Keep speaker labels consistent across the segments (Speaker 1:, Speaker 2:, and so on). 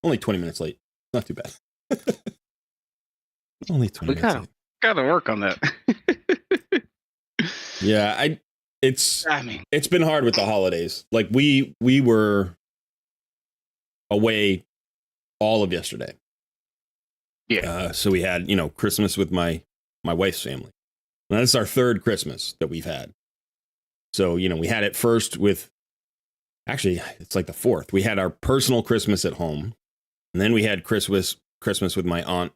Speaker 1: Only 20 minutes late. Not too bad. Only 20
Speaker 2: We
Speaker 1: minutes late.
Speaker 2: gotta work on that.
Speaker 1: Yeah, it's been hard with the holidays. Like we were away all of yesterday.
Speaker 2: Yeah.
Speaker 1: So we had, Christmas with my wife's family. Now, this is our third Christmas that we've had. So, we had it first with, actually, it's like the fourth. We had our personal Christmas at home. And then we had Christmas with my aunt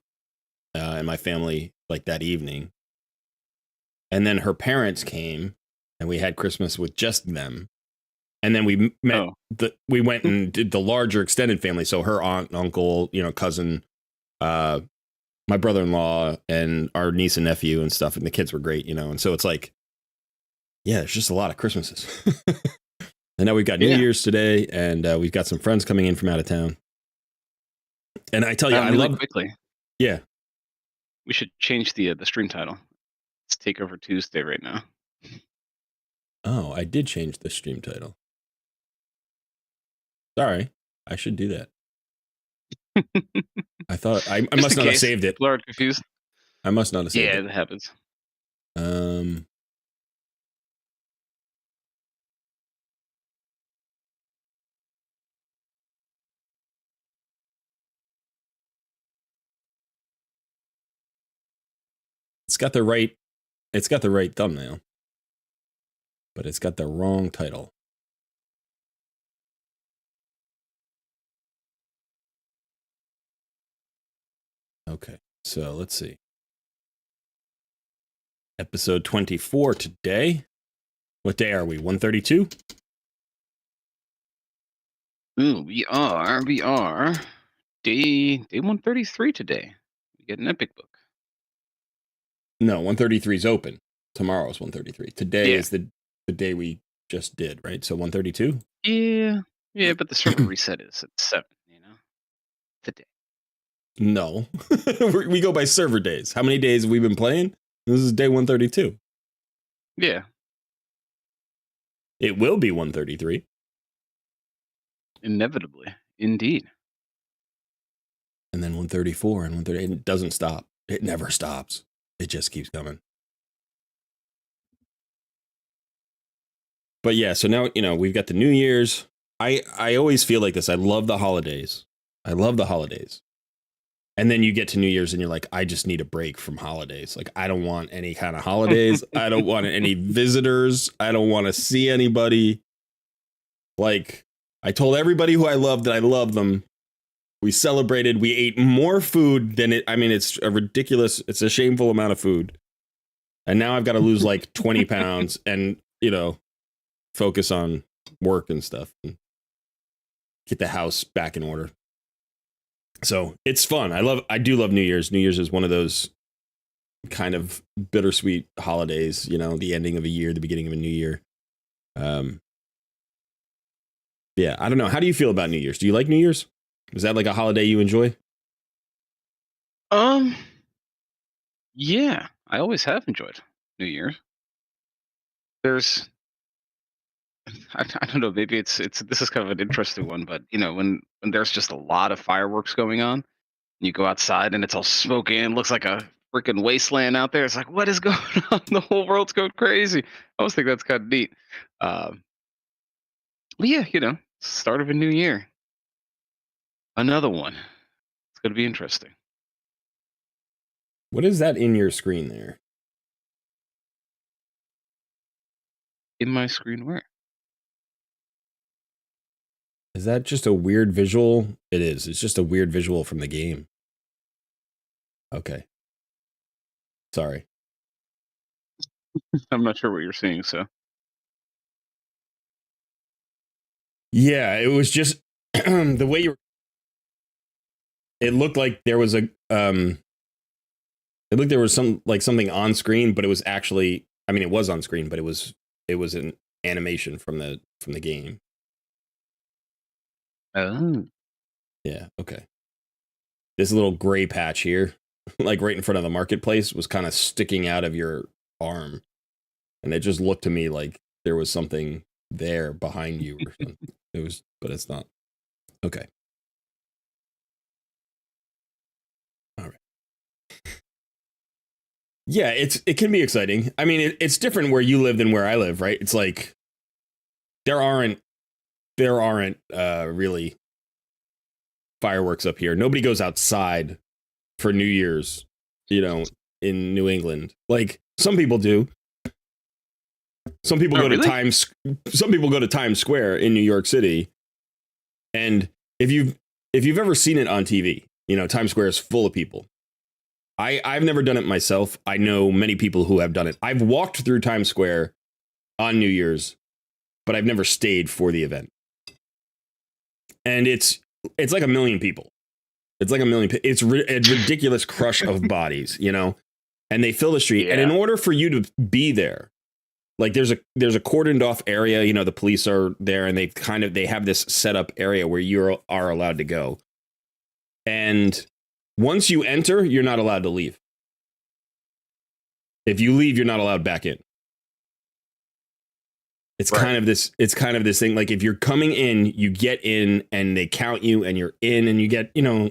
Speaker 1: and my family like that evening. And then her parents came and we had Christmas with just them. And then we met, we went and did the larger extended family. So her aunt, uncle, cousin, my brother-in-law and our niece and nephew and stuff. And the kids were great, And so it's like, yeah, it's just a lot of Christmases. And now we've got New Year's today and we've got some friends coming in from out of town. And I tell you, I love
Speaker 2: quickly.
Speaker 1: Yeah.
Speaker 2: We should change the stream title. It's Takeover Tuesday right now.
Speaker 1: Oh, I did change the stream title. Sorry, I should do that. I thought I must not have saved it.
Speaker 2: People are confused.
Speaker 1: I must not have saved it.
Speaker 2: Yeah, it happens.
Speaker 1: It's got the right thumbnail, but it's got the wrong title. Okay, so let's see. Episode 24 today. What day are we? 132?
Speaker 2: Ooh, we are day 133 today. We get an epic book.
Speaker 1: No, 133 is open. Tomorrow's 133. Today is the day we just did, right? So 132?
Speaker 2: Yeah, but the server reset is at 7, today.
Speaker 1: No. We go by server days. How many days have we been playing? This is day 132.
Speaker 2: Yeah.
Speaker 1: It will be 133.
Speaker 2: Inevitably. Indeed.
Speaker 1: And then 134 and 138. It doesn't stop. It never stops. It just keeps coming. But yeah, so now, we've got the New Year's. I always feel like this. I love the holidays. And then you get to New Year's and you're like, I just need a break from holidays. Like, I don't want any kind of holidays. I don't want any visitors. I don't want to see anybody. Like, I told everybody who I loved that I love them. We celebrated. We ate more food than it's a ridiculous, it's a shameful amount of food. And now I've got to lose like 20 pounds and, focus on work and stuff and get the house back in order. So it's fun. I do love New Year's. New Year's is one of those kind of bittersweet holidays, the ending of a year, the beginning of a new year. Yeah, I don't know. How do you feel about New Year's? Do you like New Year's? Is that like a holiday you enjoy?
Speaker 2: Yeah, I always have enjoyed New Year's. I don't know, maybe this is kind of an interesting one, but when there's just a lot of fireworks going on, you go outside and it's all smoky and looks like a freaking wasteland out there. It's like, what is going on? The whole world's going crazy. I always think that's kind of neat. But yeah, start of a new year. Another one. It's going to be interesting.
Speaker 1: What is that in your screen there?
Speaker 2: In my screen where?
Speaker 1: Is that just a weird visual? It is. It's just a weird visual from the game. Okay. Sorry.
Speaker 2: I'm not sure what you're seeing, so.
Speaker 1: Yeah, it was just the way you were. It looked like there was it looked there was something on screen, but it was actually, it was on screen, but it was an animation from the game.
Speaker 2: Oh.
Speaker 1: Yeah, okay. This little gray patch here, like right in front of the marketplace, was kind of sticking out of your arm. And it just looked to me like there was something there behind you or something. But it's not. Okay. Yeah, it can be exciting. I mean, it's different where you live than where I live, right? It's like there aren't really fireworks up here. Nobody goes outside for New Year's, you know, in New England. Like some people do. Some people go
Speaker 2: really?
Speaker 1: to Times Square in New York City. And if you've ever seen it on TV, you know, Times Square is full of people. I've never done it myself. I know many people who have done it. I've walked through Times Square on New Year's, but I've never stayed for the event. And it's like a million people. It's like a million. It's a ridiculous crush of bodies, you know, and they fill the street.
Speaker 2: Yeah.
Speaker 1: And in order for you to be there, like there's a cordoned off area, you know, the police are there and they have this set up area where you are allowed to go. And once you enter, you're not allowed to leave. If you leave, you're not allowed back in. It's
Speaker 2: Right.
Speaker 1: kind of this thing. Like if you're coming in, you get in and they count you and you're in and you get, you know,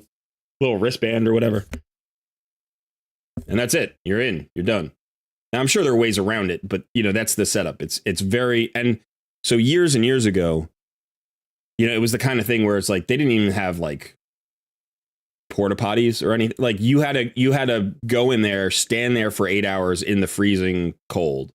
Speaker 1: little wristband or whatever. And that's it. You're in, you're done. Now I'm sure there are ways around it, but you know, that's the setup. It's very, and so years and years ago, you know, it was the kind of thing where it's like, they didn't even have like porta potties or anything. Like you had to go in there, stand there for 8 hours in the freezing cold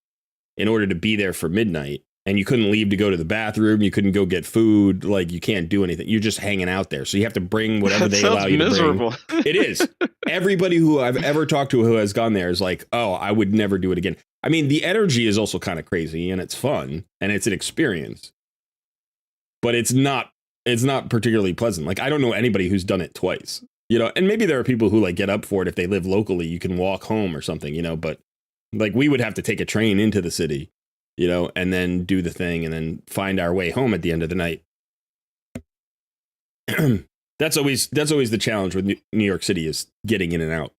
Speaker 1: in order to be there for midnight. And you couldn't leave to go to the bathroom. You couldn't go get food. Like you can't do anything. You're just hanging out there. So you have to bring whatever they allow you
Speaker 2: miserable.
Speaker 1: to bring. It is. Everybody who I've ever talked to who has gone there is like, oh, I would never do it again. I mean, the energy is also kind of crazy and it's fun and it's an experience, but it's not particularly pleasant. Like I don't know anybody who's done it twice, you know, and maybe there are people who like get up for it. If they live locally, you can walk home or something, you know, but like we would have to take a train into the city, you know, and then do the thing and then find our way home at the end of the night. That's always the challenge with New York City is getting in and out.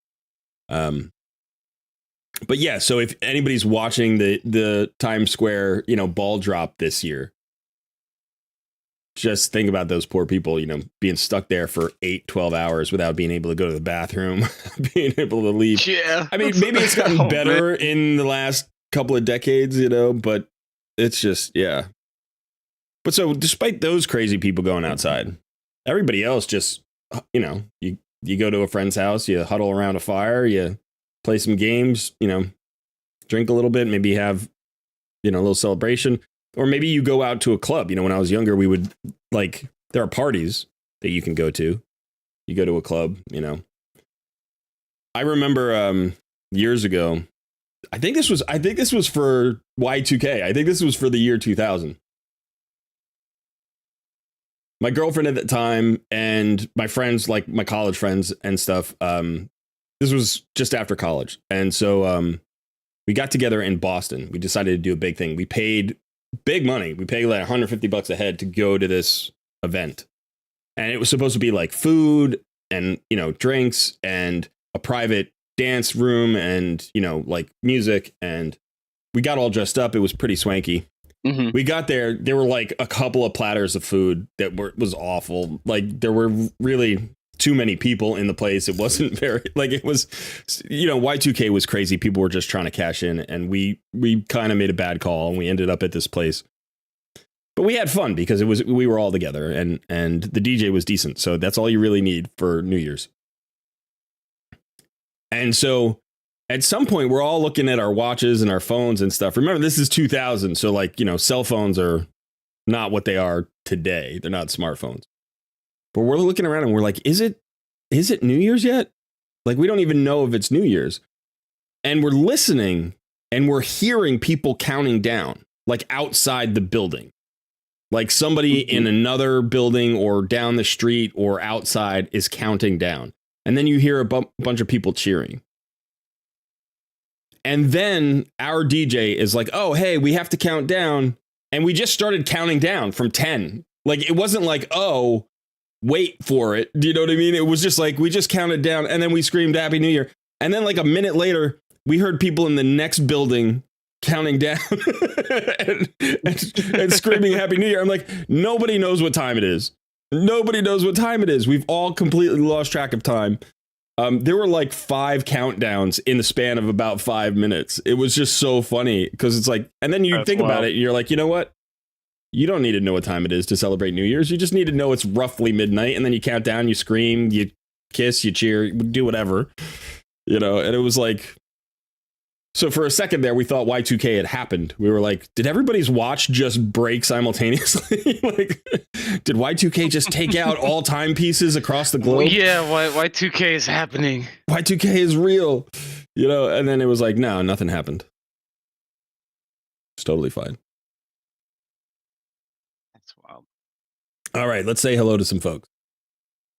Speaker 1: But yeah, so if anybody's watching the Times Square, you know, ball drop this year, just think about those poor people, you know, being stuck there for 12 hours without being able to go to the bathroom, being able to leave.
Speaker 2: Yeah.
Speaker 1: I mean, maybe it's gotten better in the last couple of decades, you know, but it's just, yeah. But so despite those crazy people going outside, everybody else just, you know, you go to a friend's house, you huddle around a fire, you play some games, you know, drink a little bit, maybe have, you know, a little celebration. Or maybe you go out to a club. You know, when I was younger, we would like, there are parties that you can go to. You go to a club, you know. I remember years ago, I think this was for Y2K. I think this was for the year 2000. My girlfriend at the time and my friends, like my college friends and stuff, this was just after college. And so we got together in Boston. We decided to do a big thing. We paid big money. We paid like $150 a head to go to this event. And it was supposed to be like food and, you know, drinks and a private dance room and, you know, like music. And we got all dressed up. It was pretty swanky.
Speaker 2: Mm-hmm.
Speaker 1: We got there. There were like a couple of platters of food that was awful. Like there were really too many people in the place. It wasn't very, like it was, you know, Y2K was crazy. People were just trying to cash in and we kind of made a bad call and we ended up at this place. But we had fun because we were all together and the DJ was decent. So that's all you really need for New Year's. And so at some point we're all looking at our watches and our phones and stuff. Remember, this is 2000. So like, you know, cell phones are not what they are today. They're not smartphones. But we're looking around and we're like, is it New Year's yet? Like, we don't even know if it's New Year's. And we're listening and we're hearing people counting down, like outside the building. Like somebody in another building or down the street or outside is counting down. And then you hear a bunch of people cheering. And then our DJ is like, oh, hey, we have to count down. And we just started counting down from 10. Like, it wasn't like, oh, wait for it. Do you know what I mean? It was just like, we just counted down and then we screamed Happy New Year. And then like a minute later, we heard people in the next building counting down and screaming Happy New Year. I'm like, nobody knows what time it is. Nobody knows what time it is. We've all completely lost track of time. There were like 5 countdowns in the span of about 5 minutes. It was just so funny because it's like, and then you think about it and you're like, you know what? You don't need to know what time it is to celebrate New Year's. You just need to know it's roughly midnight, and then you count down, you scream, you kiss, you cheer, you do whatever, you know. And it was like, so for a second there, we thought Y2K had happened. We were like, did everybody's watch just break simultaneously? Like, did Y2K just take out all timepieces across the globe?
Speaker 2: Yeah, Y2K is happening.
Speaker 1: Y2K is real, you know. And then it was like, no, nothing happened. It's totally fine.
Speaker 2: Wild.
Speaker 1: All right, let's say hello to some folks.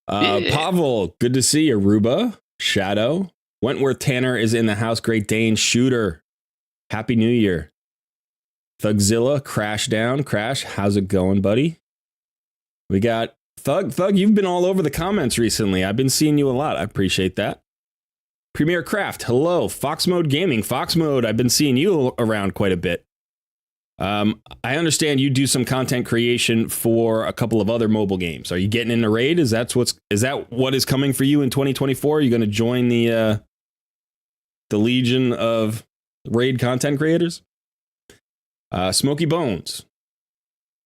Speaker 2: Yeah.
Speaker 1: Pavel, good to see you. Ruba, Shadow, Wentworth Tanner is in the house. Great Dane, Shooter, Happy New Year. Thugzilla, Crash Down, Crash, how's it going, buddy? We got Thug, you've been all over the comments recently. I've been seeing you a lot. I appreciate that. Premier Craft, hello. Fox Mode Gaming, Fox Mode, I've been seeing you around quite a bit. I understand you do some content creation for a couple of other mobile games. Are you getting into Raid? Is that what is coming for you in 2024? Are you going to join the legion of Raid content creators? Smoky Bones.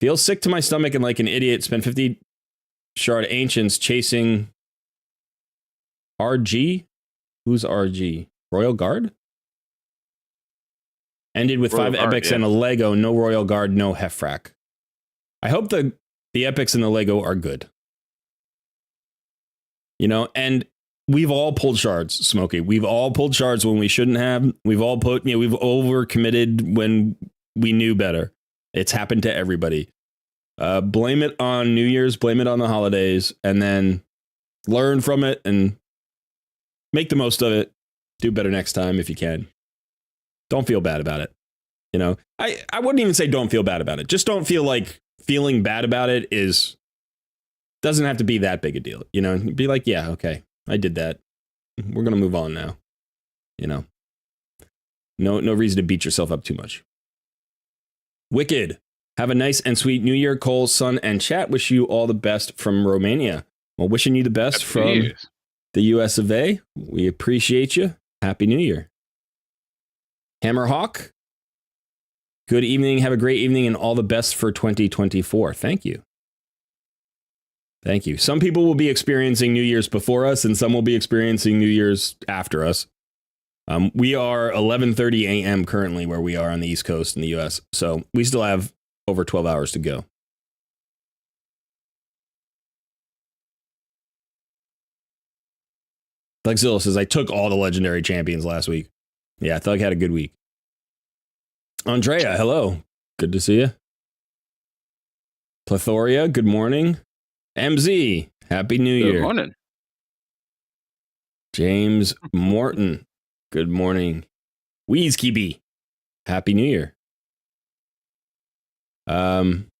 Speaker 1: Feels sick to my stomach and like an idiot. Spent 50 Shard Ancients chasing RG? Who's RG? Royal Guard? Ended with
Speaker 2: Royal
Speaker 1: 5
Speaker 2: Guard,
Speaker 1: epics
Speaker 2: yeah.
Speaker 1: and a Lego. No Royal Guard, no Hefrak. I hope the epics and the Lego are good. You know, and we've all pulled shards, Smokey. We've all pulled shards when we shouldn't have. We've all we've overcommitted when we knew better. It's happened to everybody. Blame it on New Year's, blame it on the holidays, and then learn from it and make the most of it. Do better next time if you can. Don't feel bad about it. You know, I wouldn't even say don't feel bad about it. Just don't feel like feeling bad about it doesn't have to be that big a deal. You know, be like, yeah, okay, I did that. We're going to move on now. You know, no reason to beat yourself up too much. Wicked. Have a nice and sweet New Year, Cole, Sun, and chat. Wish you all the best from Romania. Well, wishing you the best from the US of A. We appreciate you. Happy New Year. Hammerhawk, good evening. Have a great evening and all the best for 2024. Thank you. Thank you. Some people will be experiencing New Year's before us and some will be experiencing New Year's after us. We are 11:30 a.m. currently where we are on the East Coast in the US. So we still have over 12 hours to go. Thugzilla says, I took all the legendary champions last week. Yeah, Thug had a good week. Andrea, hello. Good to see you. Plethoria, good morning. MZ, Happy New Year.
Speaker 2: Good morning.
Speaker 1: James Morton, good morning. Weezkibby, Happy New Year. When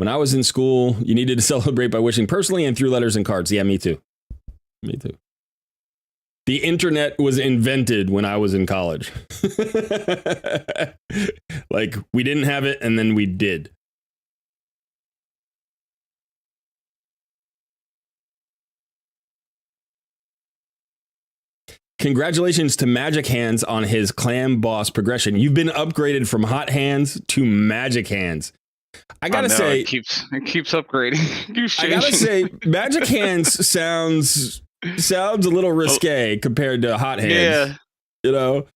Speaker 1: I was in school, you needed to celebrate by wishing personally and through letters and cards. Yeah, me too. Me too. The internet was invented when I was in college. Like, we didn't have it, and then we did. Congratulations to Magic Hands on his Clam Boss progression. You've been upgraded from Hot Hands to Magic Hands. I gotta say,
Speaker 2: it keeps upgrading.
Speaker 1: I gotta say, Magic Hands sounds a little risque compared to Hot Hands.
Speaker 2: Yeah,
Speaker 1: you know,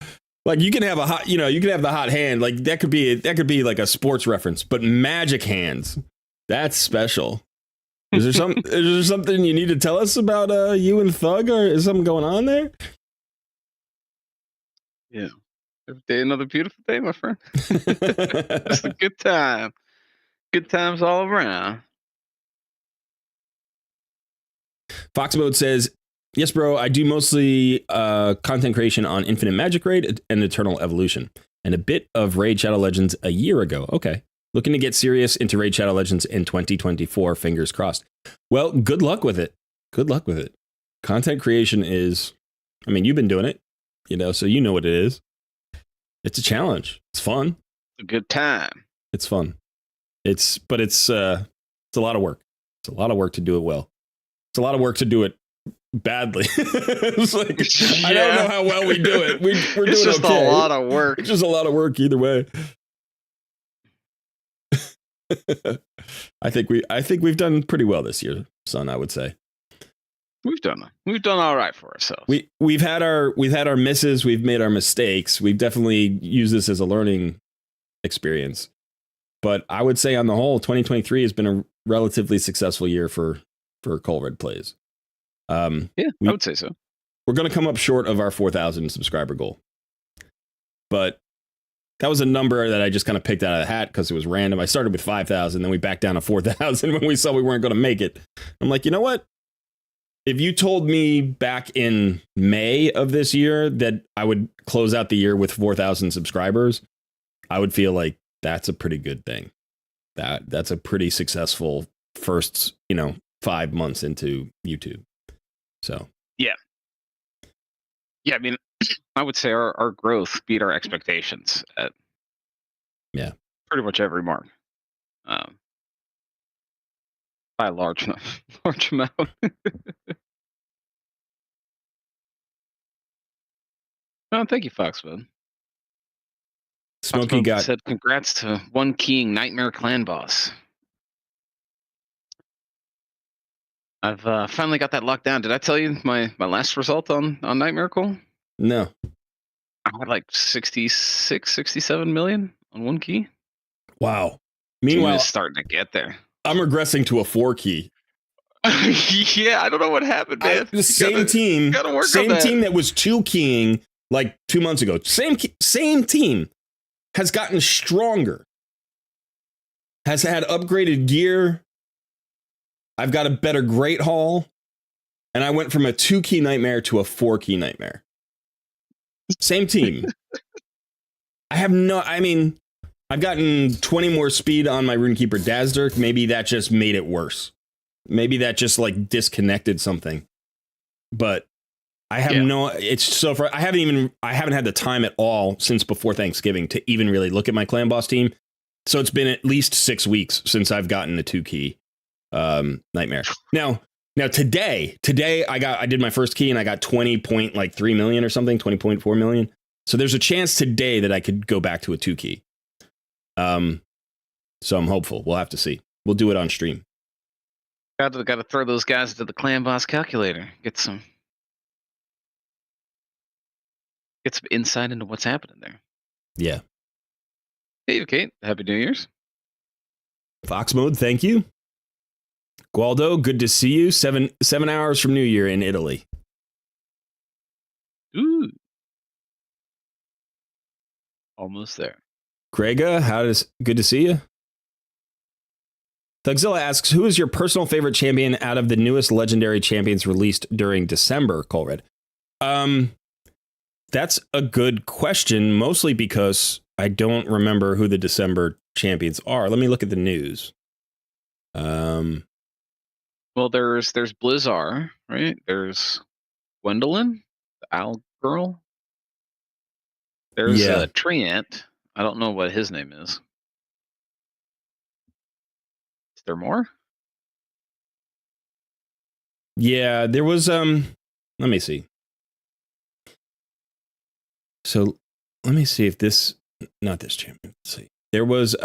Speaker 1: like you can have you can have the hot hand, like that could be like a sports reference, but Magic Hands, that's special. Is there something you need to tell us about you and Thug, or is something going on there?
Speaker 2: Yeah, every day another beautiful day, my friend. It's a good time. Good times all around.
Speaker 1: Fox Mode says, yes, bro, I do mostly content creation on Infinite Magic Raid and Eternal Evolution, and a bit of Raid Shadow Legends a year ago. Okay. Looking to get serious into Raid Shadow Legends in 2024, fingers crossed. Well, good luck with it. Good luck with it. Content creation is, I mean, you've been doing it, you know, so you know what it is. It's a challenge. It's fun.
Speaker 2: A good time.
Speaker 1: It's fun. It's a lot of work. It's a lot of work to do it well. It's a lot of work to do it badly. It's like, I don't know how well we do it. We're doing
Speaker 2: it's just
Speaker 1: okay.
Speaker 2: a lot of work.
Speaker 1: It's just a lot of work either way. I think we've done pretty well this year, son, I would say.
Speaker 2: We've done all right for ourselves.
Speaker 1: We've had our misses, we've made our mistakes. We've definitely used this as a learning experience. But I would say on the whole, 2023 has been a relatively successful year for Colred Plays.
Speaker 2: I would say so.
Speaker 1: We're going to come up short of our 4,000 subscriber goal. But that was a number that I just kind of picked out of the hat because it was random. I started with 5,000, then we backed down to 4,000 when we saw we weren't going to make it. I'm like, you know what? If you told me back in May of this year that I would close out the year with 4,000 subscribers, I would feel like that's a pretty good thing. That's a pretty successful first, 5 months into YouTube. So
Speaker 2: yeah. I mean, I would say our growth beat our expectations at pretty much every mark, by a large amount. Oh, thank you, Foxbud.
Speaker 1: Smokey
Speaker 2: said congrats to one keying Nightmare Clan boss. I've finally got that locked down. Did I tell you my last result on Nightmare Call?
Speaker 1: No.
Speaker 2: I had like 66, 67 million on one key.
Speaker 1: Wow. Meanwhile,
Speaker 2: it's starting to get there.
Speaker 1: I'm regressing to a 4 key.
Speaker 2: Yeah, I don't know what happened, man.
Speaker 1: The same team that was 2 keying like 2 months ago. Same team has gotten stronger. Has had upgraded gear. I've got a better Great Hall. And I went from a 2 key nightmare to a 4 key nightmare. Same team. I've gotten 20 more speed on my Runekeeper Dazzler. Maybe that just made it worse. Maybe that just like disconnected something. But I have I haven't had the time at all since before Thanksgiving to even really look at my clan boss team. So it's been at least 6 weeks since I've gotten a 2 key nightmare. Now today I did my first key and I got 20.3 million or something, 20.4 million. So there's a chance today that I could go back to a 2 key. So I'm hopeful. We'll have to see. We'll do it on stream.
Speaker 2: Got to throw those guys into the clan boss calculator. Get some insight into what's happening there.
Speaker 1: Yeah.
Speaker 2: Hey, Kate. Happy New Year's.
Speaker 1: Fox Mode, thank you. Gualdo, good to see you. 7 hours from New Year in Italy.
Speaker 2: Ooh. Almost there.
Speaker 1: Grega, good to see you. Thugzilla asks, who is your personal favorite champion out of the newest legendary champions released during December, Colred? That's a good question, mostly because I don't remember who the December champions are. Let me look at the news.
Speaker 2: Well, there's Blizzar, right? There's Gwendolyn, the owl girl. There's Treant. I don't know what his name is. Is there more?
Speaker 1: Yeah, there was let me see. So let me see if not this champion. Let's see. There was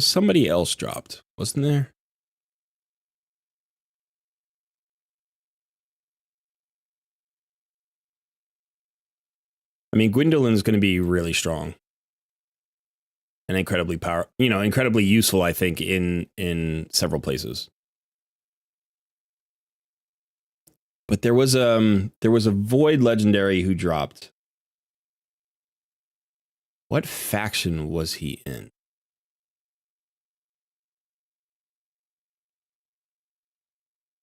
Speaker 1: somebody else dropped, wasn't there? I mean, Gwendolyn's going to be really strong and incredibly useful, I think, in several places. But there was a Void legendary who dropped. What faction was he in?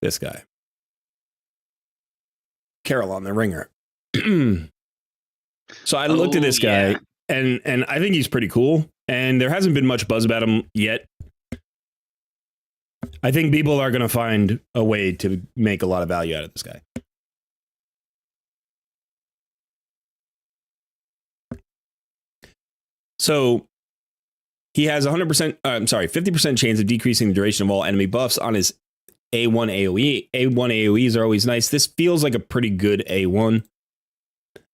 Speaker 1: This guy. Carol on the Ringer. So I looked at this guy,
Speaker 2: yeah.
Speaker 1: and I think he's pretty cool. And there hasn't been much buzz about him yet. I think people are going to find a way to make a lot of value out of this guy. So he has 50% chance of decreasing the duration of all enemy buffs on his A1 AoE. A1 AoEs are always nice. This feels like a pretty good A1.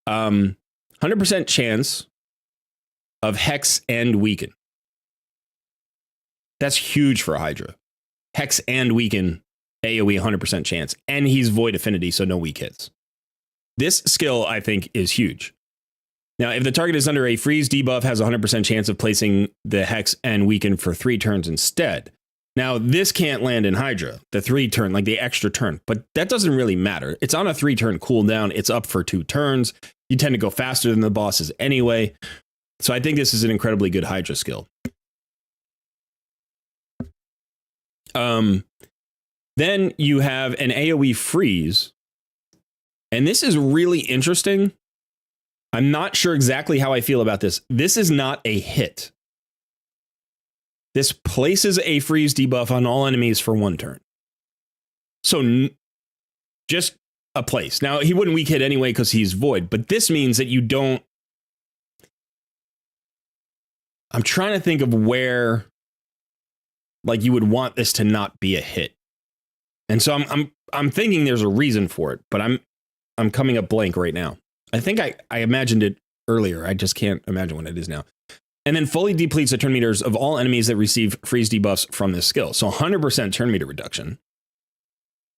Speaker 1: 100% chance of Hex and Weaken. That's huge for Hydra. Hex and Weaken, AoE 100% chance. And he's Void Affinity, so no weak hits. This skill, I think, is huge. Now, if the target is under a freeze debuff, has a 100% chance of placing the Hex and Weaken for 3 turns instead. Now, this can't land in Hydra, the 3 turn, like the extra turn, but that doesn't really matter. It's on a 3 turn cooldown. It's up for 2 turns. You tend to go faster than the bosses anyway. So I think this is an incredibly good Hydra skill. Then you have an AoE freeze. And this is really interesting. I'm not sure exactly how I feel about this. This is not a hit. This places a freeze debuff on all enemies for 1 turn. So just a place. Now, he wouldn't weak hit anyway because he's void, but this means that you don't... I'm trying to think of where like you would want this to not be a hit. And so I'm thinking there's a reason for it, but I'm coming up blank right now. I think I imagined it earlier. I just can't imagine what it is now. And then fully depletes the turn meters of all enemies that receive freeze debuffs from this skill. So 100% turn meter reduction.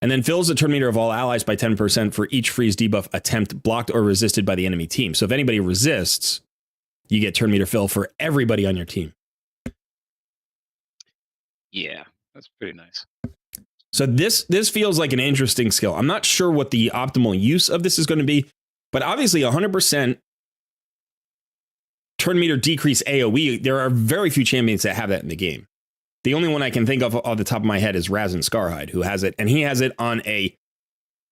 Speaker 1: And then fills the turn meter of all allies by 10% for each freeze debuff attempt blocked or resisted by the enemy team. So if anybody resists, you get turn meter fill for everybody on your team.
Speaker 2: Yeah, that's pretty nice.
Speaker 1: So this feels like an interesting skill. I'm not sure what the optimal use of this is going to be, but obviously 100% turn meter decrease AoE. There are very few champions that have that in the game. The only one I can think of off the top of my head is Raz and Scarhide, who has it, and he has it on a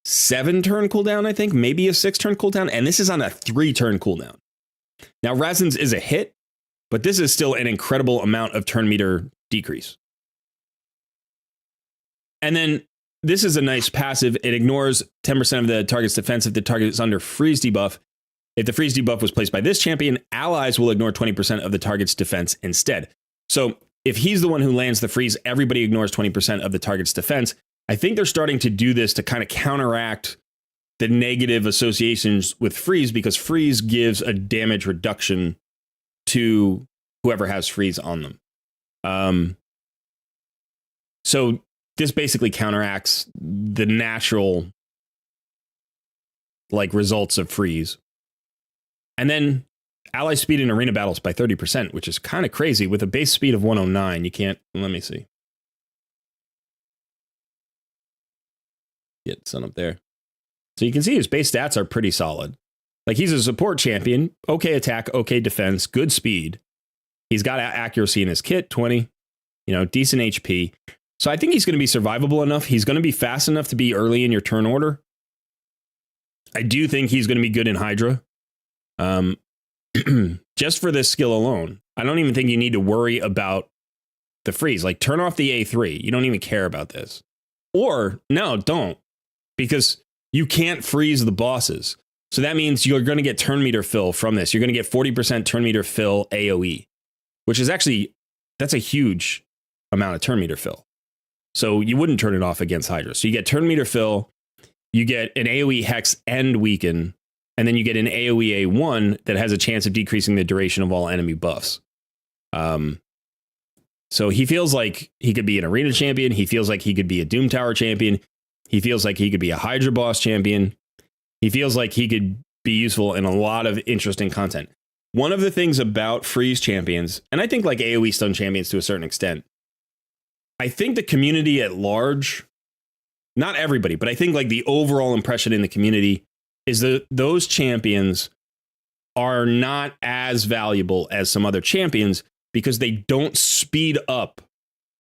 Speaker 1: 7-turn cooldown, I think, maybe a 6-turn cooldown, and this is on a 3-turn cooldown. Now, Razen's is a hit, but this is still an incredible amount of turn meter decrease. And then this is a nice passive. It ignores 10% of the target's defense if the target is under freeze debuff. If the freeze debuff was placed by this champion, allies will ignore 20% of the target's defense instead. So if he's the one who lands the freeze, everybody ignores 20% of the target's defense. I think they're starting to do this to kind of counteract the negative associations with freeze, because freeze gives a damage reduction to whoever has freeze on them. So this basically counteracts the natural results of freeze. And then ally speed in arena battles by 30%, which is kind of crazy. With a base speed of 109, you can't... Let me see. Get Sun up there. So you can see his base stats are pretty solid. Like, he's a support champion. Okay attack, okay defense, good speed. He's got accuracy in his kit, 20. Decent HP. So I think he's going to be survivable enough. He's going to be fast enough to be early in your turn order. I do think he's going to be good in Hydra. Just for this skill alone, I don't even think you need to worry about the freeze. Like, turn off the A3. You don't even care about this. Or, no, don't. Because you can't freeze the bosses. So that means you're going to get turn meter fill from this. You're going to get 40% turn meter fill AoE, which is actually, that's a huge amount of turn meter fill. So you wouldn't turn it off against Hydra. So you get turn meter fill, you get an AoE hex and weaken, and then you get an AoE A1 that has a chance of decreasing the duration of all enemy buffs. So he feels like he could be an arena champion. He feels like he could be a Doom Tower champion. He feels like he could be a Hydra boss champion. He feels like he could be useful in a lot of interesting content. One of the things about freeze champions, and I think like AoE stun champions to a certain extent, I think the community at large, not everybody, but I think like the overall impression in the community is that those champions are not as valuable as some other champions because they don't speed up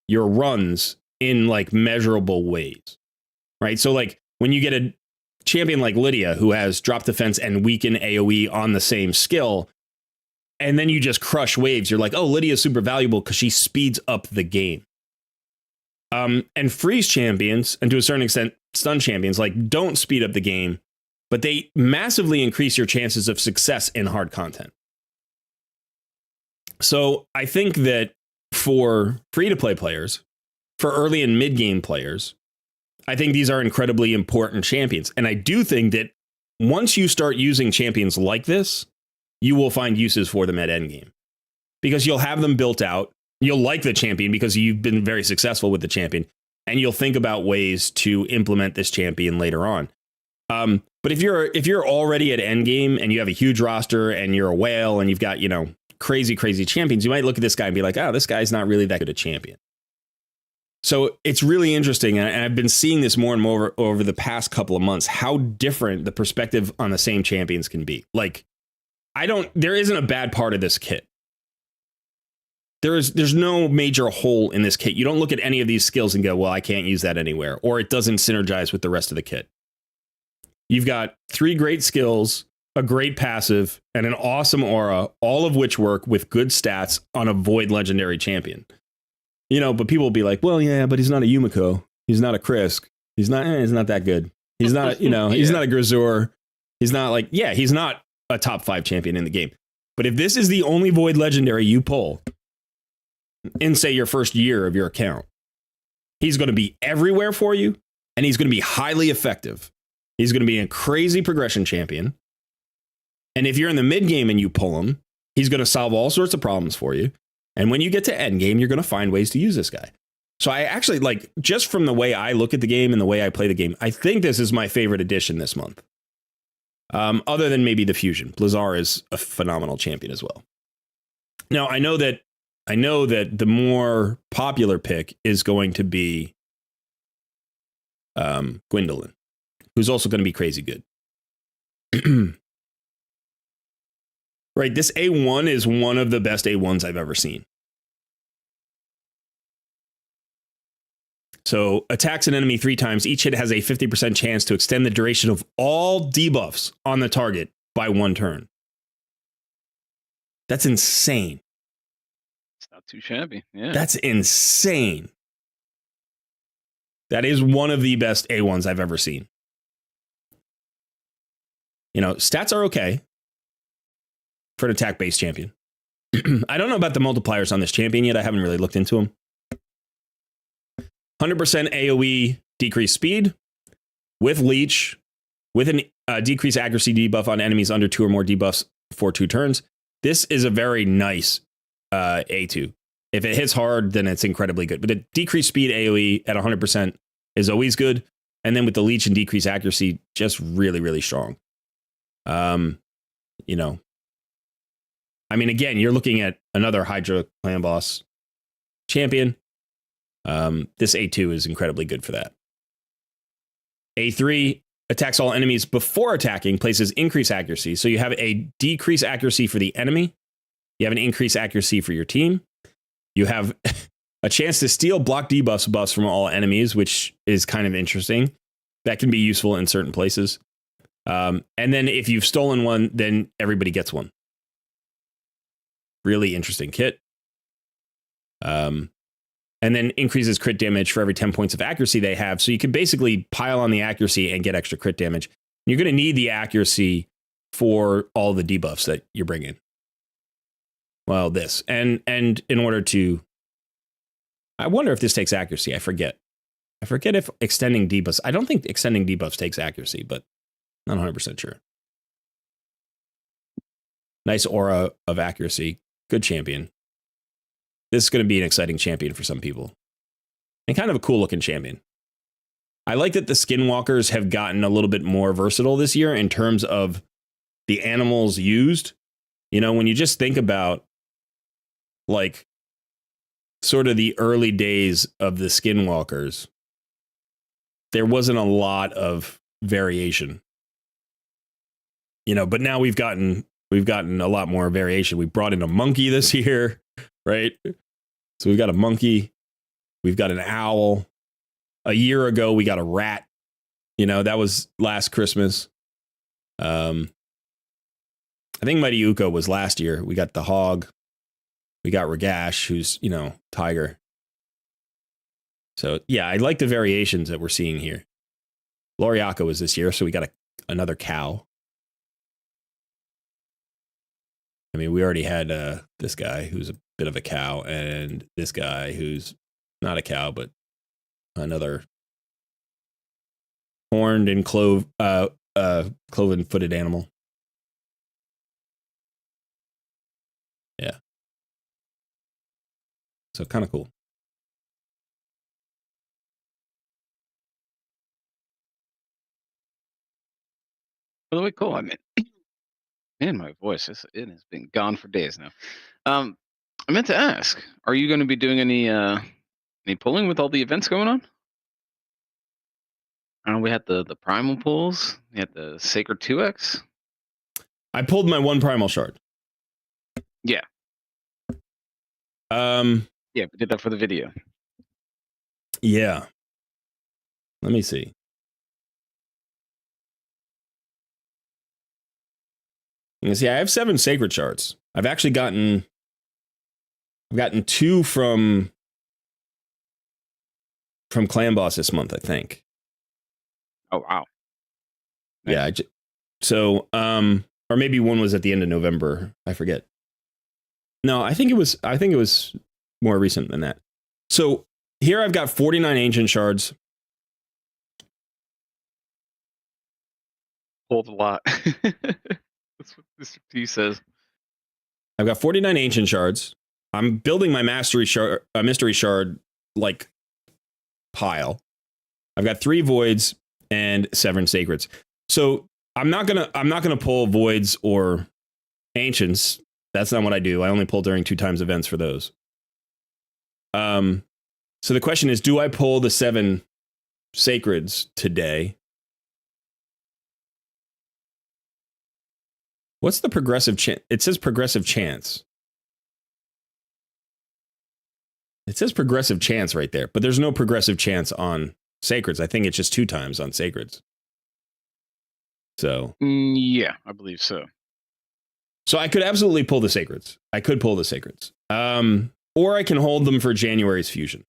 Speaker 1: your runs in like measurable ways, right? So like when you get champion like Lydia, who has drop defense and weaken AoE on the same skill, and then you just crush waves, you're like, oh, Lydia's super valuable because she speeds up the game. And freeze champions, and to a certain extent, stun champions, like, don't speed up the game, but they massively increase your chances of success in hard content. So I think that for free-to-play players, for early and mid-game players, I think these are incredibly important champions. And I do think that once you start using champions like this, you will find uses for them at endgame. Because you'll have them built out, you'll like the champion because you've been very successful with the champion, and you'll think about ways to implement this champion later on. But if you're already at endgame and you have a huge roster and you're a whale and you've got, you know, crazy champions, you might look at this guy and be like, oh, this guy's not really that good a champion. So it's really interesting, and I've been seeing this more and more over the past couple of months, how different the perspective on the same champions can be. Like, there isn't a bad part of this kit. There's no major hole in this kit. You don't look at any of these skills and go, well, I can't use that anywhere, or it doesn't synergize with the rest of the kit. You've got 3 great skills, a great passive, and an awesome aura, all of which work with good stats on a Void legendary champion. You know, but people will be like, well, yeah, but he's not a Yumiko. He's not a Krisk. He's not that good. He's not, you know, he's not a Grisor. He's not like, yeah, he's not a top 5 champion in the game. But if this is the only Void legendary you pull in, say, your first year of your account, he's going to be everywhere for you, and he's going to be highly effective. He's going to be a crazy progression champion. And if you're in the mid game and you pull him, he's going to solve all sorts of problems for you. And when you get to end game, you're going to find ways to use this guy. So I actually, like, just from the way I look at the game and the way I play the game, I think this is my favorite addition this month. Other than maybe the Fusion. Blizzard is a phenomenal champion as well. Now, I know that the more popular pick is going to be Gwindel, who's also going to be crazy good. Right, this A1 is one of the best A1s I've ever seen. So, attacks an enemy 3 times. Each hit has a 50% chance to extend the duration of all debuffs on the target by 1 turn. That's insane.
Speaker 2: It's not too shabby. Yeah.
Speaker 1: That's insane. That is one of the best A1s I've ever seen. You know, stats are okay for an attack-based champion. I don't know about the multipliers on this champion yet. I haven't really looked into them. 100% AoE decreased speed with leech, with an decreased accuracy debuff on enemies under 2 or more debuffs for 2 turns. This is a very nice A2. If it hits hard, then it's incredibly good. But a decreased speed AoE at 100% is always good. And then with the leech and decreased accuracy, just really, really strong. You know, I mean, again, you're looking at another Hydra clan boss champion. This A2 is incredibly good for that. A3 attacks all enemies before attacking, places increased accuracy. So you have a decreased accuracy for the enemy. You have an increased accuracy for your team. You have a chance to steal block buffs from all enemies, which is kind of interesting. That can be useful in certain places. And then if you've stolen one, then everybody gets one. Really interesting kit. And then increases crit damage for every 10 points of accuracy they have. So you can basically pile on the accuracy and get extra crit damage. You're going to need the accuracy for all the debuffs that you bring in. Well, this. And in order to... I wonder if this takes accuracy. I forget if extending debuffs... I don't think extending debuffs takes accuracy, but not 100% sure. Nice aura of accuracy. Good champion. This is going to be an exciting champion for some people. And kind of a cool looking champion. I like that the skinwalkers have gotten a little bit more versatile this year in terms of the animals used. You know, when you just think about like sort of the early days of the skinwalkers, there wasn't a lot of variation. You know, but now we've gotten a lot more variation. We brought in a monkey this year, right? So we've got a monkey, we've got an owl. A year ago, we got a rat. You know, that was last Christmas. I think Mighty Uko was last year. We got the hog. We got Ragash, who's, you know, tiger. So, yeah, I like the variations that we're seeing here. Loriaka was this year, so we got another cow. I mean, we already had this guy who's a bit of a cow, and this guy who's not a cow, but another horned and cloven-footed animal. Yeah. So kind of cool.
Speaker 2: By the way, cool. I mean, man, my voice it has been gone for days now. I meant to ask, are you going to be doing any pulling with all the events going on? We had the primal pulls. We had the Sacred 2X.
Speaker 1: I pulled my one primal shard.
Speaker 2: Yeah. Yeah, we did that for the video.
Speaker 1: Yeah. Let me see. You see, I have 7 sacred shards. I've actually gotten 2 from Clan Boss this month, I think.
Speaker 2: Oh wow.
Speaker 1: Yeah. So, or maybe one was at the end of November. I forget. No, I think it was more recent than that. So here I've got 49 ancient shards.
Speaker 2: Pulled a lot. That's what Mr. T says.
Speaker 1: I've got 49 ancient shards. I'm building my mystery shard like pile. I've got 3 voids and 7 sacreds. So I'm not gonna pull voids or ancients. That's not what I do. I only pull during 2 times events for those. So the question is, do I pull the 7 sacreds today? What's the progressive chance? It says progressive chance. It says progressive chance right there, but there's no progressive chance on sacreds. I think it's just 2 times on sacreds. So
Speaker 2: yeah, I believe so.
Speaker 1: So I could absolutely pull the sacreds. I could pull the sacreds. Or I can hold them for January's fusion.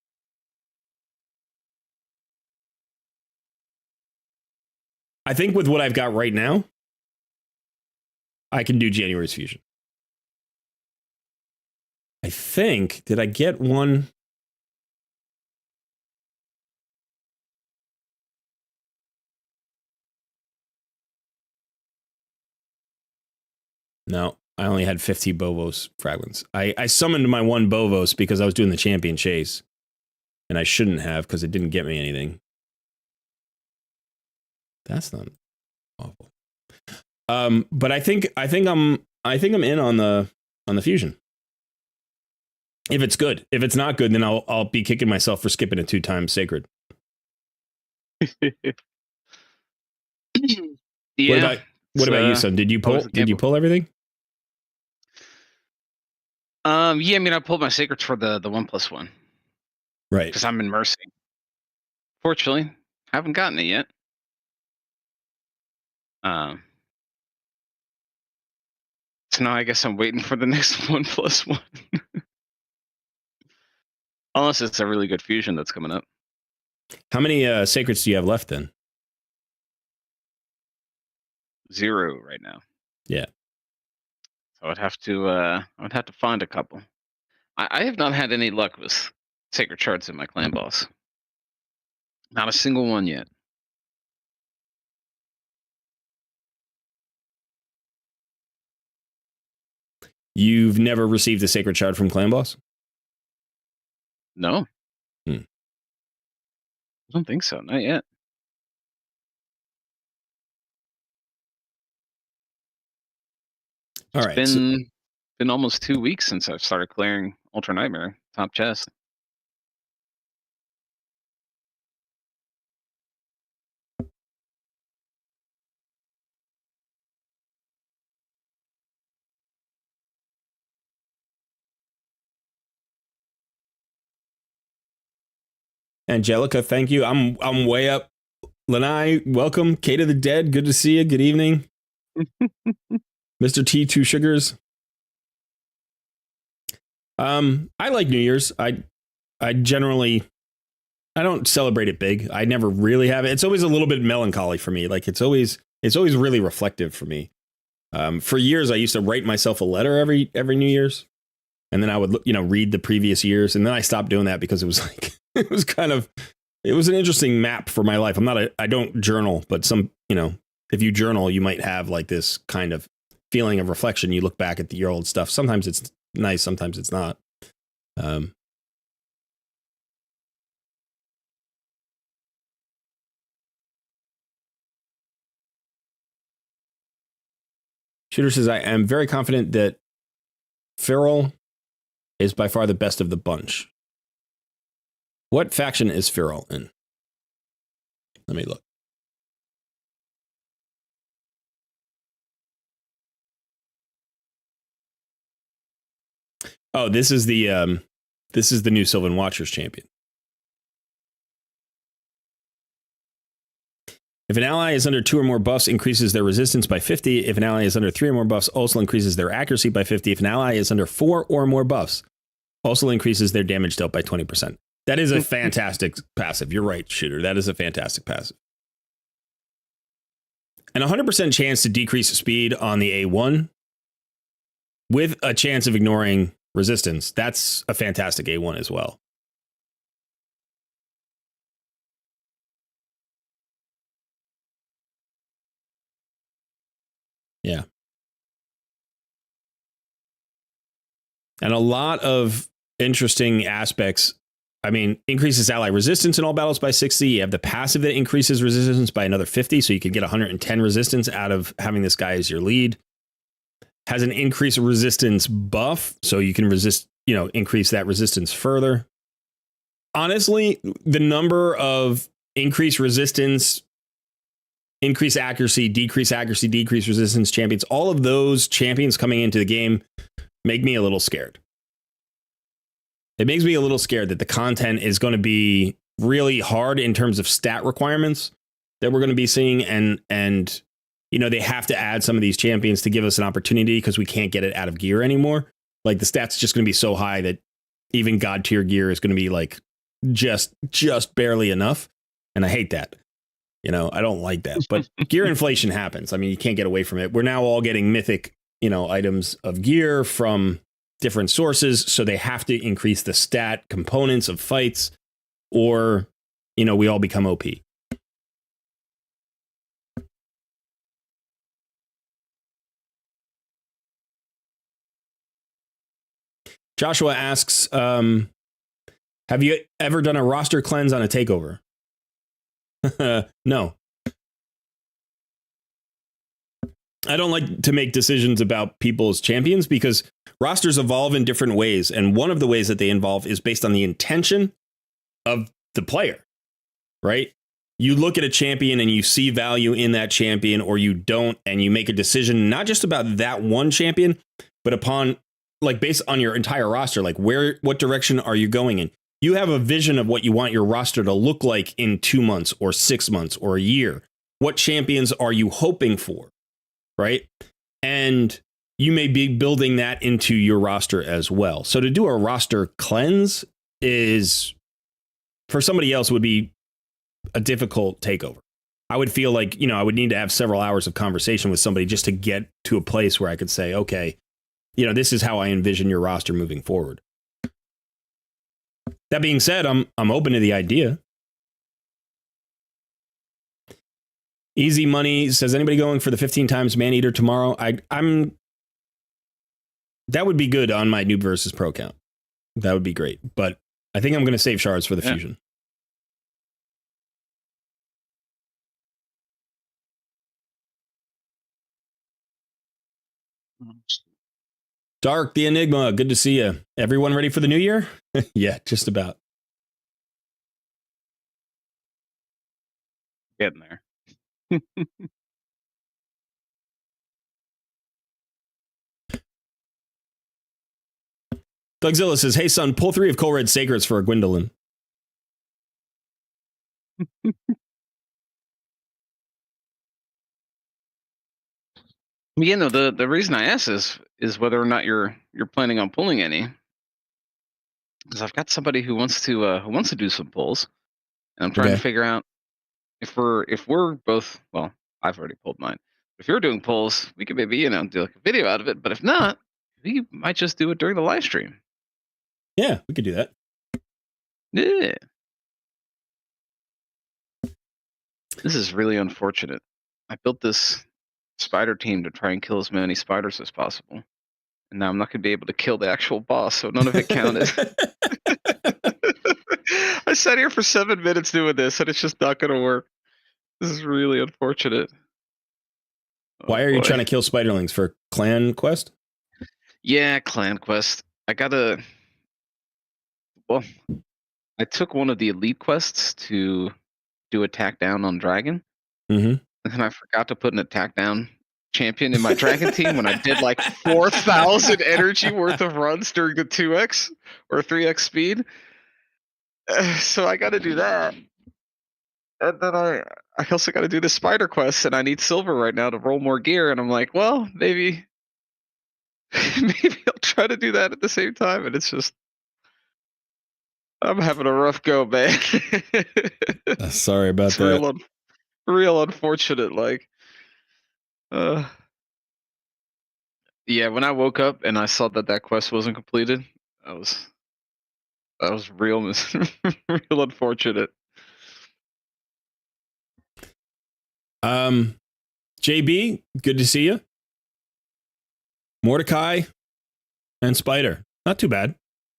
Speaker 1: I think with what I've got right now, I can do January's fusion. I think, did I get one? No, I only had 50 Bovos fragments. I summoned my 1 Bovos because I was doing the champion chase. And I shouldn't have because it didn't get me anything. That's not awful. But I think I'm in on the fusion. If it's good. If it's not good, then I'll be kicking myself for skipping a 2 times sacred.
Speaker 2: Yeah.
Speaker 1: What about you, son? Did you pull everything?
Speaker 2: Yeah, I mean, I pulled my sacreds for the 1+1.
Speaker 1: Right.
Speaker 2: Because I'm in Mercy. Fortunately, haven't gotten it yet. So now I guess I'm waiting for the next 1+1. Unless it's a really good fusion that's coming up.
Speaker 1: How many sacreds do you have left then?
Speaker 2: 0 right now.
Speaker 1: Yeah.
Speaker 2: So I'd have to find a couple. I have not had any luck with sacred shards in my clan boss. Not a single one yet.
Speaker 1: You've never received a sacred shard from clan boss?
Speaker 2: No.
Speaker 1: I
Speaker 2: don't think so. Not yet.
Speaker 1: All right.
Speaker 2: It's been almost 2 weeks since I've started clearing Ultra Nightmare top chest.
Speaker 1: Angelica, thank you. I'm way up Lanai, welcome. Kate of the Dead, good to see you. Good evening. Mr. T2 Sugars. I like New Year's. I generally, I don't celebrate it big. I never really have it. It's always a little bit melancholy for me. Like it's always really reflective for me. For years, I used to write myself a letter every New Year's, and then I would read the previous years, and then I stopped doing that because it was like it was an interesting map for my life. I don't journal, but if you journal, you might have like this kind of feeling of reflection. You look back at the year old stuff. Sometimes it's nice, sometimes it's not. Shooter says, I am very confident that Ferell is by far the best of the bunch. What faction is Ferell in? Let me look. Oh, this is the new Sylvan Watchers champion. If an ally is under 2 or more buffs, increases their resistance by 50. If an ally is under 3 or more buffs, also increases their accuracy by 50. If an ally is under 4 or more buffs, also increases their damage dealt by 20%. That is a fantastic passive. You're right, Shooter. That is a fantastic passive. And 100% chance to decrease speed on the A1 with a chance of ignoring resistance. That's a fantastic A1 as well. Yeah. And a lot of interesting aspects. I mean, increases ally resistance in all battles by 60. You have the passive that increases resistance by another 50. So you could get 110 resistance out of having this guy as your lead. Has an increased resistance buff. So you can increase that resistance further. Honestly, the number of increased resistance, increase accuracy, decrease resistance champions, all of those champions coming into the game make me a little scared. It makes me a little scared that the content is going to be really hard in terms of stat requirements that we're going to be seeing. And they have to add some of these champions to give us an opportunity because we can't get it out of gear anymore. Like the stats just going to be so high that even God tier gear is going to be like just barely enough. And I hate that. I don't like that, but gear inflation happens. I mean, you can't get away from it. We're now all getting mythic, items of gear from different sources. So they have to increase the stat components of fights or, we all become OP. Joshua asks, have you ever done a roster cleanse on a takeover? No. I don't like to make decisions about people's champions because rosters evolve in different ways. And one of the ways that they evolve is based on the intention of the player, right? You look at a champion and you see value in that champion, or you don't, and you make a decision not just about that one champion, but upon based on your entire roster, like what direction are you going in? You have a vision of what you want your roster to look like in 2 months or 6 months or a year. What champions are you hoping for? Right. And you may be building that into your roster as well. So to do a roster cleanse is, for somebody else, would be a difficult takeover. I would feel like, I would need to have several hours of conversation with somebody just to get to a place where I could say, okay, this is how I envision your roster moving forward. That being said, I'm open to the idea. Easy Money says, anybody going for the 15 times Maneater tomorrow? I'm that would be good on my Noob versus Pro count. That would be great. But I think I'm going to save Shards for the fusion. Dark the Enigma, good to see you. Everyone ready for the new year? Yeah, just about.
Speaker 2: Getting there.
Speaker 1: Dougzilla says, hey son, pull 3 of Colred Sacreds for a Gwindolin.
Speaker 2: You know, the reason I ask is whether or not you're planning on pulling any, because I've got somebody who wants to do some pulls, and I'm trying to
Speaker 1: Okay.
Speaker 2: figure out if we're both, well, I've already pulled mine. If you're doing polls, we could maybe, do like a video out of it. But if not, we might just do it during the live stream.
Speaker 1: Yeah, we could do that.
Speaker 2: Yeah. This is really unfortunate. I built this spider team to try and kill as many spiders as possible. And now I'm not going to be able to kill the actual boss, so none of it counted. I sat here for 7 minutes doing this, and it's just not going to work. This is really unfortunate.
Speaker 1: Why are you trying to kill spiderlings? For clan quest?
Speaker 2: Yeah, clan quest. Well, I took one of the elite quests to do attack down on dragon.
Speaker 1: Mm-hmm.
Speaker 2: And then I forgot to put an attack down champion in my dragon team when I did like 4,000 energy worth of runs during the 2x or 3x speed. So I got to do that. And then I also got to do the spider quest, and I need silver right now to roll more gear. And I'm like, well, maybe I'll try to do that at the same time. And it's just, I'm having a rough go, man.
Speaker 1: Sorry about
Speaker 2: It's
Speaker 1: that.
Speaker 2: real unfortunate. Like, yeah, when I woke up and I saw that quest wasn't completed, that was real, real unfortunate.
Speaker 1: JB, good to see you. Mordecai and Spider. Not too bad.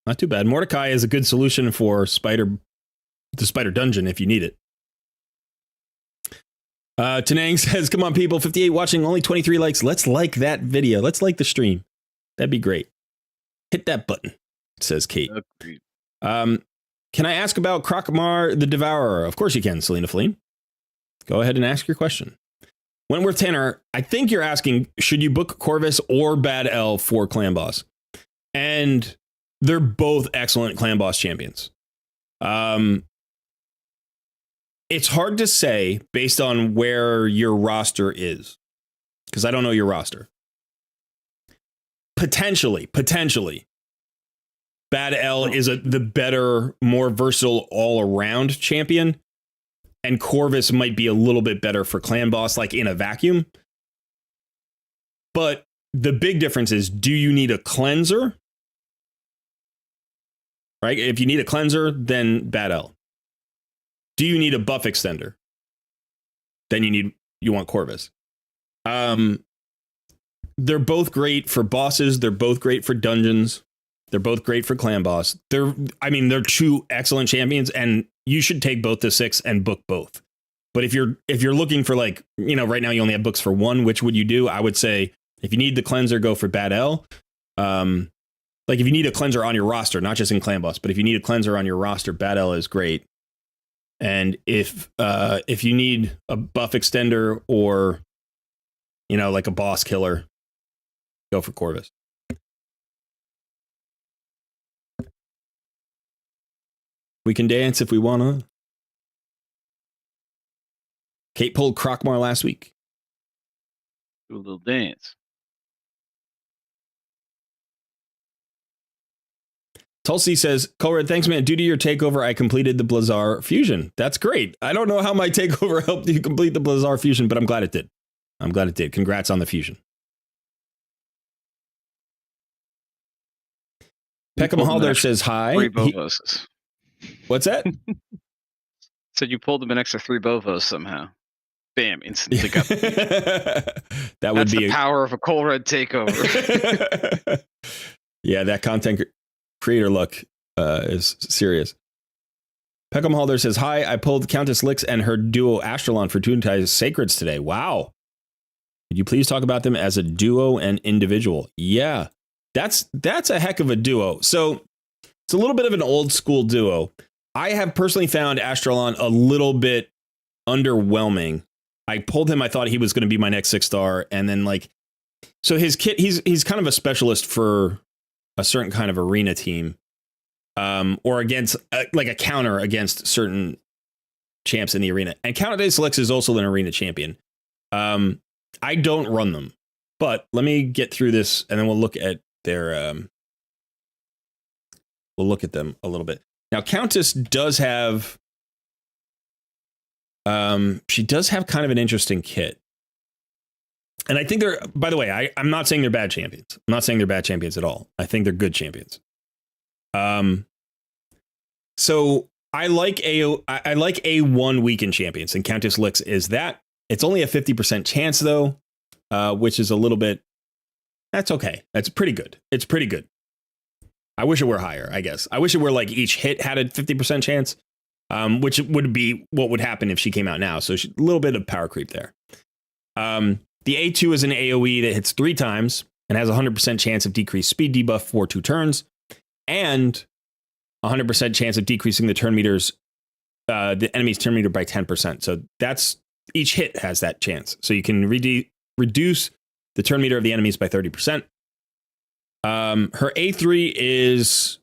Speaker 1: Not too bad. Mordecai is a good solution for the spider dungeon if you need it. Tanang says, come on, people, 58 watching, only 23 likes. Let's like that video. Let's like the stream. That'd be great. Hit that button, says Kate.
Speaker 2: Agreed.
Speaker 1: Can I ask about Krokmar the Devourer? Of course you can, Selena Fleem. Go ahead and ask your question. Wentworth Tanner, I think you're asking, should you book Corvus or Bad L for Clan Boss? And they're both excellent Clan Boss champions. It's hard to say based on where your roster is, because I don't know your roster. Potentially, Bad L is the better, more versatile all-around champion, and Corvus might be a little bit better for Clan Boss, like in a vacuum. But the big difference is, do you need a cleanser? Right? If you need a cleanser, then Bad L. Do you need a buff extender? Then you want Corvus. They're both great for bosses. They're both great for dungeons. They're both great for Clan Boss. They're two excellent champions, and you should take both to 6 and book both. But if you're looking for, like, right now you only have books for one, which would you do? I would say if you need the cleanser, go for Bad L. Like if you need a cleanser on your roster, not just in Clan Boss, but if you need a cleanser on your roster, Bad L is great. And if you need a buff extender or, like a boss killer, go for Corvus. We can dance if we want to. Kate pulled Krokmar last week.
Speaker 2: Do a little dance.
Speaker 1: Tulsi says, Colred, thanks, man. Due to your takeover, I completed the Blazar fusion. That's great. I don't know how my takeover helped you complete the Blazar fusion, but I'm glad it did. Congrats on the fusion. Peckham Halder says hi.
Speaker 2: 3 Bovos.
Speaker 1: What's that?
Speaker 2: Said you pulled him an extra 3 Bovos somehow. Bam, instantly got the fusion. That's the power of a Colred takeover.
Speaker 1: Yeah, that content creator luck is serious. Peckham Halder says, hi, I pulled Countess Lix and her duo Astrolon for Toontai Sacreds today. Wow. Could you please talk about them as a duo and individual? Yeah, that's a heck of a duo. So it's a little bit of an old school duo. I have personally found Astrolon a little bit underwhelming. I pulled him. I thought he was going to be my next 6-star. And then so his kit, he's kind of a specialist for a certain kind of arena team, or against like a counter against certain champs in the arena. And Countess Lix is also an arena champion. I don't run them. But let me get through this, and then we'll look at their. We'll look at them a little bit. Now, Countis does have. She does have kind of an interesting kit. And I think they're, by the way, I'm not saying they're bad champions. I'm not saying they're bad champions at all. I think they're good champions. So I like A1 weekend champions, and Countess Lix is that. It's only a 50% chance though, which is a little bit, that's okay. That's pretty good. It's pretty good. I wish it were higher, I guess. I wish it were like each hit had a 50% chance, which would be what would happen if she came out now. So a little bit of power creep there. The A2 is an AoE that hits 3 times and has a 100% chance of decreased speed debuff for 2 turns, and 100% chance of decreasing the turn meters, the enemy's turn meter by 10%. So that's each hit has that chance. So you can reduce the turn meter of the enemies by 30%. Her A3 is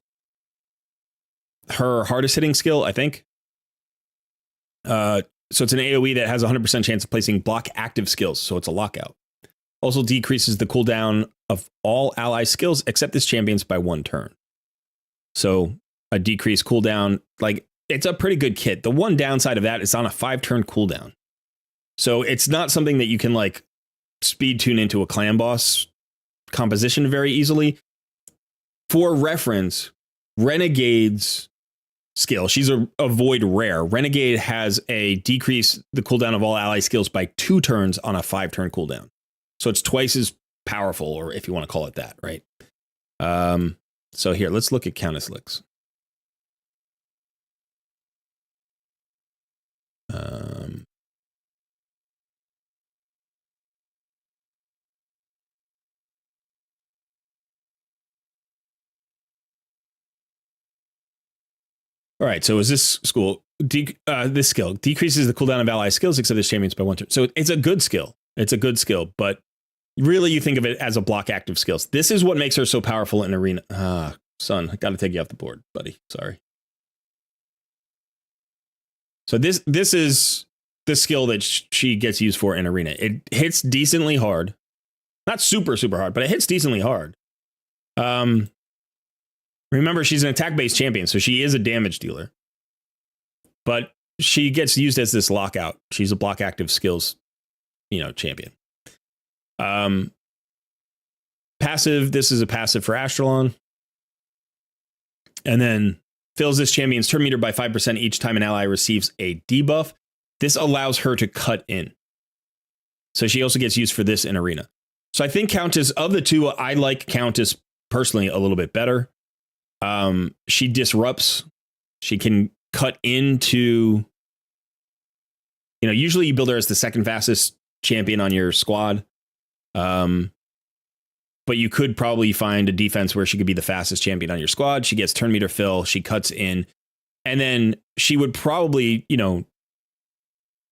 Speaker 1: her hardest hitting skill, I think. So it's an AoE that has a 100% chance of placing block active skills. So it's a lockout. Also decreases the cooldown of all ally skills except this champion's by 1 turn. So a decreased cooldown, like it's a pretty good kit. The one downside of that is on a 5-turn cooldown. So it's not something that you can like speed tune into a clan boss composition very easily. For reference, Renegade's skill, she's a void rare. Renegade has a decrease the cooldown of all ally skills by 2 turns on a 5-turn cooldown. So it's twice as powerful, or if you want to call it that, right? So here, let's look at Countess Lix. All right, so is this school? This skill decreases the cooldown of ally skills except this champion's by 1 turn. So it's a good skill. It's a good skill, but really you think of it as a block active skills. This is what makes her so powerful in arena. Son, I got to take you off the board, buddy. Sorry. So this is the skill that she gets used for in arena. It hits decently hard, not super hard, but it hits decently hard. Remember, she's an attack-based champion, so she is a damage dealer. But she gets used as this lockout. She's a block active skills, champion. Passive, this is a passive for Astrolon. And then fills this champion's turn meter by 5% each time an ally receives a debuff. This allows her to cut in. So she also gets used for this in arena. So I think Countess, of the two, I like Countess personally a little bit better. She disrupts. She can cut into, usually you build her as the second fastest champion on your squad. But you could probably find a defense where she could be the fastest champion on your squad. She gets turn meter fill. She cuts in, and then she would probably,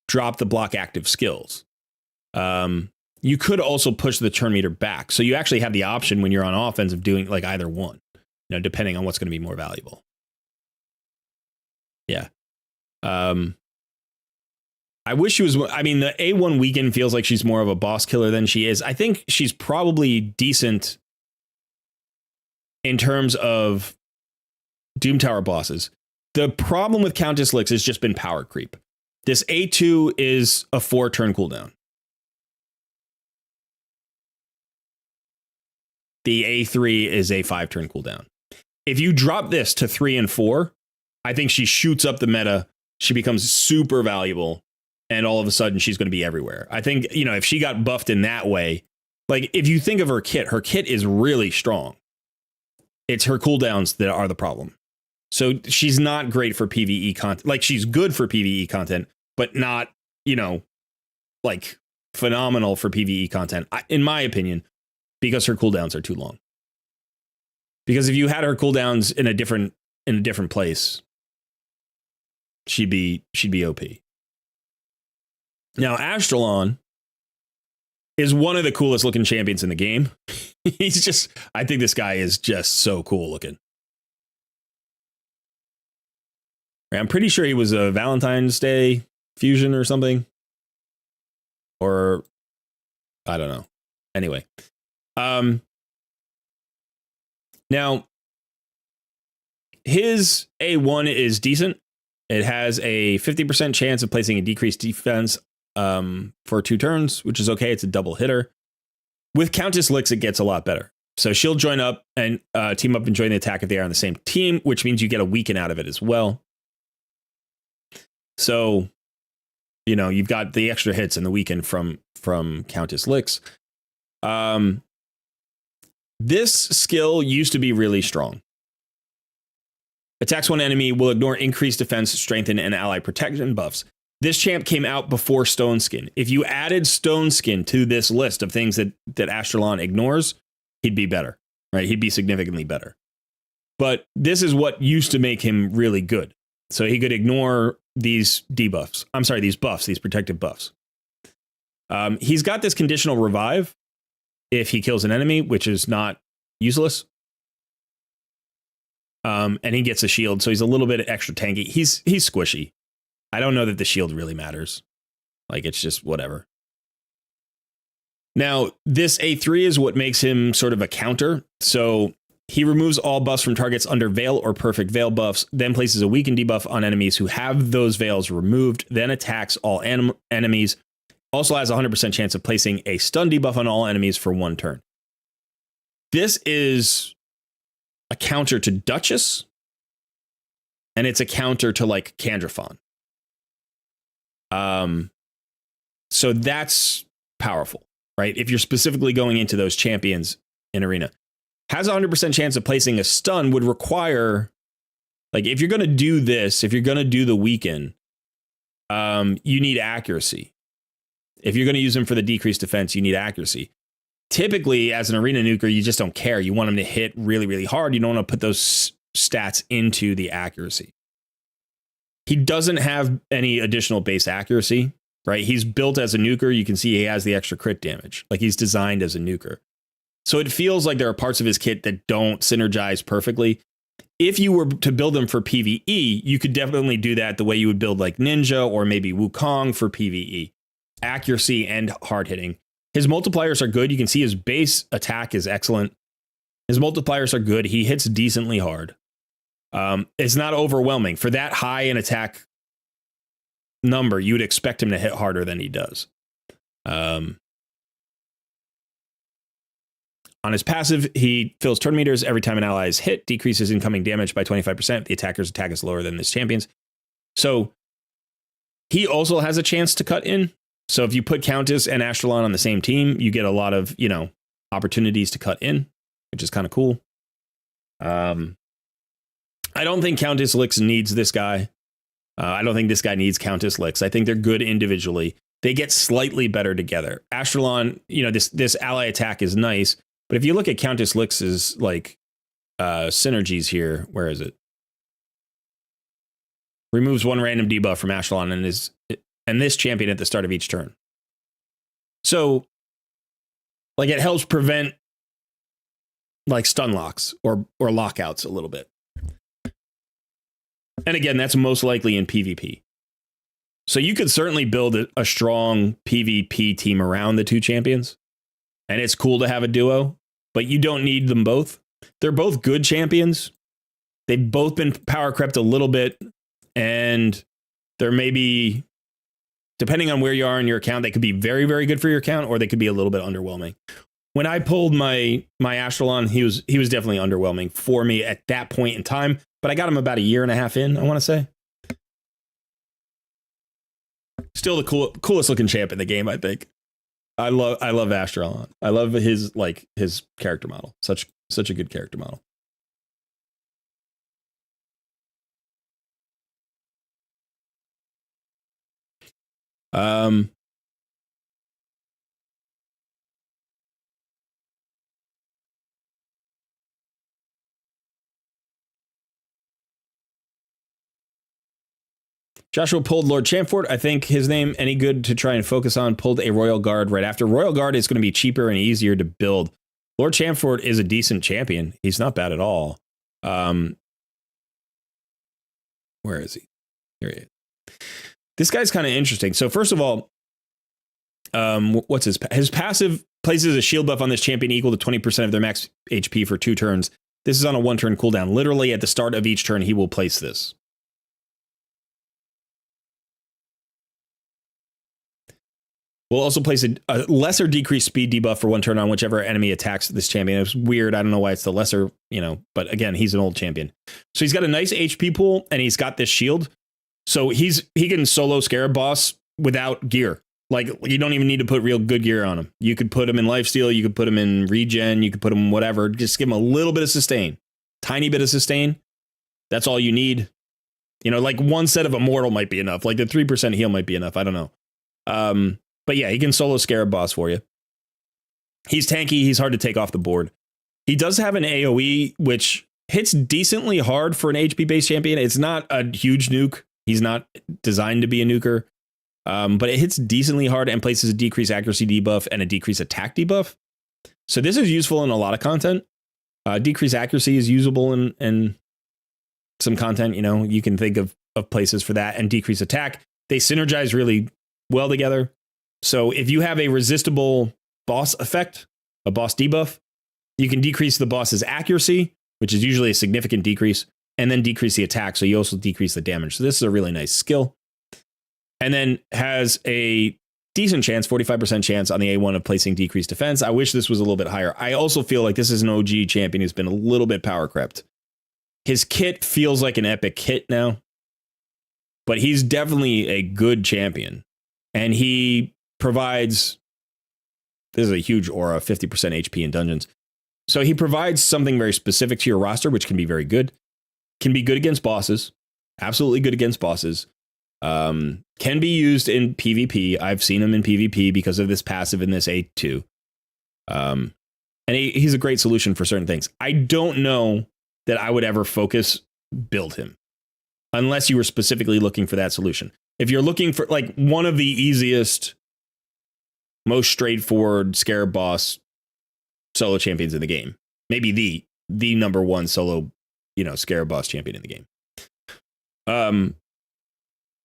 Speaker 1: drop the block active skills. You could also push the turn meter back. So you actually have the option when you're on offense of doing like either one. Depending on what's going to be more valuable. Yeah. I wish she was, the A1 weekend feels like she's more of a boss killer than she is. I think she's probably decent in terms of Doom Tower bosses. The problem with Countess Lix has just been power creep. This A2 is a 4-turn cooldown. The A3 is a 5-turn cooldown. If you drop this to 3 and 4, I think she shoots up the meta. She becomes super valuable, and all of a sudden she's going to be everywhere. I think, if she got buffed in that way, like if you think of her kit is really strong. It's her cooldowns that are the problem. So she's not great for PvE content. Like she's good for PvE content, but not, like phenomenal for PvE content, in my opinion, because her cooldowns are too long. Because if you had her cooldowns in a different place, she'd be OP. Now, Astrolon is one of the coolest looking champions in the game. I think this guy is just so cool looking. I'm pretty sure he was a Valentine's Day fusion or something. Or, I don't know. Anyway, now his A1 is decent. It has a 50% chance of placing a decreased defense for 2 turns, which is okay. It's a double hitter. With Countis Licks, it gets a lot better. So she'll join up and team up and join the attack if they are on the same team, which means you get a weaken out of it as well. So, you know, you've got the extra hits and the weaken from Countis Licks. This skill used to be really strong. Attacks one enemy, will ignore increased defense, strengthen, and ally protection buffs. This champ came out before Stone Skin. If you added Stone Skin to this list of things that Astrolon ignores, he'd be better, right? He'd be significantly better. But this is what used to make him really good. So he could ignore these debuffs. I'm sorry, these buffs, these protective buffs. He's got this conditional revive if he kills an enemy, which is not useless. And he gets a shield, so he's a little bit extra tanky. He's squishy. I don't know that the shield really matters. Like, it's just whatever. Now, this A3 is what makes him sort of a counter. So he removes all buffs from targets under Veil or Perfect Veil buffs, then places a weaken debuff on enemies who have those veils removed, then attacks all enemies. Also has a 100% chance of placing a stun debuff on all enemies for 1 turn. This is a counter to Duchess, and it's a counter to, like, Candrafon. So that's powerful, right? If you're specifically going into those champions in Arena. Has a 100% chance of placing a stun would require, like, if you're going to do this, if you're going to do the weaken, you need accuracy. If you're going to use them for the decreased defense, you need accuracy. Typically, as an arena nuker, you just don't care. You want them to hit really, really hard. You don't want to put those stats into the accuracy. He doesn't have any additional base accuracy, right? He's built as a nuker. You can see he has the extra crit damage. Like, he's designed as a nuker. So it feels like there are parts of his kit that don't synergize perfectly. If you were to build them for PvE, you could definitely do that the way you would build like Ninja or maybe Wukong for PvE. Accuracy and hard hitting. His multipliers are good. You can see his base attack is excellent. His multipliers are good. He hits decently hard. It's not overwhelming. For that high an attack number, you would expect him to hit harder than he does. On his passive, he fills turn meters every time an ally is hit, decreases incoming damage by 25%. The attacker's attack is lower than this champion's. So he also has a chance to cut in. So if you put Countis and Astrolon on the same team, you get a lot of, you know, opportunities to cut in, which is kind of cool. I don't think Countis Licks needs this guy. I don't think this guy needs Countis Licks. I think they're good individually. They get slightly better together. Astrolon, you know, this ally attack is nice. But if you look at Countis Licks' like synergies here, where is it? Removes 1 random debuff from Astrolon and this champion at the start of each turn. So, like, it helps prevent like stun locks or lockouts a little bit. And again, that's most likely in PvP. So you could certainly build a strong PvP team around the 2 champions. And it's cool to have a duo, but you don't need them both. They're both good champions. They've both been power crept a little bit. And there may be, depending on where you are in your account, they could be very, very good for your account, or they could be a little bit underwhelming. When I pulled my Astrolon, he was definitely underwhelming for me at that point in time. But I got him about 1.5 years in, I want to say. Still the coolest looking champ in the game, I think. I love Astrolon. I love his character model. Such a good character model. Joshua pulled Lord Chamford. I think his name, any good to try and focus on, pulled a Royal Guard right after. Royal Guard is going to be cheaper and easier to build. Lord Chamford is a decent champion. He's not bad at all. Where is he? Here he is. This guy's kind of interesting. So first of all, What's his passive places a shield buff on this champion equal to 20% of their max HP for 2 turns. This is on a 1-turn cooldown. Literally at the start of each turn, he will place this. We'll also place a lesser decreased speed debuff for 1 turn on whichever enemy attacks this champion. It's weird. I don't know why it's the lesser, but again, he's an old champion. So he's got a nice HP pool and he's got this shield. So he can solo Scarab Boss without gear. Like, you don't even need to put real good gear on him. You could put him in lifesteal, you could put him in regen, you could put him whatever. Just give him a little bit of sustain. Tiny bit of sustain. That's all you need. Like 1 set of Immortal might be enough. Like the 3% heal might be enough. I don't know. But yeah, he can solo Scarab Boss for you. He's tanky. He's hard to take off the board. He does have an AoE, which hits decently hard for an HP-based champion. It's not a huge nuke. He's not designed to be a nuker. But it hits decently hard and places a decreased accuracy debuff and a decreased attack debuff. So this is useful in a lot of content. Decreased accuracy is usable in some content. You can think of places for that, and decreased attack. They synergize really well together. So if you have a resistible boss effect, a boss debuff, you can decrease the boss's accuracy, which is usually a significant decrease, and then decrease the attack. So you also decrease the damage. So this is a really nice skill. And then has a decent chance, 45% chance on the A1 of placing decreased defense. I wish this was a little bit higher. I also feel like this is an OG champion who's been a little bit power crept. His kit feels like an epic kit now, but he's definitely a good champion. And he provides, this is a huge aura, 50% HP in dungeons. So he provides something very specific to your roster, which can be very good. Can be good against bosses. Absolutely good against bosses. Can be used in PvP. I've seen him in PvP because of this passive in this A2. And he's a great solution for certain things. I don't know that I would ever build him unless you were specifically looking for that solution. If you're looking for like one of the easiest, most straightforward Scarab Boss solo champions in the game, maybe the number one solo, Scarab Boss champion in the game.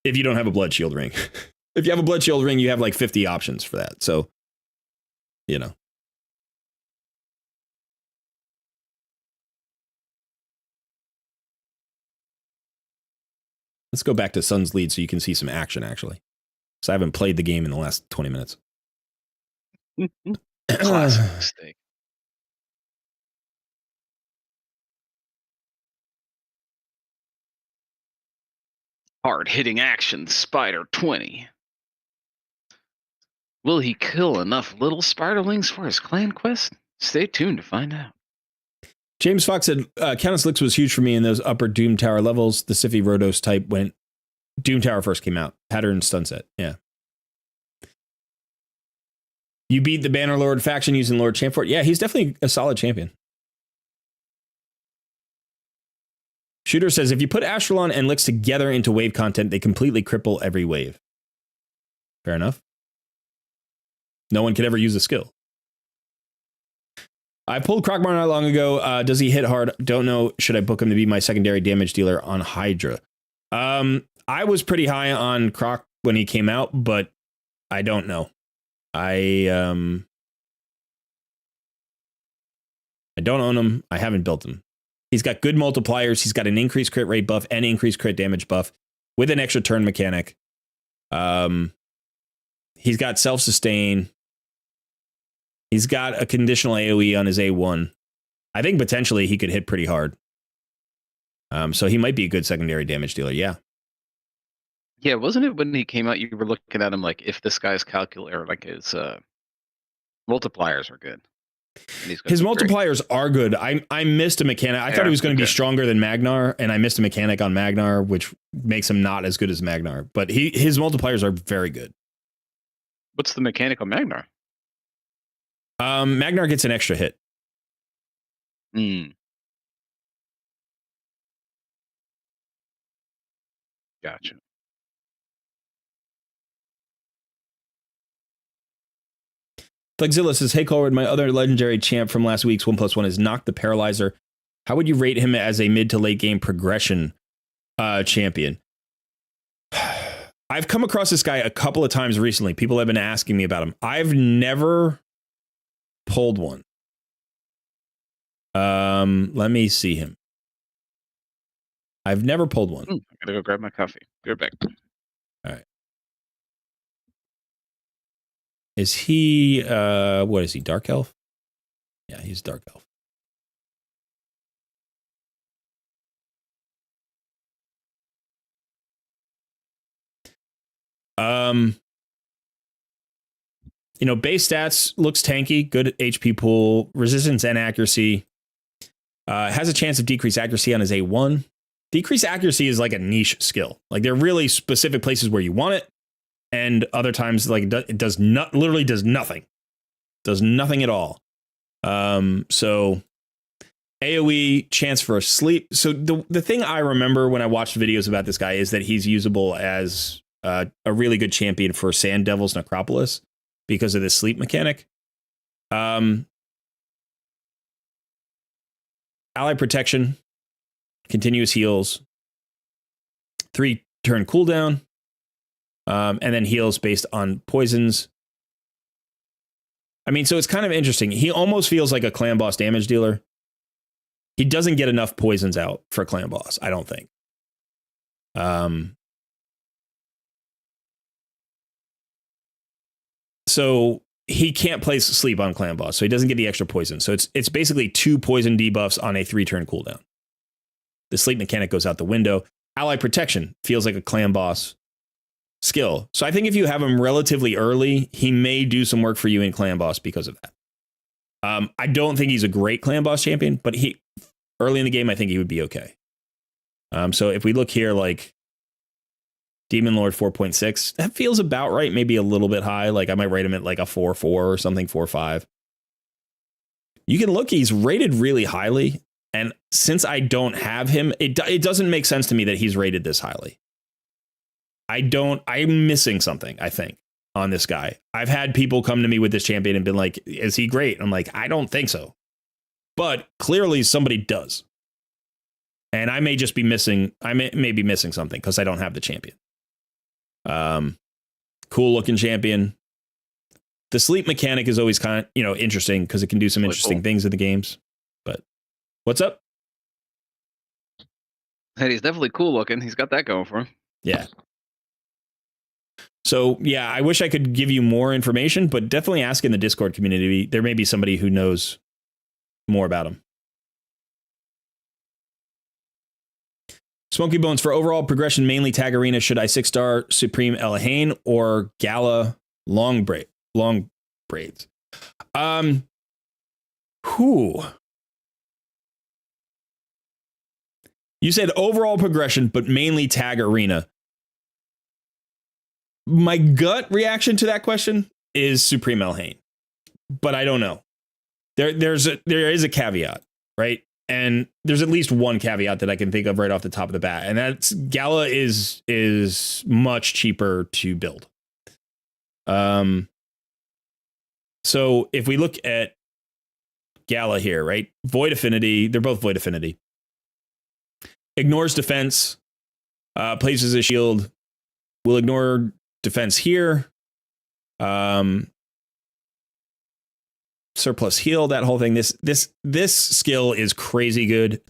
Speaker 1: If you don't have a Blood Shield ring. If you have a Blood Shield ring, you have like 50 options for that. So, Let's go back to Sun's lead so you can see some action, actually. So I haven't played the game in the last 20 minutes.
Speaker 2: Classic mistake. Hard-hitting action, Spider 20. Will he kill enough little spiderlings for his clan quest? Stay tuned to find out.
Speaker 1: James Fox said, Countis Lix was huge for me in those upper Doom Tower levels. The Siphi Rhodos type when Doom Tower first came out. Had her in stun set. Yeah. You beat the Bannerlord faction using Lord Chamford. Yeah, he's definitely a solid champion. Shooter says, if you put Astrolon and Lix together into wave content, they completely cripple every wave. Fair enough. No one could ever use a skill. I pulled Krokmar not long ago. Does he hit hard? Don't know. Should I book him to be my secondary damage dealer on Hydra? I was pretty high on Krok when he came out, but I don't know. I don't own him. I haven't built him. He's got good multipliers. He's got an increased crit rate buff and increased crit damage buff with an extra turn mechanic. He's got self-sustain. He's got a conditional AoE on his A1. I think potentially he could hit pretty hard. So he might be a good secondary damage dealer. Yeah.
Speaker 2: Yeah, wasn't it when he came out, you were looking at him like if this guy's calculator, like his multipliers are good.
Speaker 1: His multipliers are good. I missed a mechanic. I thought he was going to be stronger than Magnar, and I missed a mechanic on Magnar, which makes him not as good as Magnar. But his multipliers are very good.
Speaker 2: What's the mechanic on Magnar?
Speaker 1: Magnar gets an extra hit.
Speaker 2: Gotcha.
Speaker 1: Flexzilla says, hey, Colruyt, my other legendary champ from last week's 1+1 is Knock the Paralyzer. How would you rate him as a mid to late game progression champion? I've come across this guy a couple of times recently. People have been asking me about him. I've never pulled one. Let me see him. I've never pulled one.
Speaker 2: I gotta go grab my coffee. Be right back.
Speaker 1: All right. Is he, what is he, Dark Elf? Yeah, he's Dark Elf. You know, base stats looks tanky, good HP pool, resistance and accuracy. Has a chance of decreased accuracy on his A1. Decreased accuracy is like a niche skill. Like there are really specific places where you want it, and other times like it does not, literally does nothing. Does nothing at all. So AoE, chance for a sleep. So the thing I remember when I watched videos about this guy is that he's usable as a really good champion for Sand Devil's Necropolis because of this sleep mechanic. Ally protection, continuous heals, 3-turn cooldown, and then heals based on poisons. I mean, so it's kind of interesting. He almost feels like a clan boss damage dealer. He doesn't get enough poisons out for a clan boss, I don't think. So he can't place sleep on clan boss, so he doesn't get the extra poison. So it's basically 2 poison debuffs on a 3-turn cooldown. The sleep mechanic goes out the window. Ally protection feels like a clan boss skill. So I think if you have him relatively early, he may do some work for you in clan boss because of that. I don't think he's a great clan boss champion, but he early in the game, I think he would be okay. So if we look here, like Demon Lord 4.6, that feels about right. Maybe a little bit high. Like I might rate him at like a 4.4 or something, 4.5. You can look, he's rated really highly. And since I don't have him, it doesn't make sense to me that he's rated this highly. I'm missing something, I think, on this guy. I've had people come to me with this champion and been like, is he great? I'm like, I don't think so. But clearly somebody does. And I may just be missing, I may be missing something because I don't have the champion. Cool looking champion. The sleep mechanic is always kind of, interesting because it can do some interesting things in the games. But what's up?
Speaker 2: Hey, he's definitely cool looking. He's got that going for him.
Speaker 1: Yeah. So, yeah, I wish I could give you more information, but definitely ask in the Discord community. There may be somebody who knows more about him. Smoky Bones, for overall progression, mainly tag arena, should I 6-star Supreme Elhain or Gala long braids? You said overall progression, but mainly tag arena. My gut reaction to that question is Supreme Elhain, but I don't know. There is a caveat, right? And there's at least one caveat that I can think of right off the top of the bat, and that's Gala is much cheaper to build. So if we look at Gala here, right? Void Affinity, they're both Void Affinity. Ignores defense, places a shield, will ignore defense here. Surplus heal, that whole thing. This skill is crazy good.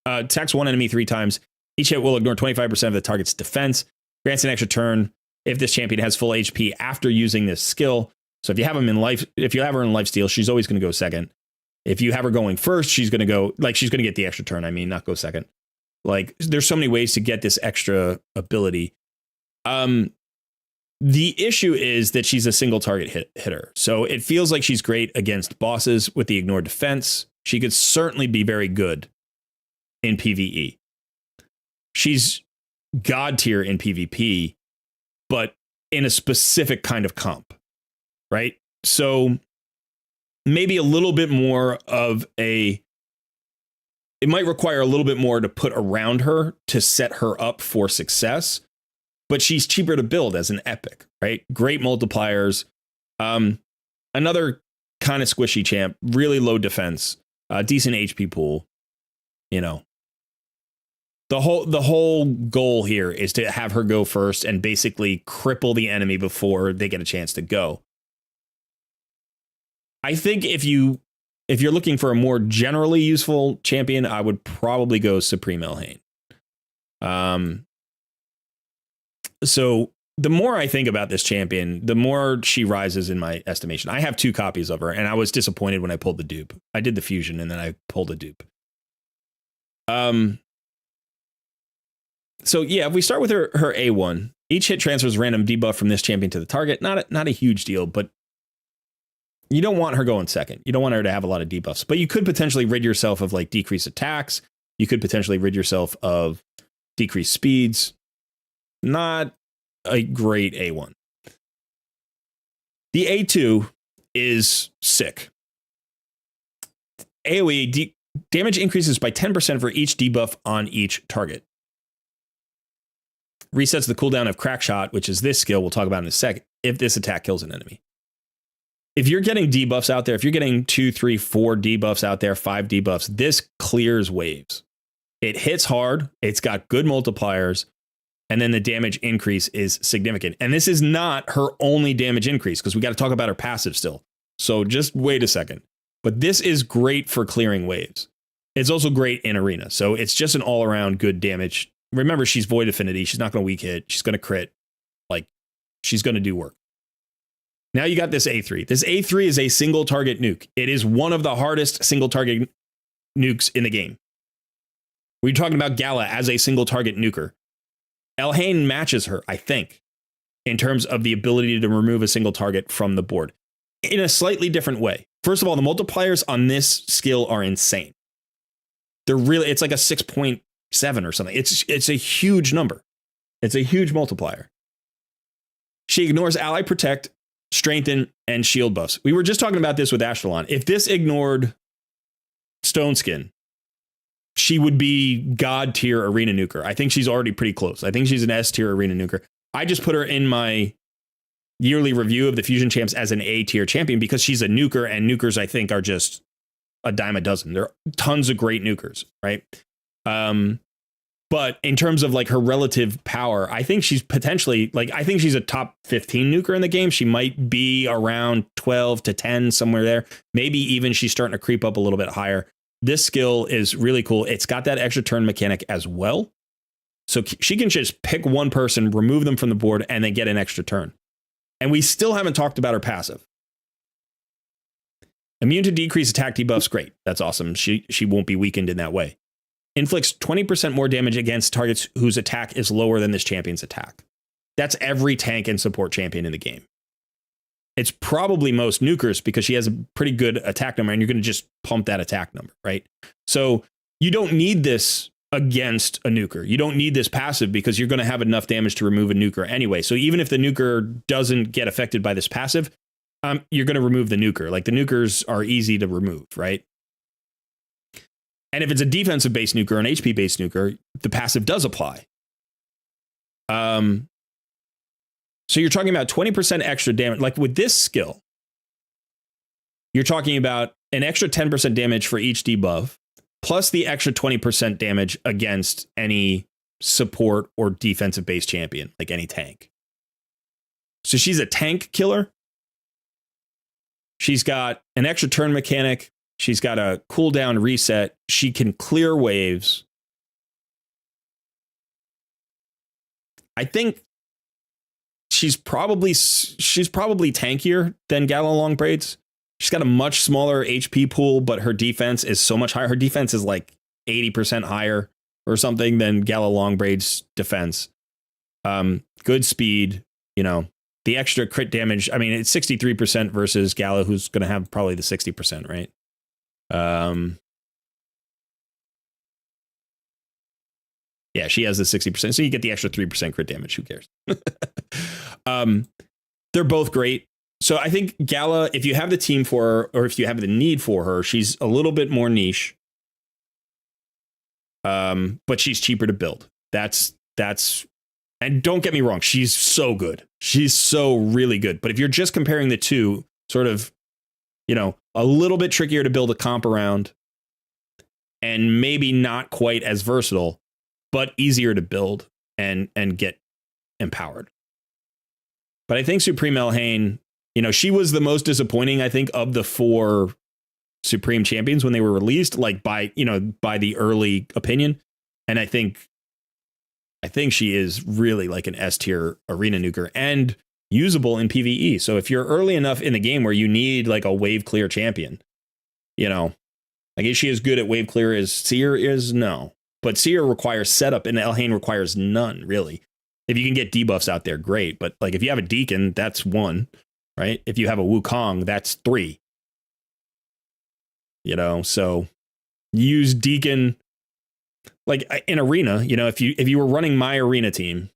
Speaker 1: Attacks one enemy 3 times. Each hit will ignore 25% of the target's defense. Grants an extra turn if this champion has full HP after using this skill. So if you have her in lifesteal, she's always going to go second. If you have her going first, she's going to get the extra turn. I mean, not go second. Like, there's so many ways to get this extra ability. The issue is that she's a single target hitter. So it feels like she's great against bosses with the ignored defense. She could certainly be very good in PvE. She's god tier in PvP, but in a specific kind of comp, right? So maybe a little bit more of it might require a little bit more to put around her to set her up for success. But she's cheaper to build as an epic, right? Great multipliers. Another kind of squishy champ, really low defense, decent HP pool, The whole goal here is to have her go first and basically cripple the enemy before they get a chance to go. I think if you're looking for a more generally useful champion, I would probably go Supreme Elhain. So the more I think about this champion, the more she rises in my estimation. I have 2 copies of her, and I was disappointed when I pulled the dupe. I did the fusion, and then I pulled a dupe. So yeah, if we start with her A1, each hit transfers random debuff from this champion to the target. Not a huge deal, but you don't want her going second. You don't want her to have a lot of debuffs, but you could potentially rid yourself of like decreased attacks. You could potentially rid yourself of decreased speeds. Not a great A1. The A2 is sick. AoE damage increases by 10% for each debuff on each target. Resets the cooldown of Crack Shot, which is this skill we'll talk about in a second, if this attack kills an enemy. If you're getting debuffs out there, if you're getting 2, 3, 4 debuffs out there, 5 debuffs, this clears waves. It hits hard, it's got good multipliers, and then the damage increase is significant. And this is not her only damage increase, because we got to talk about her passive still. So just wait a second. But this is great for clearing waves. It's also great in arena. So it's just an all-around good damage. Remember, she's Void Affinity. She's not going to weak hit. She's going to crit. Like, she's going to do work. Now you got this A3. This A3 is a single target nuke. It is one of the hardest single target nukes in the game. We're talking about Gala as a single target nuker. Elhain matches her, I think, in terms of the ability to remove a single target from the board in a slightly different way. First of all, the multipliers on this skill are insane. It's like a 6.7 or something. It's a huge number. It's a huge multiplier. She ignores ally protect, strengthen, and shield buffs. We were just talking about this with Astrolon. If this ignored Stone Skin, she would be God tier arena nuker. I think she's already pretty close. I think she's an S tier arena nuker. I just put her in my yearly review of the Fusion Champs as an A tier champion because she's a nuker, and nukers, I think, are just a dime a dozen. There are tons of great nukers, right? But in terms of like her relative power, I think she's potentially I think she's a top 15 nuker in the game. She might be around 12 to 10, somewhere there. Maybe even she's starting to creep up a little bit higher. This skill is really cool. It's got that extra turn mechanic as well. So she can just pick one person, remove them from the board, and then get an extra turn. And we still haven't talked about her passive. Immune to decreased attack debuffs, great. That's awesome. She won't be weakened in that way. Inflicts 20% more damage against targets whose attack is lower than this champion's attack. That's every tank and support champion in the game. It's probably most nukers because she has a pretty good attack number, and you're going to just pump that attack number, right? So you don't need this against a nuker. You don't need this passive because you're going to have enough damage to remove a nuker anyway. So even if the nuker doesn't get affected by this passive, you're going to remove the nuker. Like, the nukers are easy to remove, right? And if it's a defensive based nuker, an HP based nuker, the passive does apply. So you're talking about 20% extra damage. Like with this skill, you're talking about an extra 10% damage for each debuff, plus the extra 20% damage against any support or defensive based champion, like any tank. So she's a tank killer. She's got an extra turn mechanic. She's got a cooldown reset. She can clear waves. I think she's probably tankier than Gala Long Braids. She's got a much smaller HP pool, but her defense is so much higher. Her defense is like 80% higher or something than Gala Long Braids defense. Good speed, the extra crit damage. I mean, it's 63% versus Gala, who's going to have probably the 60%, right? Yeah, she has the 60%. So you get the extra 3% crit damage. Who cares? They're both great. So I think Gala, if you have the team for her, or if you have the need for her, she's a little bit more niche. But she's cheaper to build. That's, and don't get me wrong, she's so good. She's so really good. But if you're just comparing the two, sort of, a little bit trickier to build a comp around, and maybe not quite as versatile, but easier to build and get empowered. But I think Supreme Elhain, you know, she was the most disappointing, I think, of the 4 Supreme champions when they were released, like by the early opinion. And I think she is really like an S tier arena nuker and usable in PvE. So if you're early enough in the game where you need like a wave clear champion, you know, like is she as good at wave clear as Seer is? No. But Seer requires setup and Elhain requires none, really. If you can get debuffs out there, great. But like if you have a Deacon, that's 1, right? If you have a Wukong, that's 3. You know, so use Deacon like in arena, you know, if you were running my arena team.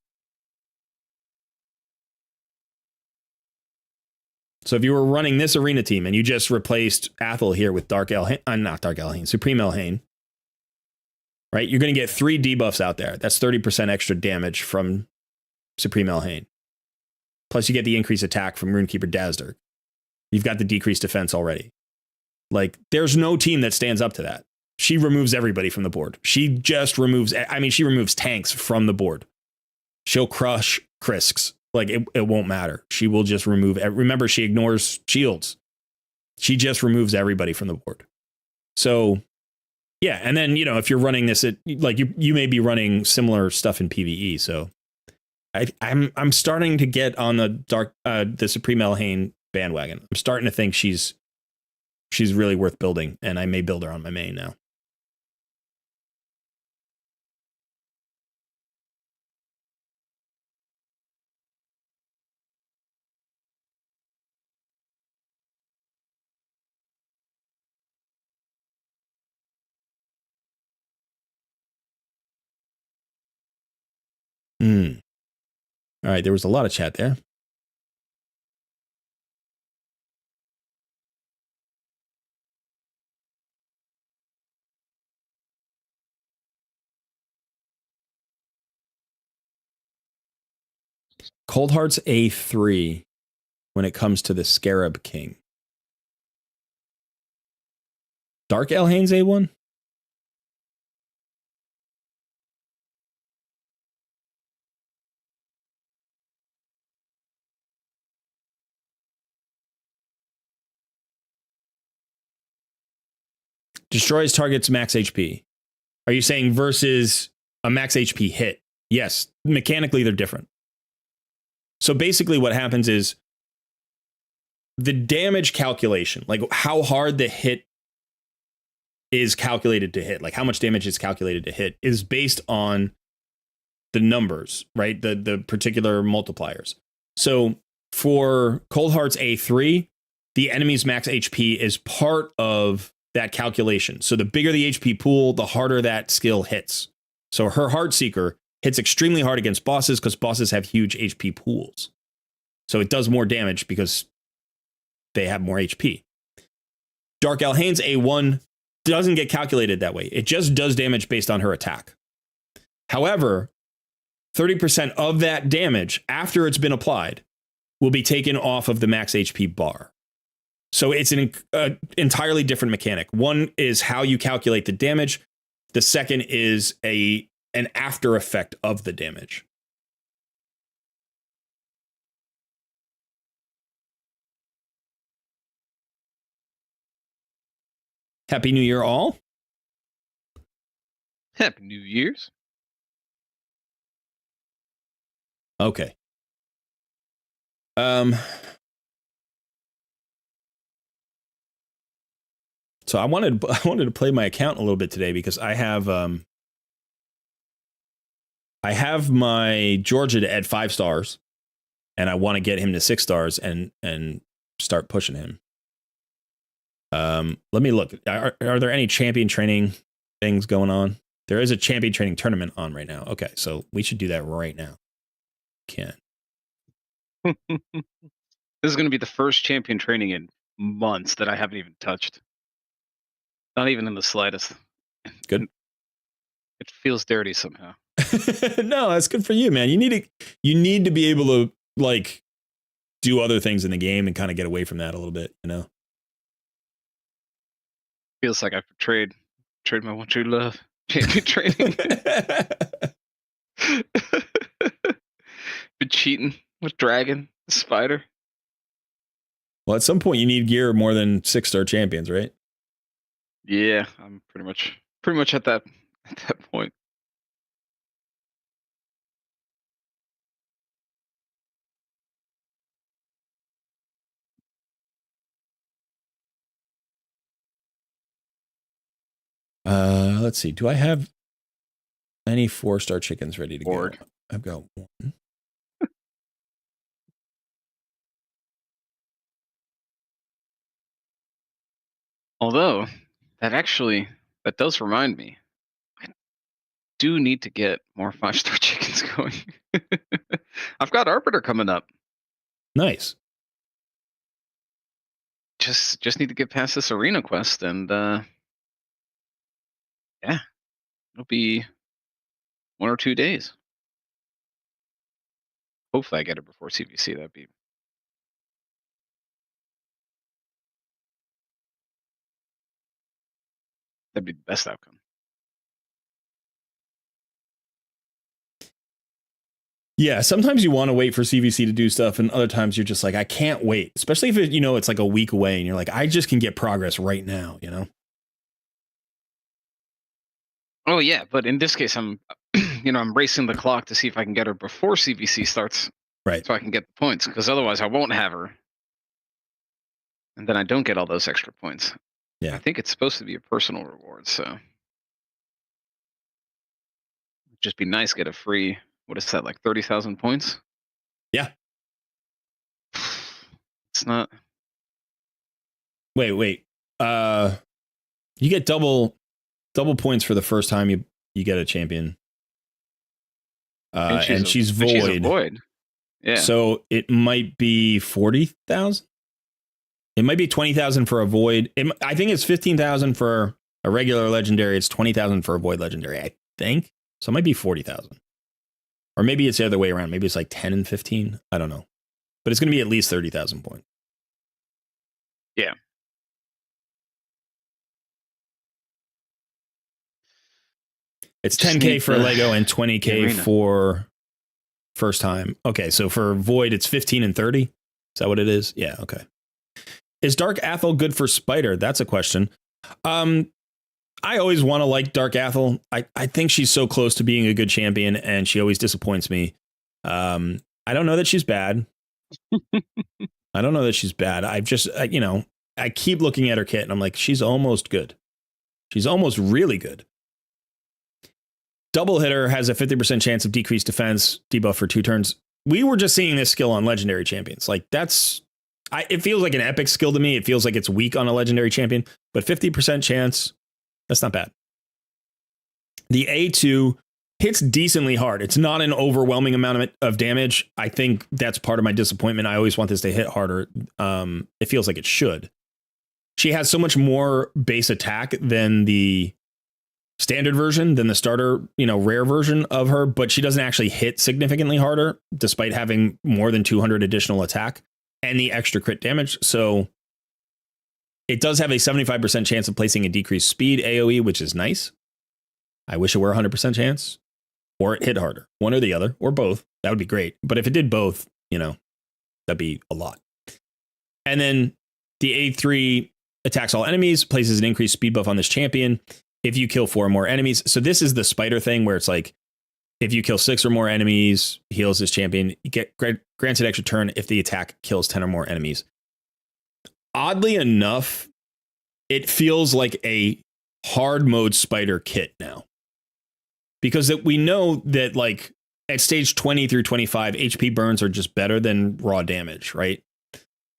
Speaker 1: So if you were running this arena team and you just replaced Athel here with Supreme Elhain, right? You're going to get 3 debuffs out there. That's 30% extra damage from Supreme Elhain. Plus you get the increased attack from Runekeeper Dazder. You've got the decreased defense already. Like there's no team that stands up to that. She removes everybody from the board. She just removes, she removes tanks from the board. She'll crush Krisks. Like it won't matter. She will just remove, remember she ignores shields. She just removes everybody from the board. So yeah. And then, you know, if you're running this, like you may be running similar stuff in PvE. So I'm starting to get on the Supreme Elhain bandwagon. I'm starting to think she's really worth building, and I may build her on my main now. All right, there was a lot of chat there. Cold Heart's A3 when it comes to the Scarab King. Dark Elhain's A1? Destroys target's max HP. Are you saying versus a max HP hit? Yes, mechanically they're different. So basically what happens is the damage calculation, like how hard the hit is calculated to hit, like how much damage is calculated to hit, is based on the numbers, right? The particular multipliers. So for Cold Heart's A3, the enemy's max HP is part of that calculation. So the bigger the HP pool, the harder that skill hits. So her Heartseeker hits extremely hard against bosses because bosses have huge HP pools. So it does more damage because they have more HP. Dark Elhain's A1 doesn't get calculated that way. It just does damage based on her attack. However, 30% of that damage after it's been applied will be taken off of the max HP bar. So it's an entirely different mechanic. One is how you calculate the damage. The second is an after effect of the damage. Happy New Year, all.
Speaker 2: Happy New Year's.
Speaker 1: Okay. So I wanted to play my account a little bit today because I have my Georgia at 5 stars, and I want to get him to 6 stars and start pushing him. Let me look. Are there any champion training things going on? There is a champion training tournament on right now. Okay, so we should do that right now. Can.
Speaker 2: This is going to be the first champion training in months that I haven't even touched. Not even in the slightest.
Speaker 1: Good.
Speaker 2: It feels dirty somehow.
Speaker 1: No, that's good for you, man. You need to be able to like do other things in the game and kind of get away from that a little bit, you know.
Speaker 2: Feels like I've betrayed my one true love. champion training. Been cheating with Dragon, Spider.
Speaker 1: Well, at some point you need gear more than 6-star champions, right?
Speaker 2: Yeah, I'm pretty much at that point.
Speaker 1: Let's see. Do I have any 4-star chickens ready to go? I've got one.
Speaker 2: Although, that does remind me, I do need to get more 5-star chickens going. I've got Arbiter coming up.
Speaker 1: Nice.
Speaker 2: Just need to get past this arena quest, and yeah, it'll be 1 or 2 days. Hopefully, I get it before CVC. That'd be the best outcome.
Speaker 1: Yeah, sometimes you want to wait for CVC to do stuff, and other times you're just like, I can't wait. Especially if it's like a week away, and you're like, I just can get progress right now,
Speaker 2: Oh yeah, but in this case, I'm, I'm racing the clock to see if I can get her before CVC starts,
Speaker 1: right?
Speaker 2: So I can get the points, because otherwise I won't have her, and then I don't get all those extra points.
Speaker 1: Yeah,
Speaker 2: I think it's supposed to be a personal reward, so it'd just be nice to get a free. What is that, like 30,000 points?
Speaker 1: Yeah.
Speaker 2: It's not.
Speaker 1: Wait. You get double points for the first time you get a champion. And she's void.
Speaker 2: She's a void. Yeah.
Speaker 1: So it might be 40,000. It might be 20,000 for a void. I think it's 15,000 for a regular legendary. It's 20,000 for a void legendary, I think. So it might be 40,000. Or maybe it's the other way around. Maybe it's like 10 and 15. I don't know. But it's going to be at least 30,000 points.
Speaker 2: Yeah.
Speaker 1: It's 10K for Lego and 20K for first time. Okay, so for Void, it's 15 and 30. Is that what it is? Yeah, okay. Is Dark Athel good for Spider? That's a question. I always want to like Dark Athel. I think she's so close to being a good champion, and she always disappoints me. I don't know that she's bad. I don't know that she's bad. I keep looking at her kit, and I'm like, she's almost good. She's almost really good. Double Hitter has a 50% chance of decreased defense, debuff for 2 turns. We were just seeing this skill on legendary champions. Like it feels like an epic skill to me. It feels like it's weak on a legendary champion, but 50% chance, that's not bad. The A2 hits decently hard. It's not an overwhelming amount of damage. I think that's part of my disappointment. I always want this to hit harder. It feels like it should. She has so much more base attack than the standard version, than the starter, rare version of her, but she doesn't actually hit significantly harder despite having more than 200 additional attack and the extra crit damage. So it does have a 75% chance of placing a decreased speed AoE, which is nice. I wish it were 100% chance, or it hit harder, one or the other, or both. That would be great. But if it did both, that'd be a lot. And then the A3 attacks all enemies, places an increased speed buff on this champion if you kill 4 or more enemies. So this is the Spider thing where it's like, if you kill 6 or more enemies, heals this champion, you get granted extra turn if the attack kills 10 or more enemies. Oddly enough, it feels like a hard mode Spider kit now. Because we know that like at stage 20 through 25, HP burns are just better than raw damage, right?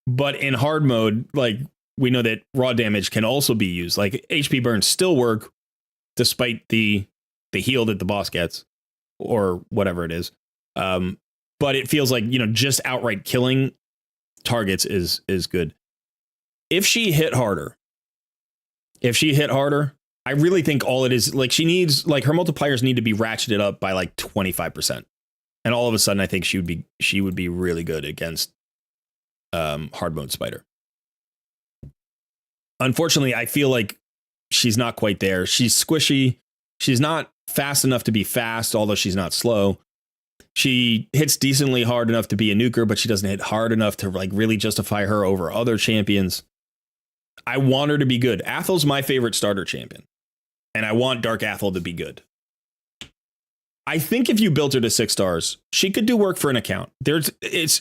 Speaker 1: But in hard mode, like we know that raw damage can also be used. Like HP burns still work despite the heal that the boss gets or whatever it is. But it feels like, just outright killing targets is good. If she hit harder, I really think all it is, like, she needs, like, her multipliers need to be ratcheted up by like 25%. And all of a sudden, I think she would be really good against hard mode Spider. Unfortunately, I feel like she's not quite there. She's squishy. She's not fast enough to be fast, although she's not slow. She hits decently hard enough to be a nuker, but she doesn't hit hard enough to like really justify her over other champions. I want her to be good. Athel's my favorite starter champion, and I want Dark Athel to be good. I think if you built her to 6 stars, she could do work for an account.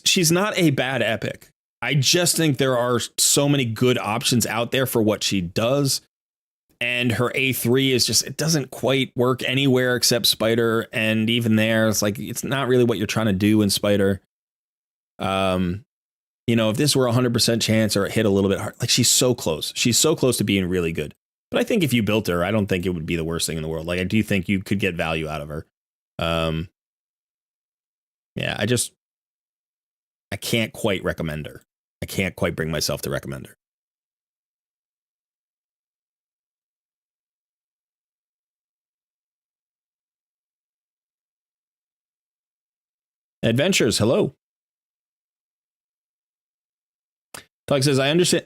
Speaker 1: She's not a bad epic. I just think there are so many good options out there for what she does. And her A3 is just, it doesn't quite work anywhere except Spider. And even there, it's like, it's not really what you're trying to do in Spider. You know, if this were a 100% chance or it hit a little bit hard, like she's so close. She's so close to being really good. But I think if you built her, I don't think it would be the worst thing in the world. Like, I do think you could get value out of her. Yeah, I can't quite recommend her. I can't quite bring myself to recommend her. Adventures, hello. Tug says, I understand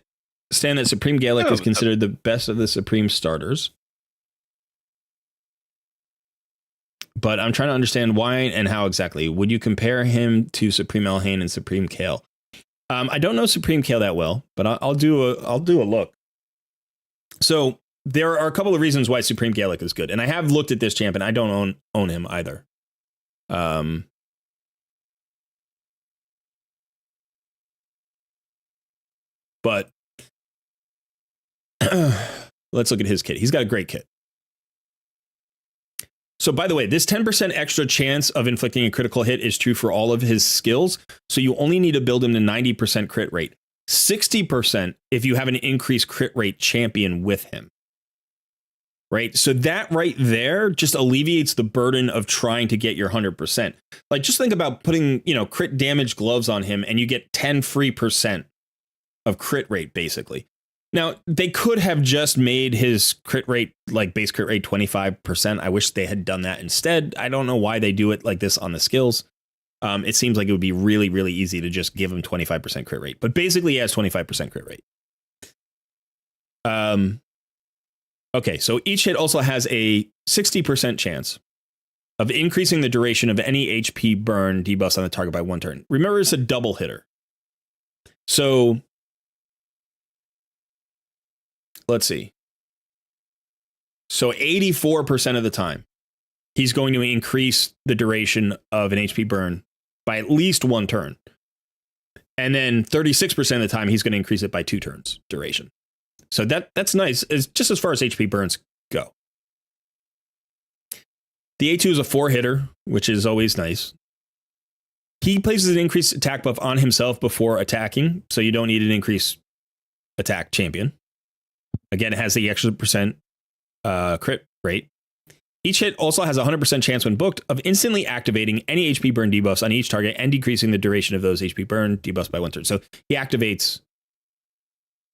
Speaker 1: that Supreme Galek is considered the best of the Supreme starters. But I'm trying to understand why and how exactly. Would you compare him to Supreme Elhain and Supreme Kael? I don't know Supreme Kael that well, but I'll do a look. So there are a couple of reasons why Supreme Galek is good. And I have looked at this champ, and I don't own him either. But let's look at his kit. He's got a great kit. So, by the way, this 10% extra chance of inflicting a critical hit is true for all of his skills. So you only need to build him to 90% crit rate. 60% if you have an increased crit rate champion with him. Right? So that right there just alleviates the burden of trying to get your 100%. Like, just think about putting, crit damage gloves on him and you get 10 free percent of crit rate, basically. Now, they could have just made his crit rate, like base crit rate, 25%. I wish they had done that instead. I don't know why they do it like this on the skills. It seems like it would be really, really easy to just give him 25% crit rate. But basically, he has 25% crit rate. Okay, so each hit also has a 60% chance of increasing the duration of any HP burn debuffs on the target by 1 turn. Remember, it's a double hitter. So let's see. So 84% of the time, he's going to increase the duration of an HP burn by at least 1 turn. And then 36% of the time, he's going to increase it by 2 turns duration. So that's nice, just as far as HP burns go. The A2 is a 4-hitter, which is always nice. He places an increased attack buff on himself before attacking, so you don't need an increased attack champion. Again, it has the extra percent crit rate. Each hit also has a 100% chance when booked of instantly activating any HP burn debuffs on each target and decreasing the duration of those HP burn debuffs by 1 turn. So he activates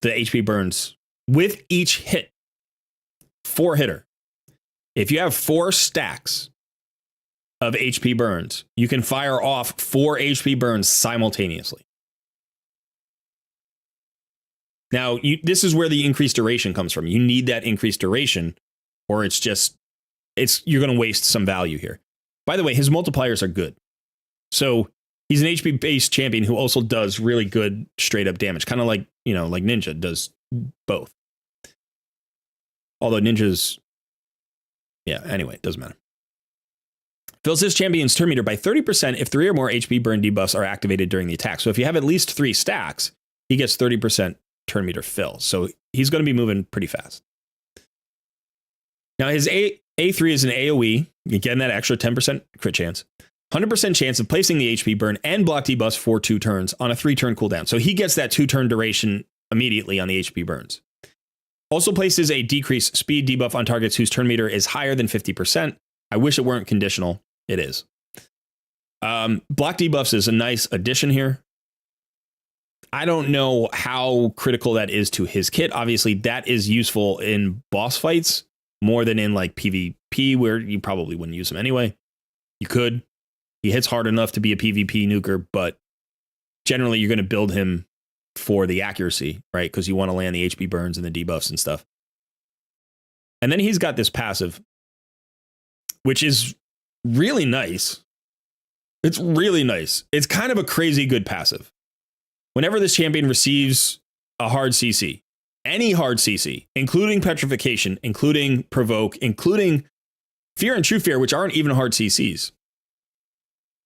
Speaker 1: the HP burns with each hit. 4-hitter. If you have 4 stacks of HP burns, you can fire off 4 HP burns simultaneously. Now, this is where the increased duration comes from. You need that increased duration, or you're going to waste some value here. By the way, his multipliers are good. So he's an HP-based champion who also does really good straight-up damage, kind of like Ninja does both. Although Ninja's, anyway, it doesn't matter. Fills his champion's turn meter by 30% if 3 or more HP burn debuffs are activated during the attack. So if you have at least 3 stacks, he gets 30% turn meter fill. So he's going to be moving pretty fast. Now his A3 is an AoE. Again, that extra 10% crit chance. 100% chance of placing the HP burn and block debuffs for 2 turns on a 3-turn cooldown. So he gets that 2-turn duration immediately on the HP burns. Also places a decreased speed debuff on targets whose turn meter is higher than 50%. I wish it weren't conditional. It is. Block debuffs is a nice addition here. I don't know how critical that is to his kit. Obviously, that is useful in boss fights more than in like PvP, where you probably wouldn't use him anyway. You could. He hits hard enough to be a PvP nuker, but generally you're going to build him for the accuracy, right? Because you want to land the HP burns and the debuffs and stuff. And then he's got this passive. which is really nice. It's really nice. It's kind of a crazy good passive. Whenever this champion receives a hard CC, any hard CC, including Petrification, including Provoke, including Fear and True Fear, which aren't even hard CCs,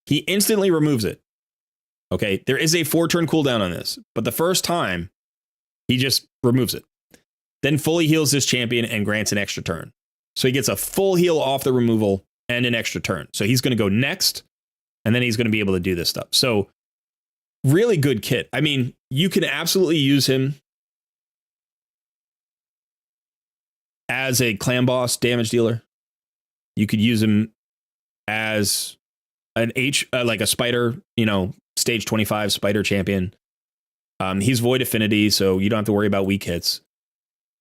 Speaker 1: he instantly removes it. Okay, there is a 4-turn cooldown on this, but the first time, he just removes it. Then fully heals this champion and grants an extra turn. So he gets a full heal off the removal and an extra turn. So he's going to go next, and then he's going to be able to do this stuff. So really good kit. I mean, you can absolutely use him as a clan boss damage dealer. You could use him as an like a spider, stage 25 spider champion. He's void affinity, so you don't have to worry about weak hits.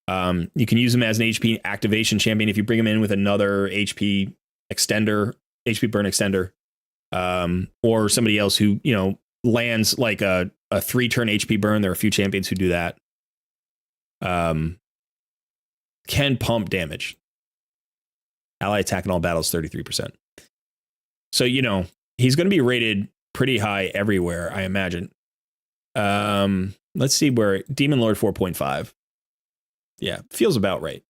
Speaker 1: You can use him as an HP activation champion if you bring him in with another HP extender, HP burn extender, or somebody else who, lands like a 3-turn HP burn. There are a few champions who do that. Can pump damage. Ally attack in all battles, 33%. So, he's going to be rated pretty high everywhere, I imagine. Let's see where Demon Lord 4.5. Yeah, feels about right.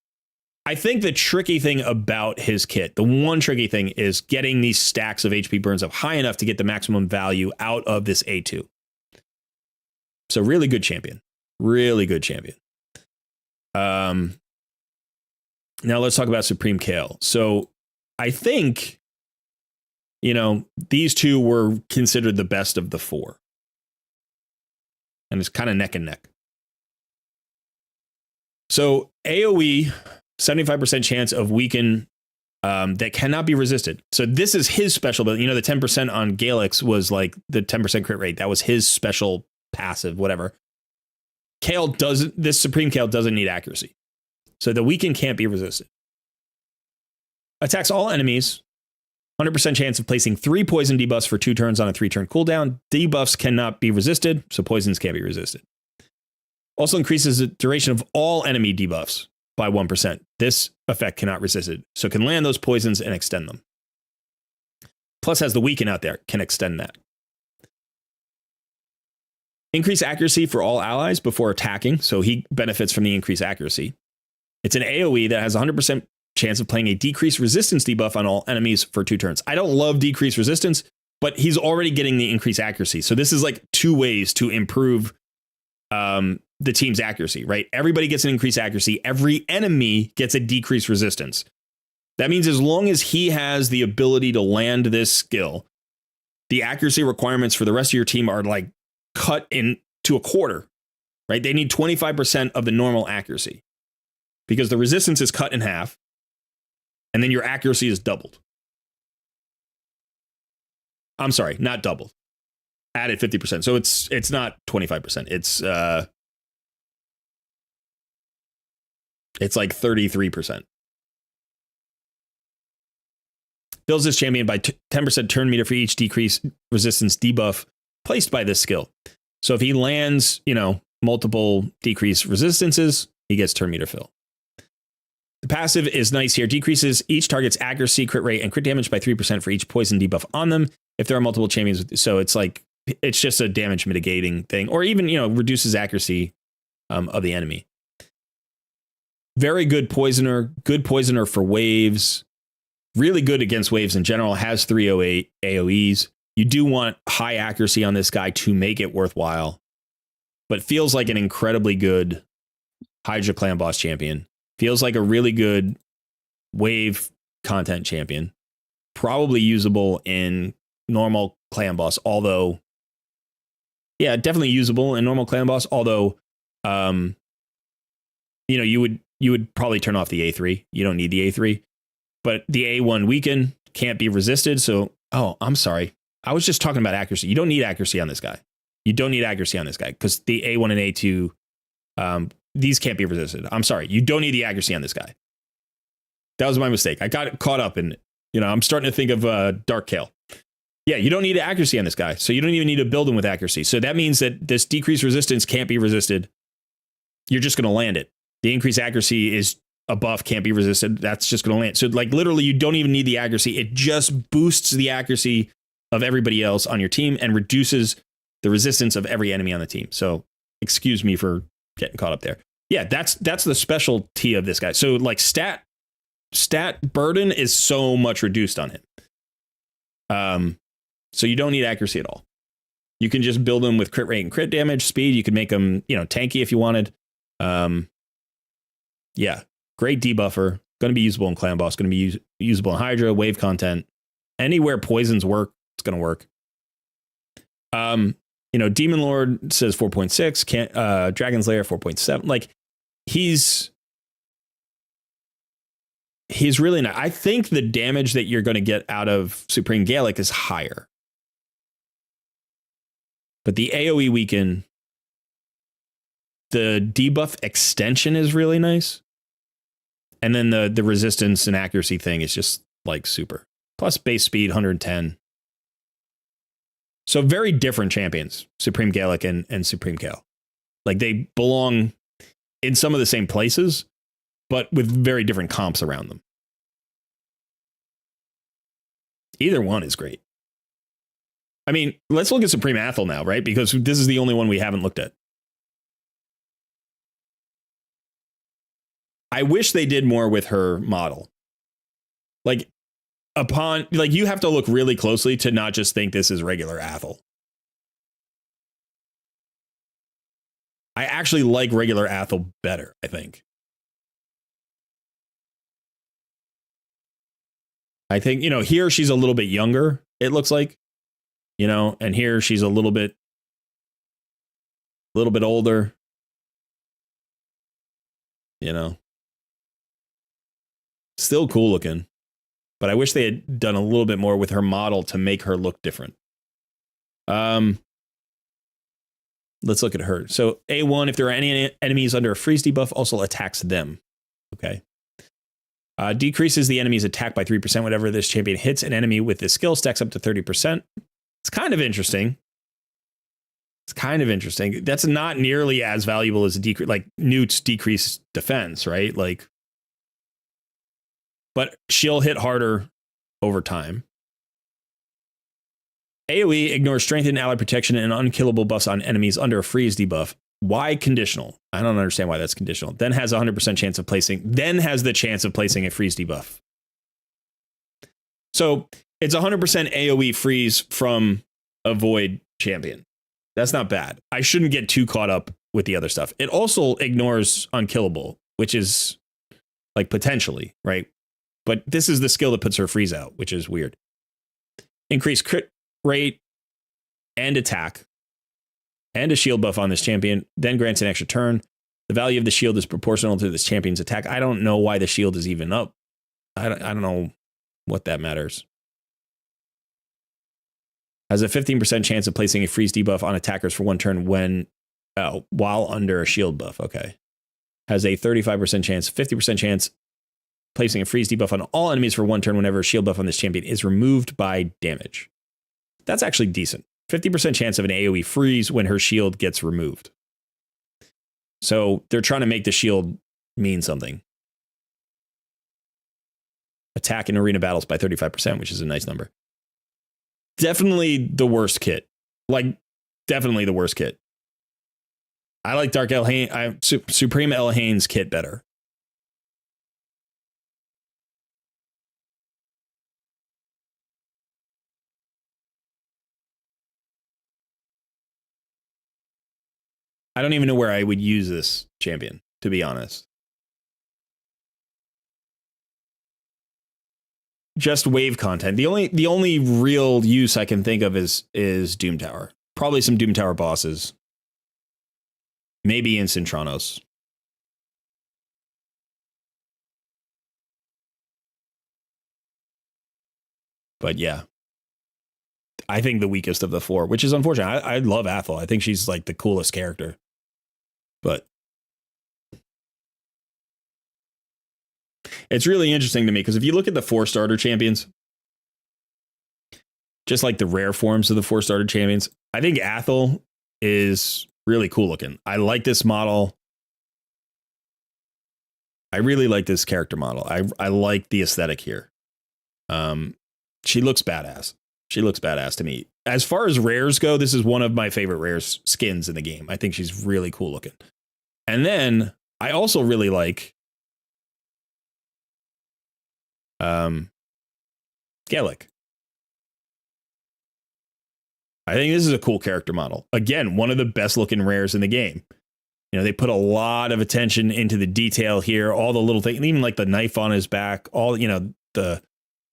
Speaker 1: I think the tricky thing about his kit, the one tricky thing is getting these stacks of HP burns up high enough to get the maximum value out of this A2. So really good champion. Really good champion. Now let's talk about Supreme Kael. So I think, these two were considered the best of the 4. And it's kind of neck and neck. So AoE, 75% chance of weaken that cannot be resisted. So this is his special, but the 10% on Galek's was like the 10% crit rate. That was his special passive, whatever. This Supreme Kael doesn't need accuracy. So the weaken can't be resisted. Attacks all enemies. 100% chance of placing 3 poison debuffs for 2 turns on a 3-turn cooldown. Debuffs cannot be resisted, so poisons can't be resisted. Also increases the duration of all enemy debuffs by 1%. This effect cannot resist it, so can land those poisons and extend them. Plus has the weaken out there, can extend that. Increase accuracy for all allies before attacking, so he benefits from the increased accuracy. It's an AoE that has 100% chance of playing a decreased resistance debuff on all enemies for 2 turns. I don't love decreased resistance, but he's already getting the increased accuracy. So this is like 2 ways to improve the team's accuracy, right? Everybody gets an increased accuracy. Every enemy gets a decreased resistance. That means as long as he has the ability to land this skill, the accuracy requirements for the rest of your team are like cut into a quarter, right? They need 25% of the normal accuracy because the resistance is cut in half and then your accuracy is doubled. I'm sorry, not doubled. Added 50%. So it's not 25%. It's like 33%. Fills this champion by 10% turn meter for each decreased resistance debuff placed by this skill. So if he lands, multiple decreased resistances, he gets turn meter fill. The passive is nice here. Decreases each target's accuracy, crit rate, and crit damage by 3% for each poison debuff on them if there are multiple champions. So it's just a damage mitigating thing, or even, reduces accuracy of the enemy. Very good poisoner for waves. Really good against waves in general. Has 308 AoEs. You do want high accuracy on this guy to make it worthwhile, but feels like an incredibly good Hydra Clan boss champion. Feels like a really good wave content champion. Probably usable in normal clan boss, although, yeah, definitely usable in normal clan boss, although, you would probably turn off the A3. You don't need the A3. But the A1 weaken can't be resisted. So, I'm sorry. I was just talking about accuracy. You don't need accuracy on this guy. You don't need accuracy on this guy because the A1 and A2, these can't be resisted. I'm sorry. You don't need the accuracy on this guy. That was my mistake. I got caught up in, I'm starting to think of Dark Kael. Yeah, you don't need accuracy on this guy. So you don't even need to build him with accuracy. So that means that this decreased resistance can't be resisted. You're just going to land it. The increased accuracy is a buff can't be resisted. That's just going to land. So like literally you don't even need the accuracy. It just boosts the accuracy of everybody else on your team and reduces the resistance of every enemy on the team. So excuse me for getting caught up there. Yeah, that's the specialty of this guy. So like stat burden is so much reduced on him. So you don't need accuracy at all. You can just build him with crit rate and crit damage, speed. You can make him, tanky if you wanted. Yeah, great debuffer. Going to be usable in Clan Boss. Going to be usable in Hydra, wave content. Anywhere poisons work, it's going to work. Demon Lord says 4.6. Dragon's Lair 4.7. Like he's really not. I think the damage that you're going to get out of Supreme Galek is higher. But the AoE weaken, the debuff extension is really nice. And then the resistance and accuracy thing is just like super. Plus base speed, 110. So very different champions, Supreme Galek and Supreme Kael. Like they belong in some of the same places, but with very different comps around them. Either one is great. I mean, let's look at Supreme Athel now, right? Because this is the only one we haven't looked at. I wish they did more with her model. Like you have to look really closely to not just think this is regular Athel. I actually like regular Athel better, I think. I think, here she's a little bit younger, it looks like. And here she's a little bit older. Still cool looking. But I wish they had done a little bit more with her model to make her look different. Let's look at her. So A1, if there are any enemies under a freeze debuff, also attacks them. Okay. Decreases the enemy's attack by 3% whenever this champion hits an enemy with this skill, stacks up to 30%. It's kind of interesting. That's not nearly as valuable as a decrease, like Newt's decreased defense, right? Like, but she'll hit harder over time. AoE ignores strengthened ally protection and unkillable buffs on enemies under a freeze debuff. Why conditional? I don't understand why that's conditional. Then has a 100% chance of placing. Then has the chance of placing a freeze debuff. So it's 100% AoE freeze from a void champion. That's not bad. I shouldn't get too caught up with the other stuff. It also ignores unkillable, which is like potentially, right? But this is the skill that puts her freeze out, which is weird. Increase crit rate and attack and a shield buff on this champion, then grants an extra turn. The value of the shield is proportional to this champion's attack. I don't know why the shield is even up. I don't know what that matters. Has a 15% chance of placing a freeze debuff on attackers for one turn while under a shield buff. Okay. Has a 35% chance, 50% chance placing a freeze debuff on all enemies for one turn whenever a shield buff on this champion is removed by damage. That's actually decent. 50% chance of an AoE freeze when her shield gets removed. So they're trying to make the shield mean something. Attack in arena battles by 35%, which is a nice number. Definitely the worst kit. Like, definitely the worst kit. I like Dark Elhain, Supreme Elhain's kit better. I don't even know where I would use this champion, to be honest. Just wave content. The only real use I can think of is Doom Tower. Probably some Doom Tower bosses. Maybe in Cintranos. But yeah. I think the weakest of the four, which is unfortunate. I love Athel. I think she's like the coolest character. But it's really interesting to me because if you look at the 4-starter champions, just like the rare forms of the 4-starter champions, I think Athel is really cool looking. I like this model. I really like this character model. I like the aesthetic here. She looks badass. She looks badass to me. As far as rares go, this is one of my favorite rares skins in the game. I think she's really cool looking. And then I also really like Galek. I think this is a cool character model. Again, one of the best looking rares in the game. You know, they put a lot of attention into the detail here, all the little things, even like the knife on his back, all, you know, the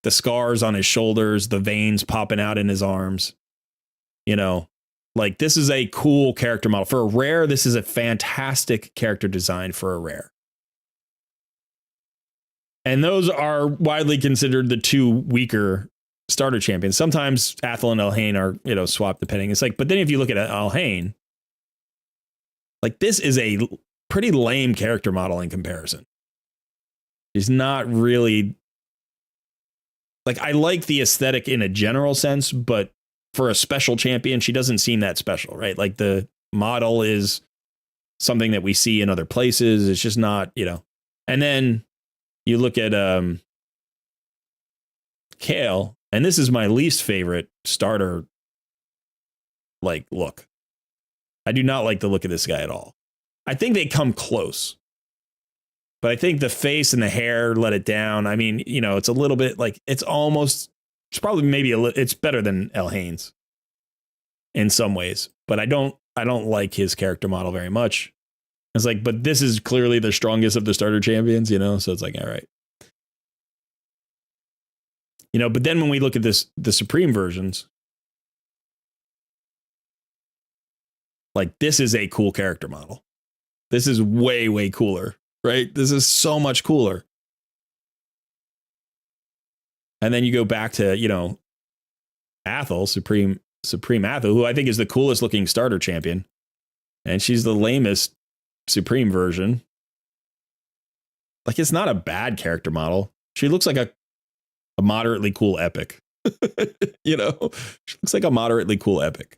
Speaker 1: scars on his shoulders, the veins popping out in his arms. You know, like this is a cool character model. For a rare, this is a fantastic character design for a rare. And those are widely considered the two weaker starter champions. Sometimes Athel and Elhain are, you know, swapped depending. It's like, but then if you look at Elhain, like this is a pretty lame character model in comparison. He's not really like, I like the aesthetic in a general sense, but for a special champion, she doesn't seem that special, right? Like the model is something that we see in other places. It's just not, you know. And then you look at Kael, and this is my least favorite starter like look. I do not like the look of this guy at all. I think they come close, but I think the face and the hair let it down. I mean, you know, it's a little bit like it's probably maybe it's better than Elhain's in some ways, but I don't like his character model very much. It's like, but this is clearly the strongest of the starter champions, you know? So it's like, all right. You know, but then when we look at the Supreme versions, like this is a cool character model. This is way, way cooler, right? This is so much cooler. And then you go back to, you know, Athel, Supreme Athel, who I think is the coolest looking starter champion. And she's the lamest Supreme version. Like, it's not a bad character model. She looks like a moderately cool epic. You know, she looks like a moderately cool epic.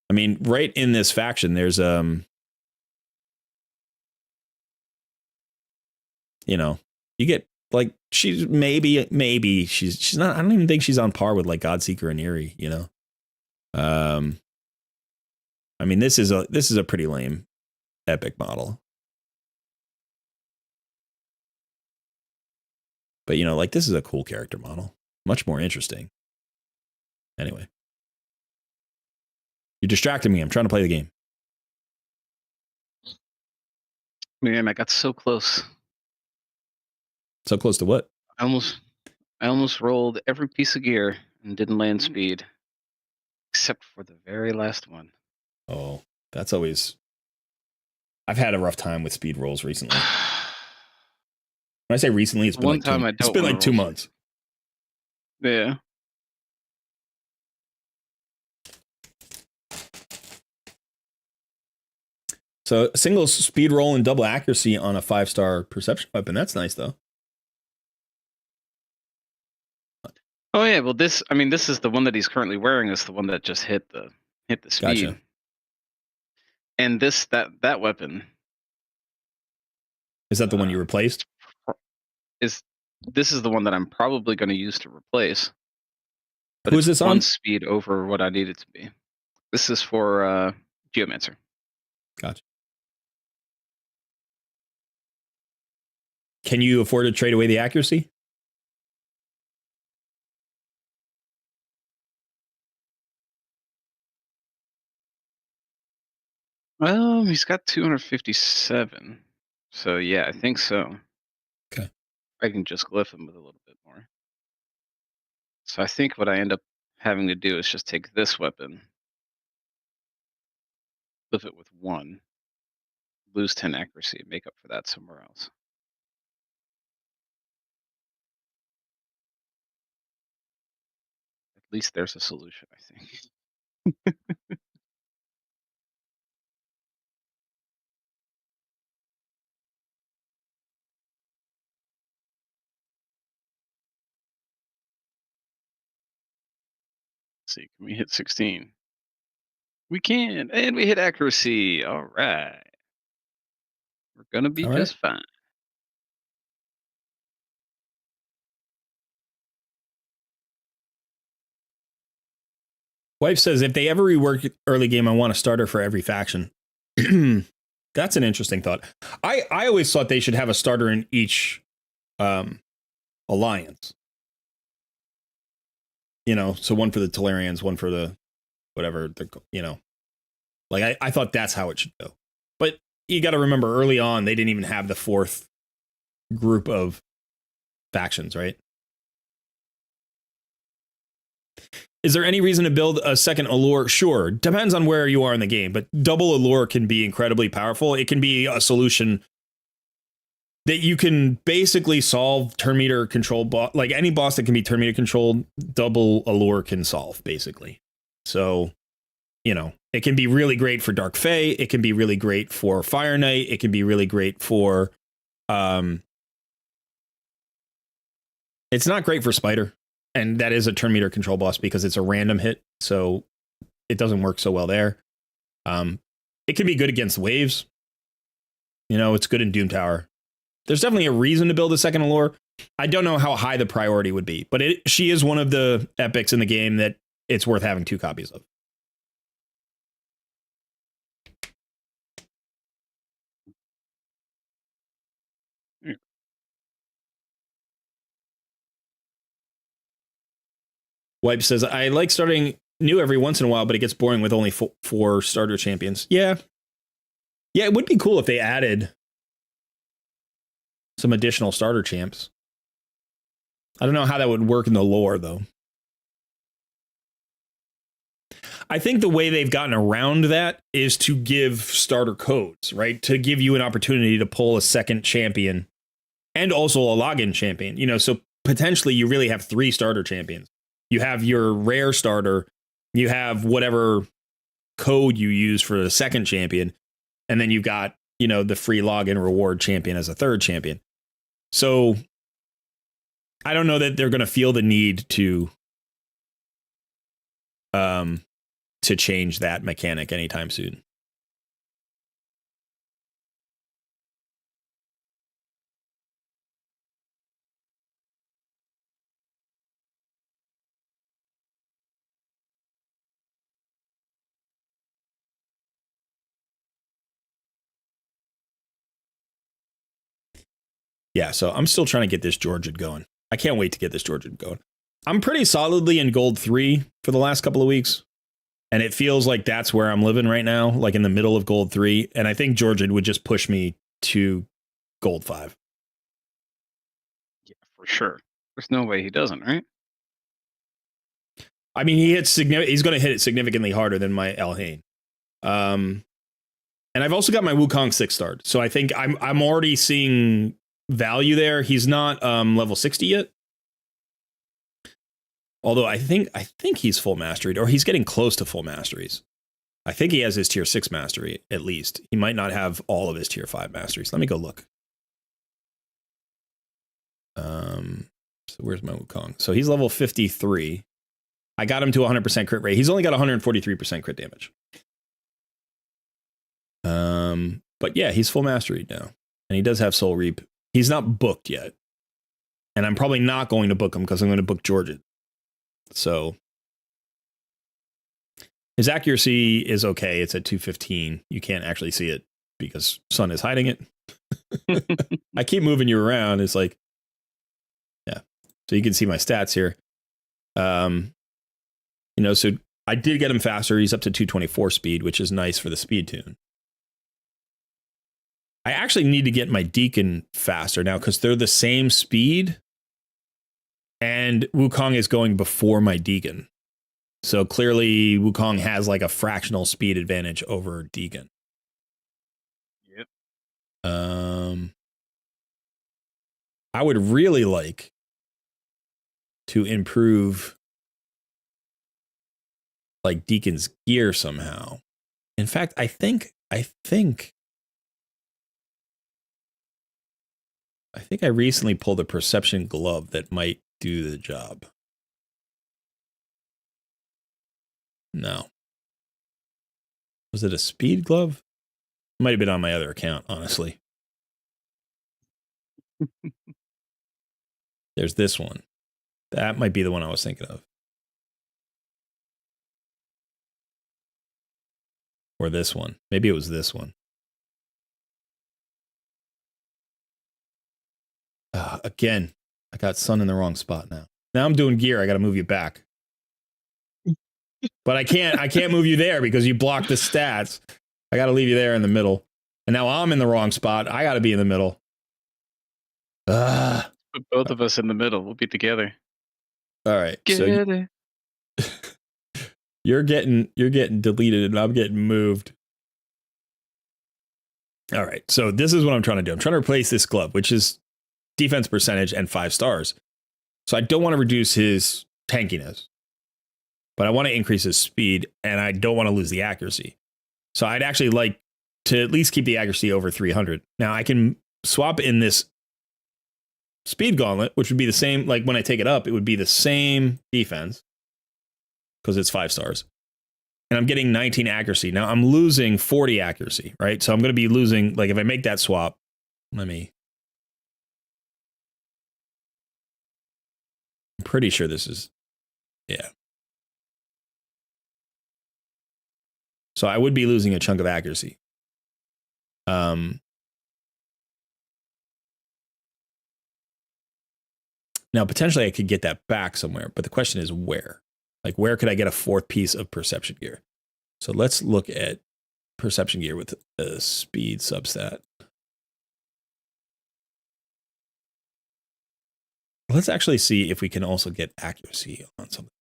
Speaker 1: I mean, right in this faction, there's you know, you get like she's maybe she's not. I don't even think she's on par with like Godseeker and Eerie. You know, I mean, this is a pretty lame epic model. But you know, like this is a cool character model, much more interesting. Anyway, you're distracting me. I'm trying to play the game.
Speaker 2: Man, I got so close.
Speaker 1: So close to what?
Speaker 2: I almost rolled every piece of gear and didn't land speed, except for the very last one.
Speaker 1: Oh, that's always. I've had a rough time with speed rolls recently. When I say recently, it's been like 2 months.
Speaker 2: Yeah.
Speaker 1: So a single speed roll and double accuracy on a 5-star perception weapon. That's nice though.
Speaker 2: Oh yeah, well this is the one that he's currently wearing is the one that just hit the speed.
Speaker 1: Gotcha.
Speaker 2: And that weapon.
Speaker 1: Is that the one you replaced?
Speaker 2: This is the one that I'm probably going to use to replace. But
Speaker 1: who is this on?
Speaker 2: Speed over what I need it to be. This is for Geomancer.
Speaker 1: Gotcha. Can you afford to trade away the accuracy?
Speaker 2: He's got 257. So yeah, I think so.
Speaker 1: Okay.
Speaker 2: I can just glyph him with a little bit more. So I think what I end up having to do is just take this weapon, glyph it with 1, lose 10 accuracy, make up for that somewhere else. At least there's a solution, I think. Let's see, can we hit 16? We can, and we hit accuracy. All right. We're gonna be
Speaker 1: All right.
Speaker 2: just fine.
Speaker 1: Wife says, if they ever rework early game, I want a starter for every faction. That's an interesting thought. I always thought they should have a starter in each alliance. You know, so one for the Talarians, one for the whatever, you know. Like, I thought that's how it should go. But you got to remember, early on, they didn't even have the fourth group of factions, right? Is there any reason to build a second allure? Sure. Depends on where you are in the game, but double allure can be incredibly powerful. It can be a solution that you can basically solve turn meter control boss. Like any boss that can be turn meter controlled, double allure can solve, basically. So, you know, it can be really great for Dark Fae. It can be really great for Fire Knight. It can be really great for... it's not great for Spider. And that is a turn meter control boss because it's a random hit, so it doesn't work so well there. It can be good against waves. You know, it's good in Doom Tower. There's definitely a reason to build a second allure. I don't know how high the priority would be, but she is one of the epics in the game that it's worth having 2 copies of. Wipe says, I like starting new every once in a while, but it gets boring with only 4 starter champions. Yeah. Yeah, it would be cool if they added some additional starter champs. I don't know how that would work in the lore, though. I think the way they've gotten around that is to give starter codes, right? To give you an opportunity to pull a second champion and also a login champion. You know, so potentially you really have 3 starter champions. You have your rare starter, you have whatever code you use for the second champion, and then you've got, you know, the free login reward champion as a third champion. So I don't know that they're going to feel the need to change that mechanic anytime soon. Yeah, so I'm still trying to get this Georgian going. I can't wait to get this Georgian going. I'm pretty solidly in gold 3 for the last couple of weeks. And it feels like that's where I'm living right now, like in the middle of gold 3. And I think Georgian would just push me to gold 5.
Speaker 2: Yeah, for sure. There's no way he doesn't, right?
Speaker 1: I mean, he's going to hit it significantly harder than my Elhain. And I've also got my Wukong 6-star. So I think I'm already seeing value there. He's not level 60 yet. Although I think he's full mastered, or he's getting close to full masteries. I think he has his tier 6 mastery, at least. He might not have all of his tier 5 masteries. Let me go look. So where's my Wukong? So he's level 53. I got him to 100% crit rate. He's only got 143% crit damage. But yeah, he's full mastery now. And he does have Soul Reap. He's not booked yet. And I'm probably not going to book him because I'm going to book Georgian. So his accuracy is okay. It's at 215. You can't actually see it because Sun is hiding it. I keep moving you around. It's like, yeah. So you can see my stats here. You know, so I did get him faster. He's up to 224 speed, which is nice for the speed tune. I actually need to get my Deacon faster now because they're the same speed. And Wukong is going before my Deacon. So clearly Wukong has like a fractional speed advantage over Deacon.
Speaker 2: Yep.
Speaker 1: I would really like to improve like Deacon's gear somehow. In fact, I think I recently pulled a perception glove that might do the job. No. Was it a speed glove? Might have been on my other account, honestly.
Speaker 3: There's this one. That might be the one I was thinking of. Or this one. Maybe it was this one. Again, I got Sun in the wrong spot now. Now I'm doing gear. I got to move you back. But I can't move you there because you blocked the stats. I got to leave you there in the middle. And now I'm in the wrong spot. I got to be in the middle.
Speaker 2: Put both of us in the middle. We'll be together.
Speaker 3: All right. So you're getting deleted and I'm getting moved. All right. So this is what I'm trying to do. I'm trying to replace this glove, which is defense percentage and 5 stars. So I don't want to reduce his tankiness, but I want to increase his speed and I don't want to lose the accuracy. So I'd actually like to at least keep the accuracy over 300. Now I can swap in this speed gauntlet, which would be the same. Like when I take it up, it would be the same defense because it's 5 stars. And I'm getting 19 accuracy. Now I'm losing 40 accuracy, right? So I'm going to be losing, like if I make that swap, I'm pretty sure this is, yeah. So I would be losing a chunk of accuracy. Now potentially I could get that back somewhere, but the question is where? Like where could I get a 4th piece of perception gear? So let's look at perception gear with the speed substat. Let's actually see if we can also get accuracy on something.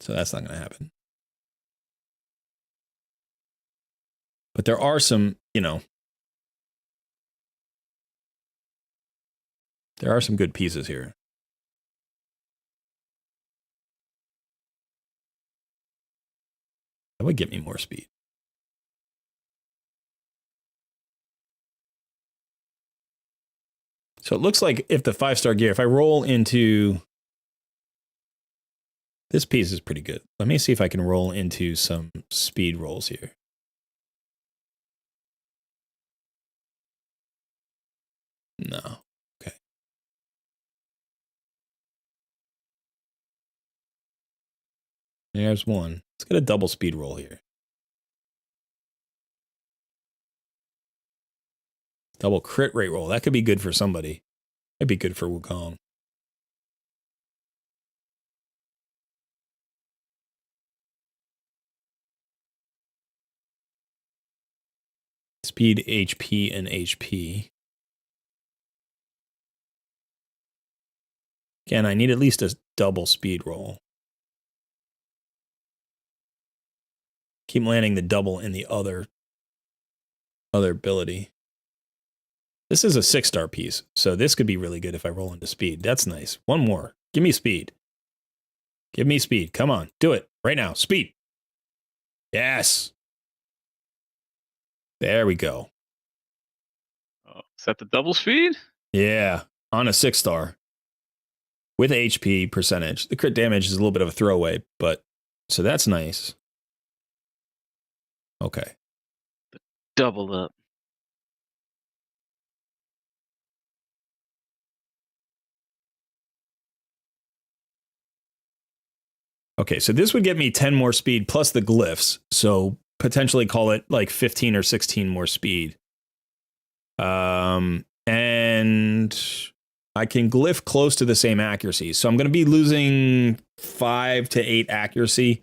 Speaker 3: So that's not going to happen. But there are some, there are some good pieces here. That would get me more speed. So it looks like if the 5-star gear, if I roll into this piece is pretty good. Let me see if I can roll into some speed rolls here. No. Okay. There's one. Let's get a double speed roll here. Double crit rate roll. That could be good for somebody. It'd be good for Wukong. Speed, HP, and HP. Again, I need at least a double speed roll. Keep landing the double in the other ability. This is a 6-star piece, so this could be really good if I roll into speed. That's nice. One more. Give me speed. Give me speed. Come on. Do it. Right now. Speed. Yes. There we go.
Speaker 2: Oh, is that the double speed?
Speaker 3: Yeah. On a 6-star. With HP percentage. The crit damage is a little bit of a throwaway, but so that's nice. Okay.
Speaker 2: Double up.
Speaker 3: Okay, so this would get me 10 more speed plus the glyphs. So potentially call it like 15 or 16 more speed. And I can glyph close to the same accuracy. So I'm going to be losing 5 to 8 accuracy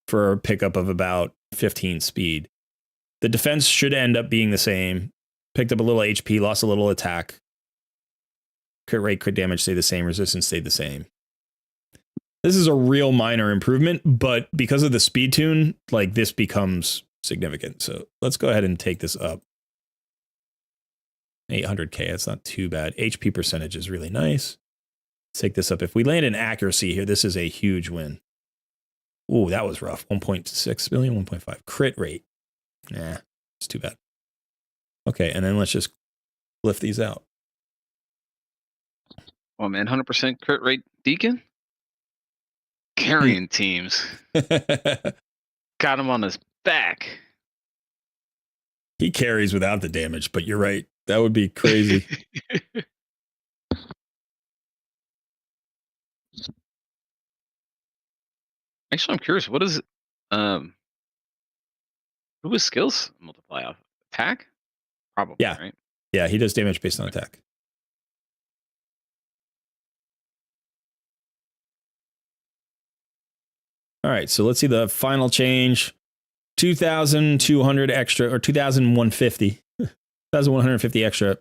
Speaker 3: for a pickup of about 15 speed. The defense should end up being the same. Picked up a little HP, lost a little attack. Crit rate, crit damage stayed the same. Resistance stayed the same. This is a real minor improvement, but because of the speed tune, like this becomes significant. So let's go ahead and take this up. 800k, that's not too bad. HP percentage is really nice. Let's take this up. If we land in accuracy here, this is a huge win. Ooh, that was rough. 1.6 million, 1.5. Crit rate. Nah, it's too bad. Okay, and then let's just lift these out.
Speaker 2: Oh man, 100% crit rate Deacon? Carrying teams. Got him on his back.
Speaker 3: He carries without the damage, but you're right. That would be crazy.
Speaker 2: Actually, I'm curious. What is who was skills multiply off? Attack? Probably,
Speaker 3: Yeah.
Speaker 2: right?
Speaker 3: Yeah, he does damage based on attack. All right, so let's see the final change. 2,200 extra, or 2,150. 2,150 extra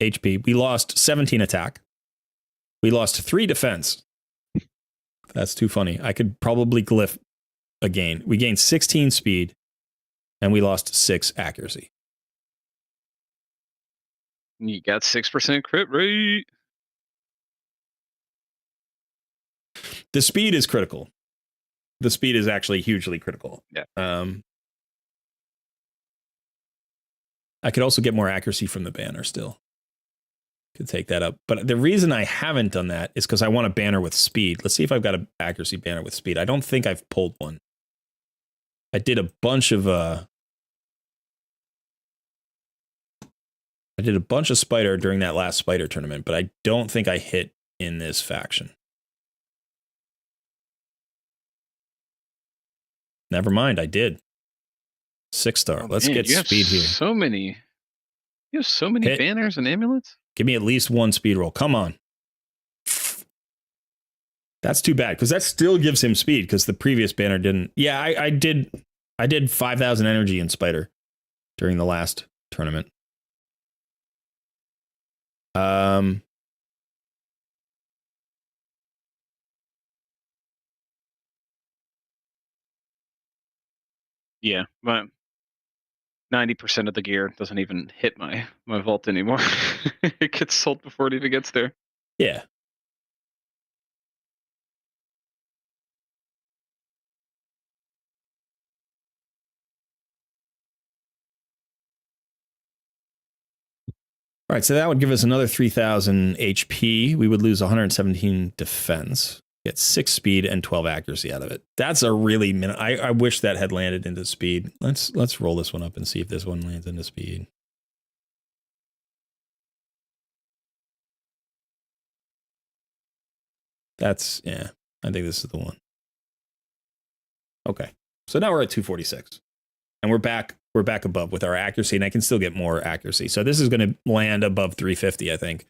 Speaker 3: HP. We lost 17 attack. We lost 3 defense. That's too funny. I could probably glyph again. We gained 16 speed, and we lost 6 accuracy.
Speaker 2: You got 6% crit rate.
Speaker 3: The speed is critical. The speed is actually hugely critical.
Speaker 2: Yeah.
Speaker 3: I could also get more accuracy from the banner still. Could take that up. But the reason I haven't done that is because I want a banner with speed. Let's see if I've got an accuracy banner with speed. I don't think I've pulled one. I did a bunch of spider during that last spider tournament, but I don't think I hit in this faction. Never mind, I did. 6-star.
Speaker 2: Oh,
Speaker 3: Let's
Speaker 2: man,
Speaker 3: get
Speaker 2: you have
Speaker 3: speed here.
Speaker 2: So many. You have so many
Speaker 3: Hit.
Speaker 2: banners and amulets.
Speaker 3: Give me at least 1 speed roll. Come on. That's too bad because that still gives him speed because the previous banner didn't. Yeah, I did 5,000 energy in spider during the last tournament.
Speaker 2: Yeah, but 90% of the gear doesn't even hit my vault anymore. It gets sold before it even gets there.
Speaker 3: Yeah. All right, so that would give us another 3,000 HP. We would lose 117 defense. Get 6 speed and 12 accuracy out of it. That's a really I wish that had landed into speed. Let's roll this one up and see if this one lands into speed. That's, yeah, I think this is the one. Okay. So now we're at 246. And we're back above with our accuracy, and I can still get more accuracy. So this is going to land above 350, I think,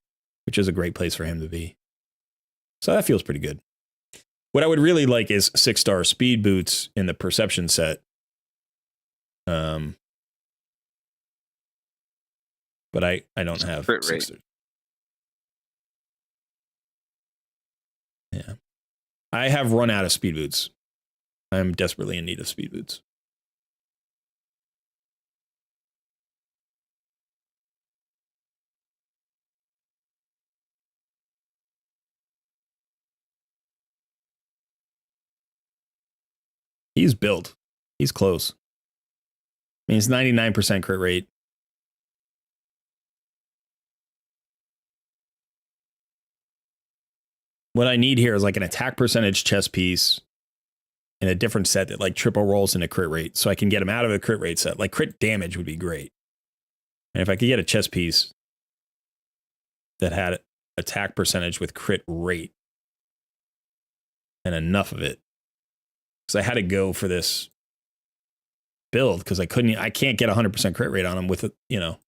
Speaker 3: which is a great place for him to be. So that feels pretty good. What I would really like is 6-star speed boots in the perception set. But I don't have
Speaker 2: crit rate.
Speaker 3: Yeah. I have run out of speed boots. I'm desperately in need of speed boots. He's built. He's close. I mean, it's 99% crit rate. What I need here is like an attack percentage chess piece in a different set that like triple rolls into crit rate, so I can get him out of the crit rate set. Like crit damage would be great. And if I could get a chess piece that had attack percentage with crit rate and enough of it, because I had to go for this build because I can't get 100% crit rate on him with, you know.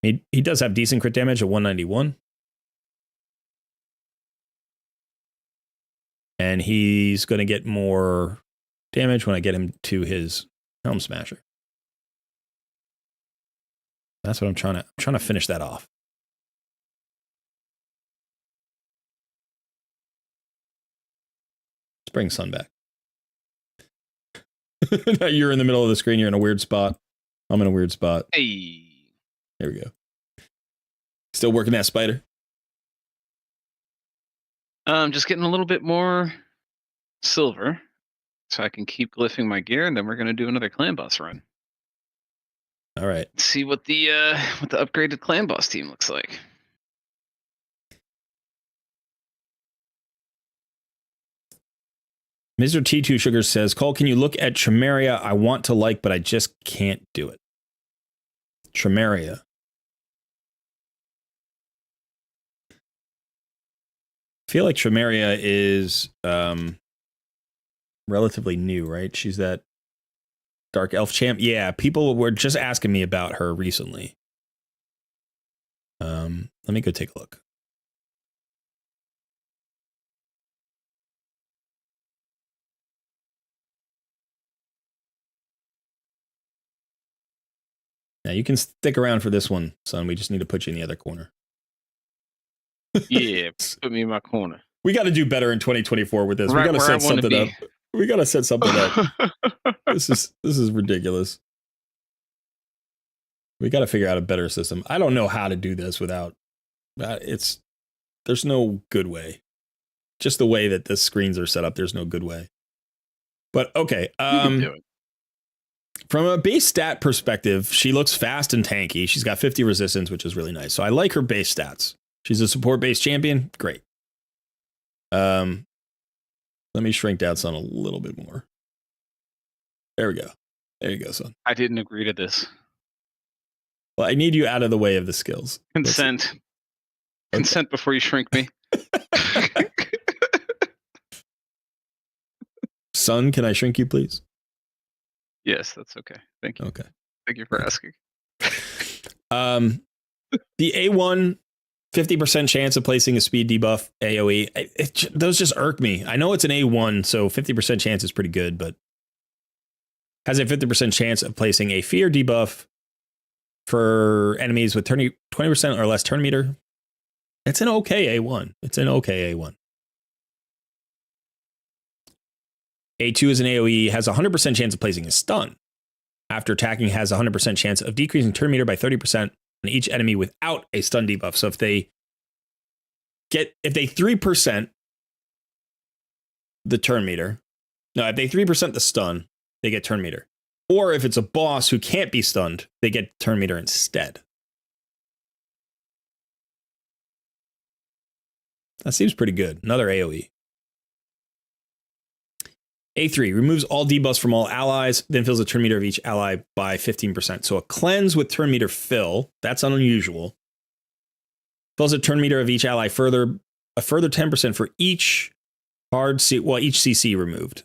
Speaker 3: He does have decent crit damage at 191. And he's going to get more damage when I get him to his Helm Smasher. That's what I'm trying to finish that off. Let's bring Sun back. Now you're in the middle of the screen. You're in a weird spot. I'm in a weird spot.
Speaker 2: Hey.
Speaker 3: There we go. Still working that spider?
Speaker 2: Just getting a little bit more silver so I can keep glyphing my gear, and then we're going to do another clan boss run.
Speaker 3: All right.
Speaker 2: See what the upgraded clan boss team looks like.
Speaker 3: Mr. T2 Sugar says, Cole, can you look at Tremeria? I want to like, but I just can't do it. Tremeria. I feel like Tremeria is relatively new, right? She's that Dark Elf champ. Yeah, people were just asking me about her recently. Let me go take a look. Now you can stick around for this one, son. We just need to put you in the other corner.
Speaker 2: Yeah, put me in my corner.
Speaker 3: We got to do better in 2024 with this.
Speaker 2: Right
Speaker 3: we got to
Speaker 2: where I
Speaker 3: set
Speaker 2: wanna
Speaker 3: something
Speaker 2: be.
Speaker 3: up. We got to set something up. This is ridiculous. We got to figure out a better system. I don't know how to do this without there's no good way. Just the way that the screens are set up, there's no good way. But okay,
Speaker 2: You can do it.
Speaker 3: from a base stat perspective, she looks fast and tanky. She's got 50 resistance, which is really nice. So I like her base stats. She's a support-based champion. Great. Let me shrink down son a little bit more. There we go. There you go, son.
Speaker 2: I didn't agree to this.
Speaker 3: Well, I need you out of the way of the skills.
Speaker 2: Consent. Consent before you shrink me.
Speaker 3: Son, can I shrink you, please?
Speaker 2: Yes, that's okay. Thank you.
Speaker 3: Okay.
Speaker 2: Thank you for asking.
Speaker 3: The A1, 50% chance of placing a speed debuff AoE. Those just irk me. I know it's an A1, so 50% chance is pretty good, but has a 50% chance of placing a fear debuff for enemies with 20% or less turn meter. It's an okay A1. It's an okay A1. A2 is an AoE, has a 100% chance of placing a stun. After attacking, has a 100% chance of decreasing turn meter by 30% on each enemy without a stun debuff. So if they 3% the turn meter, no, if they 3% the stun, they get turn meter. Or if it's a boss who can't be stunned, they get turn meter instead. That seems pretty good. Another AoE. A3 removes all debuffs from all allies, then fills the turn meter of each ally by 15%. So a cleanse with turn meter fill, that's unusual. Fills the turn meter of each ally a further 10% for each each CC removed.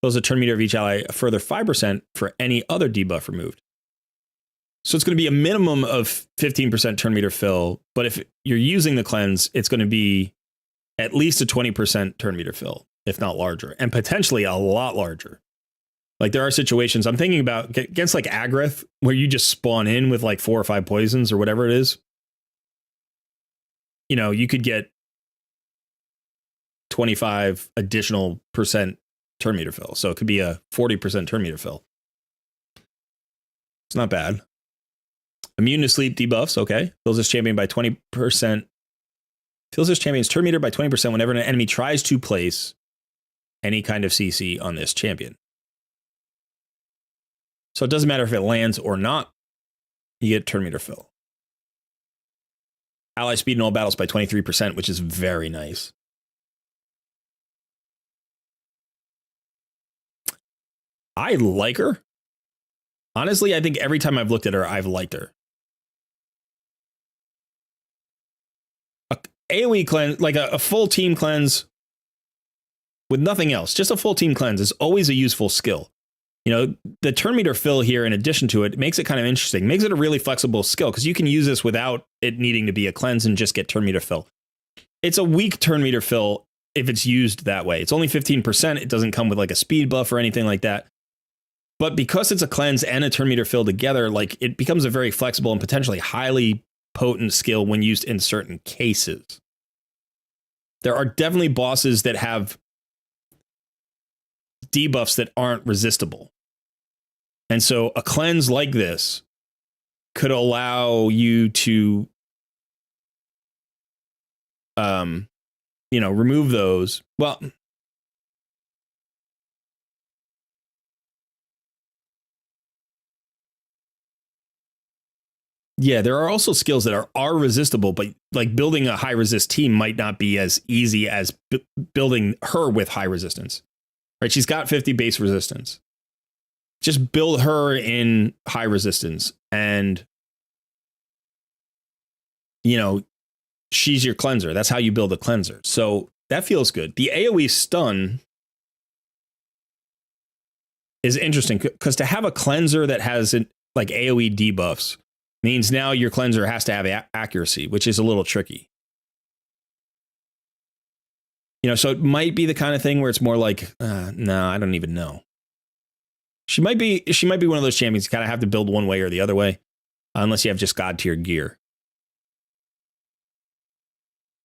Speaker 3: Fills the turn meter of each ally a further 5% for any other debuff removed. So it's going to be a minimum of 15% turn meter fill, but if you're using the cleanse, it's going to be at least a 20% turn meter fill, if not larger, and potentially a lot larger. Like there are situations I'm thinking about against like Agrith, where you just spawn in with like 4 or 5 poisons or whatever it is. You know, you could get 25 additional percent turn meter fill. So it could be a 40% turn meter fill. It's not bad. Immune to sleep debuffs, okay. Fills this champion by 20%. Fills this champion's turn meter by 20% whenever an enemy tries to place any kind of CC on this champion. So it doesn't matter if it lands or not, you get turn meter fill. Ally speed in all battles by 23%, which is very nice. I like her. Honestly, I think every time I've looked at her, I've liked her. AoE cleanse, like a full team cleanse with nothing else, just a full team cleanse is always a useful skill. You know, the turn meter fill here, in addition to it, makes it kind of interesting, makes it a really flexible skill because you can use this without it needing to be a cleanse and just get turn meter fill. It's a weak turn meter fill if it's used that way. It's only 15%. It doesn't come with like a speed buff or anything like that. But because it's a cleanse and a turn meter fill together, like it becomes a very flexible and potentially highly potent skill when used in certain cases. There are definitely bosses that have debuffs that aren't resistible. And so a cleanse like this could allow you to, remove those. Well, Yeah, there are also skills that are resistible, but like building a high resist team might not be as easy as building her with high resistance. Right? She's got 50 base resistance. Just build her in high resistance, and you know, she's your cleanser. That's how you build a cleanser. So that feels good. The AoE stun is interesting because to have a cleanser that has like AoE debuffs means now your cleanser has to have accuracy, which is a little tricky. You know, so it might be the kind of thing where it's more like, no, I don't even know. She might be one of those champions you kind of have to build one way or the other way, unless you have just god tier gear.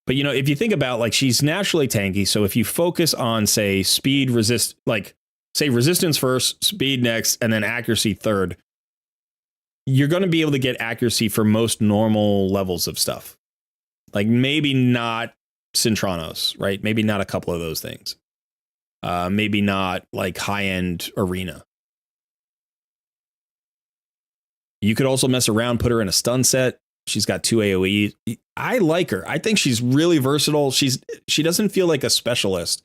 Speaker 3: But you know, if you think about like she's naturally tanky, so if you focus on say speed resist, like say resistance first, speed next, and then accuracy third, you're going to be able to get accuracy for most normal levels of stuff. Like maybe not Cintranos, right? Maybe not a couple of those things. Maybe not like high-end arena. You could also mess around, put her in a stun set. She's got 2 AoE. I like her. I think she's really versatile. She doesn't feel like a specialist.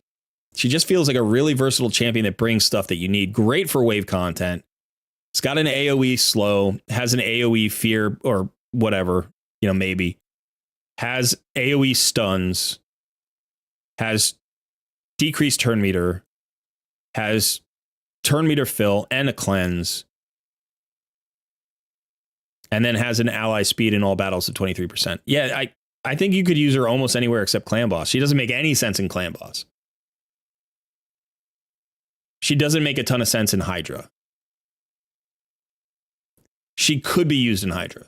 Speaker 3: She just feels like a really versatile champion that brings stuff that you need. Great for wave content. It's got an AoE slow, has an AoE fear or whatever, you know, maybe. Has AoE stuns, has decreased turn meter, has turn meter fill and a cleanse, and then has an ally speed in all battles of 23%. Yeah, I think you could use her almost anywhere except Clan Boss. She doesn't make any sense in Clan Boss. She doesn't make a ton of sense in Hydra. She could be used in Hydra.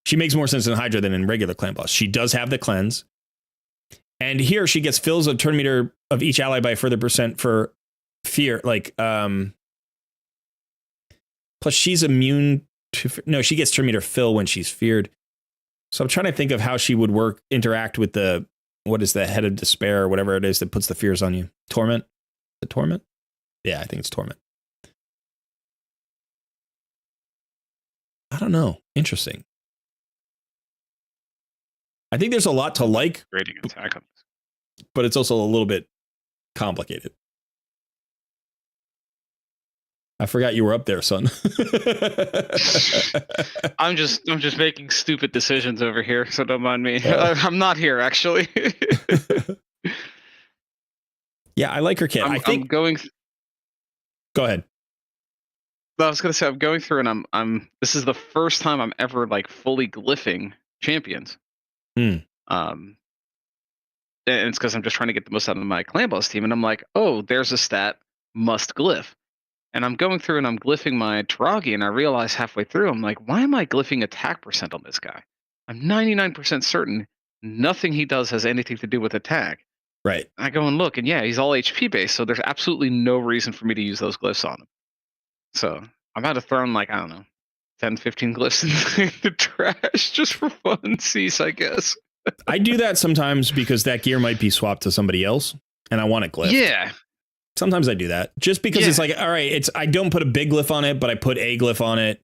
Speaker 3: She makes more sense in Hydra than in regular Clan Boss. She does have the cleanse. And here she gets fills of turn meter of each ally by a further percent for fear. Like, plus she's immune to, no, she gets turn meter fill when she's feared. So I'm trying to think of how she would interact with the, what is the head of despair or whatever it is that puts the fears on you? Torment? The torment? Yeah, I think it's torment. I don't know. Interesting. I think there's a lot to like,
Speaker 2: Rating attack on this.
Speaker 3: but it's also a little bit complicated. I forgot you were up there, son.
Speaker 2: I'm just making stupid decisions over here, so don't mind me. I'm not here actually.
Speaker 3: Yeah, I like her kit. I think
Speaker 2: I'm going.
Speaker 3: Go ahead.
Speaker 2: I was gonna say I'm going through, and I'm. This is the first time I'm ever like fully glyphing champions. And it's because I'm just trying to get the most out of my clan boss team, and I'm like, oh, there's a stat must glyph. And I'm going through and I'm glyphing my Taragi, and I realize halfway through, I'm like, why am I glyphing attack percent on this guy? I'm 99% certain nothing he does has anything to do with attack.
Speaker 3: Right.
Speaker 2: And I go and look, and yeah, he's all HP based, so there's absolutely no reason for me to use those glyphs on him. So I'm about to throw in, like, I don't know, 10, 15 glyphs in the trash just for funsies, I guess.
Speaker 3: I do that sometimes because that gear might be swapped to somebody else, and I want it glyphed.
Speaker 2: Yeah.
Speaker 3: Sometimes I do that just because it's like, all right, I don't put a big glyph on it, but I put a glyph on it.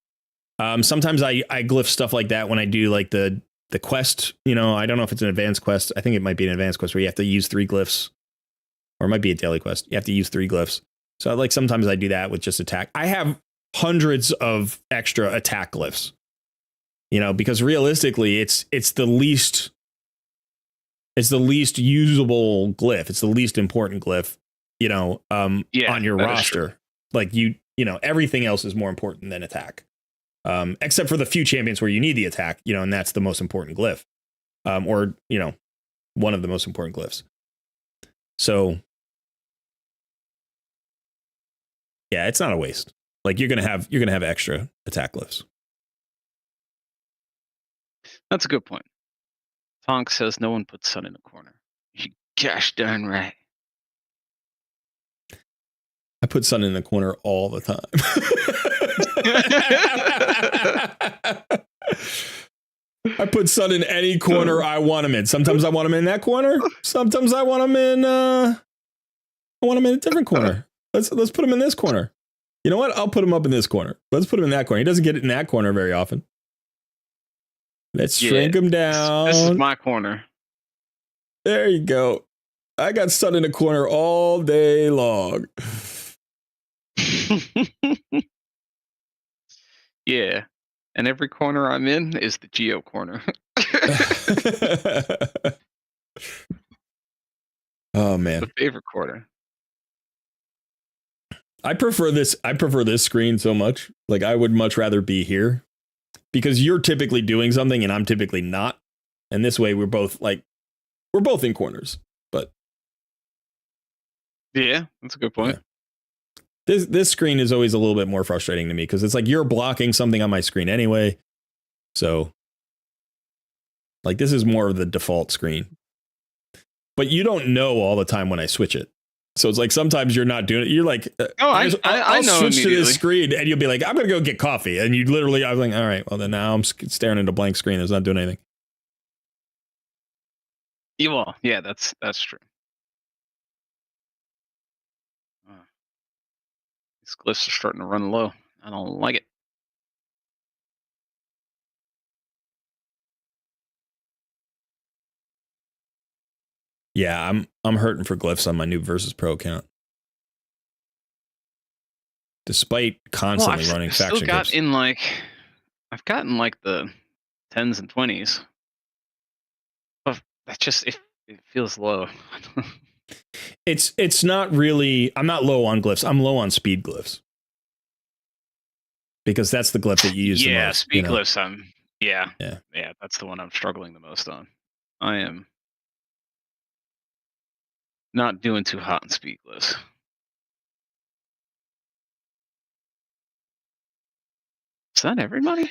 Speaker 3: Sometimes I glyph stuff like that when I do like the quest, you know, I don't know if it's an advanced quest. I think it might be an advanced quest where you have to use 3 glyphs, or it might be a daily quest. You have to use 3 glyphs. So like sometimes I do that with just attack. I have hundreds of extra attack glyphs, you know, because realistically it's the least usable glyph. It's the least important glyph, you know, on your roster. Like you know, everything else is more important than attack. Except for the few champions where you need the attack, you know, and that's the most important glyph. Or, you know, one of the most important glyphs. So yeah, it's not a waste. Like you're gonna have extra attack glyphs.
Speaker 2: That's a good point. Tonk says no one puts Sun in the corner. You gosh darn right.
Speaker 3: I put Sun in the corner all the time. I put Sun in any corner I want him in. Sometimes I want him in that corner. Sometimes I want him in a different corner. Let's put him in this corner. You know what? I'll put him up in this corner. Let's put him in that corner. He doesn't get it in that corner very often. Let's shrink him down.
Speaker 2: This is my corner.
Speaker 3: There you go. I got sun in the corner all day long.
Speaker 2: Yeah. And every corner I'm in is the Geo corner.
Speaker 3: Oh man.
Speaker 2: The favorite corner.
Speaker 3: I prefer this screen so much. Like I would much rather be here because you're typically doing something and I'm typically not. And this way we're both in corners. But
Speaker 2: yeah, that's a good point.
Speaker 3: Yeah. This screen is always a little bit more frustrating to me because it's like you're blocking something on my screen anyway. So like this is more of the default screen. But you don't know all the time when I switch it. So it's like sometimes you're not doing it. You're like,
Speaker 2: I know
Speaker 3: switch to this screen and you'll be like, I'm going to go get coffee. And you literally, I was like, all right, well then now I'm staring at a blank screen. It's not doing anything.
Speaker 2: Well, yeah, that's true. These glyphs are starting to run low. I don't like it.
Speaker 3: Yeah, I'm hurting for glyphs on my NOOB versus Pro account. Despite constantly running faction glyphs.
Speaker 2: I've gotten like the 10s and 20s. But that just it feels low.
Speaker 3: It's not really, I'm not low on glyphs. I'm low on speed glyphs. Because that's the glyph that you use the most.
Speaker 2: Yeah, speed glyphs yeah, that's the one I'm struggling the most on. I am not doing too hot in speed glyphs. Is that everybody?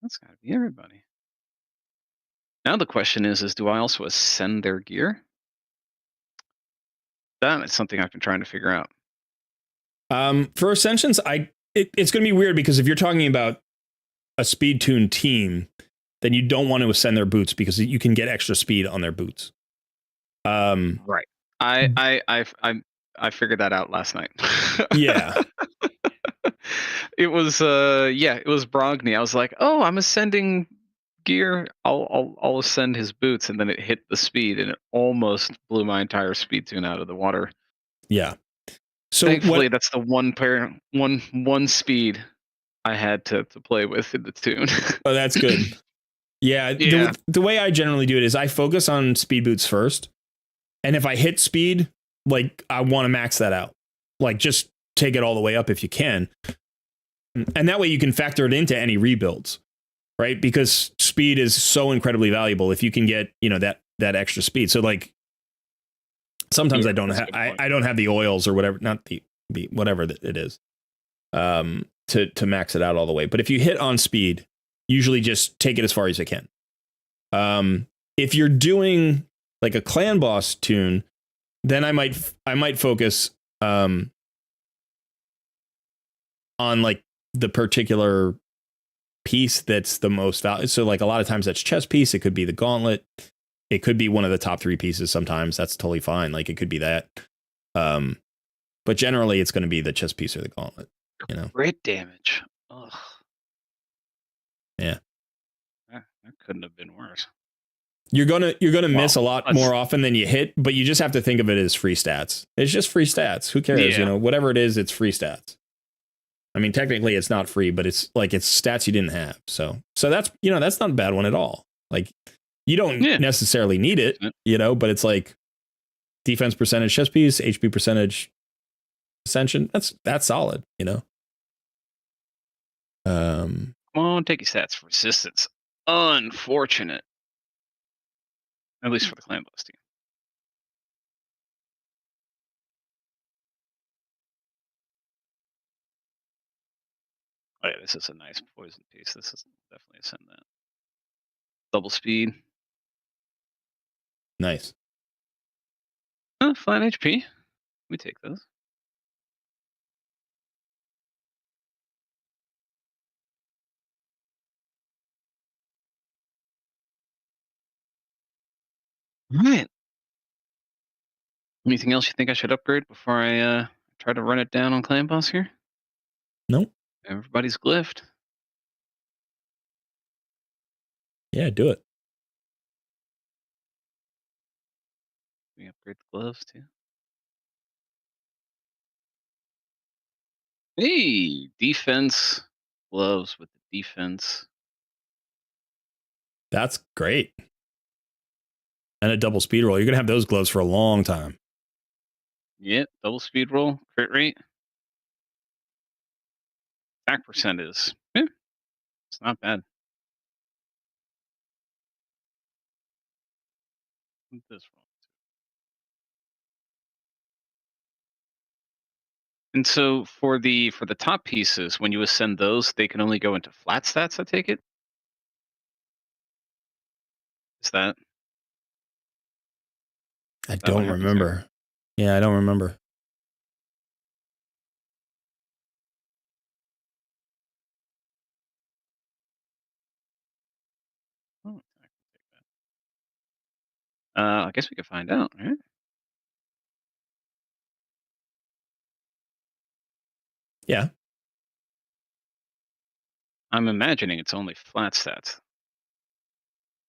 Speaker 2: That's gotta be everybody. Now the question is do I also ascend their gear? That is something I've been trying to figure out.
Speaker 3: For ascensions, it's going to be weird because if you're talking about a speed tuned team, then you don't want to ascend their boots because you can get extra speed on their boots.
Speaker 2: Right. I figured that out last night.
Speaker 3: Yeah.
Speaker 2: It was Brogny. I was like, oh, I'm ascending gear. I'll ascend his boots, and then it hit the speed, and it almost blew my entire speed tune out of the water.
Speaker 3: Yeah. So
Speaker 2: thankfully, that's the one speed I had to play with in the tune.
Speaker 3: Oh, that's good. Yeah. The way I generally do it is I focus on speed boots first, and if I hit speed, like I want to max that out. Like just take it all the way up if you can. And that way you can factor it into any rebuilds, right? Because speed is so incredibly valuable if you can get, that extra speed. So like sometimes I don't have the oils or whatever, not the whatever it is, to max it out all the way. But if you hit on speed, usually just take it as far as you can. If you're doing like a clan boss tune, then I might focus on like the particular piece that's the most valuable. So like a lot of times that's chest piece. It could be the gauntlet. It could be one of the top 3 pieces. Sometimes that's totally fine. Like it could be that. But generally it's going to be the chest piece or the gauntlet,
Speaker 2: Crit damage. Ugh.
Speaker 3: Yeah.
Speaker 2: That couldn't have been worse.
Speaker 3: You're gonna miss a lot more often than you hit, but you just have to think of it as free stats. It's just free stats. Who cares?
Speaker 2: Yeah.
Speaker 3: Whatever it is, it's free stats. I mean, technically it's not free, but it's stats you didn't have. So that's, that's not a bad one at all. Like you don't necessarily need it, but it's like defense percentage chest piece, HP percentage ascension. That's solid,
Speaker 2: Come on, take your stats for resistance. Unfortunate. At least for the clan boss team. Oh yeah, this is a nice poison piece. This is definitely ascend that. Double speed.
Speaker 3: Nice.
Speaker 2: Flat HP. We take those. All right. Anything else you think I should upgrade before I try to run it down on clan boss here?
Speaker 3: Nope.
Speaker 2: Everybody's glyphed.
Speaker 3: Yeah, do it.
Speaker 2: We upgrade the gloves too. Hey, defense gloves with the defense.
Speaker 3: That's great. And a double speed roll. You're gonna have those gloves for a long time.
Speaker 2: Yeah, double speed roll, crit rate. Attack percent is, it's not bad. This roll. And so for the top pieces, when you ascend those, they can only go into flat stats, I take it? Is that
Speaker 3: I
Speaker 2: what
Speaker 3: don't
Speaker 2: happens
Speaker 3: remember. Yeah, I don't remember.
Speaker 2: there? Oh, I can take that. I guess we could find out, right?
Speaker 3: Yeah.
Speaker 2: I'm imagining it's only flat stats.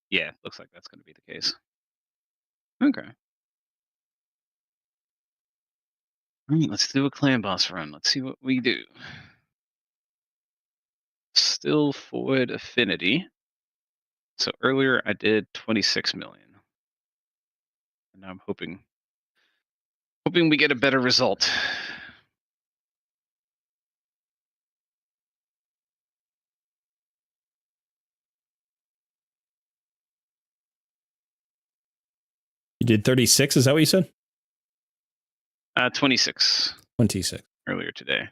Speaker 2: Yeah, looks like that's going to be the case. Okay. All right, let's do a clan boss run. Let's see what we do. Still Void Affinity. So earlier I did 26 million. And now I'm hoping we get a better result.
Speaker 3: You did 36, is that what you said?
Speaker 2: 26
Speaker 3: 26.
Speaker 2: earlier today.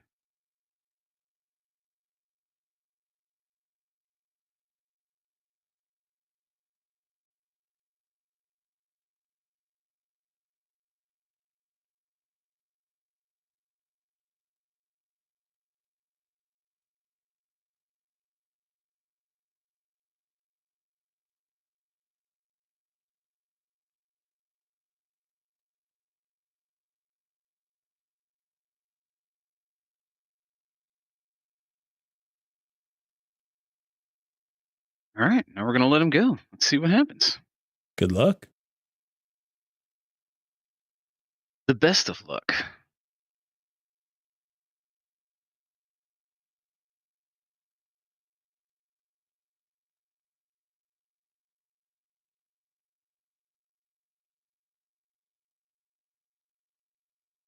Speaker 2: All right, now we're going to let him go. Let's see what happens.
Speaker 3: Good luck.
Speaker 2: The best of luck.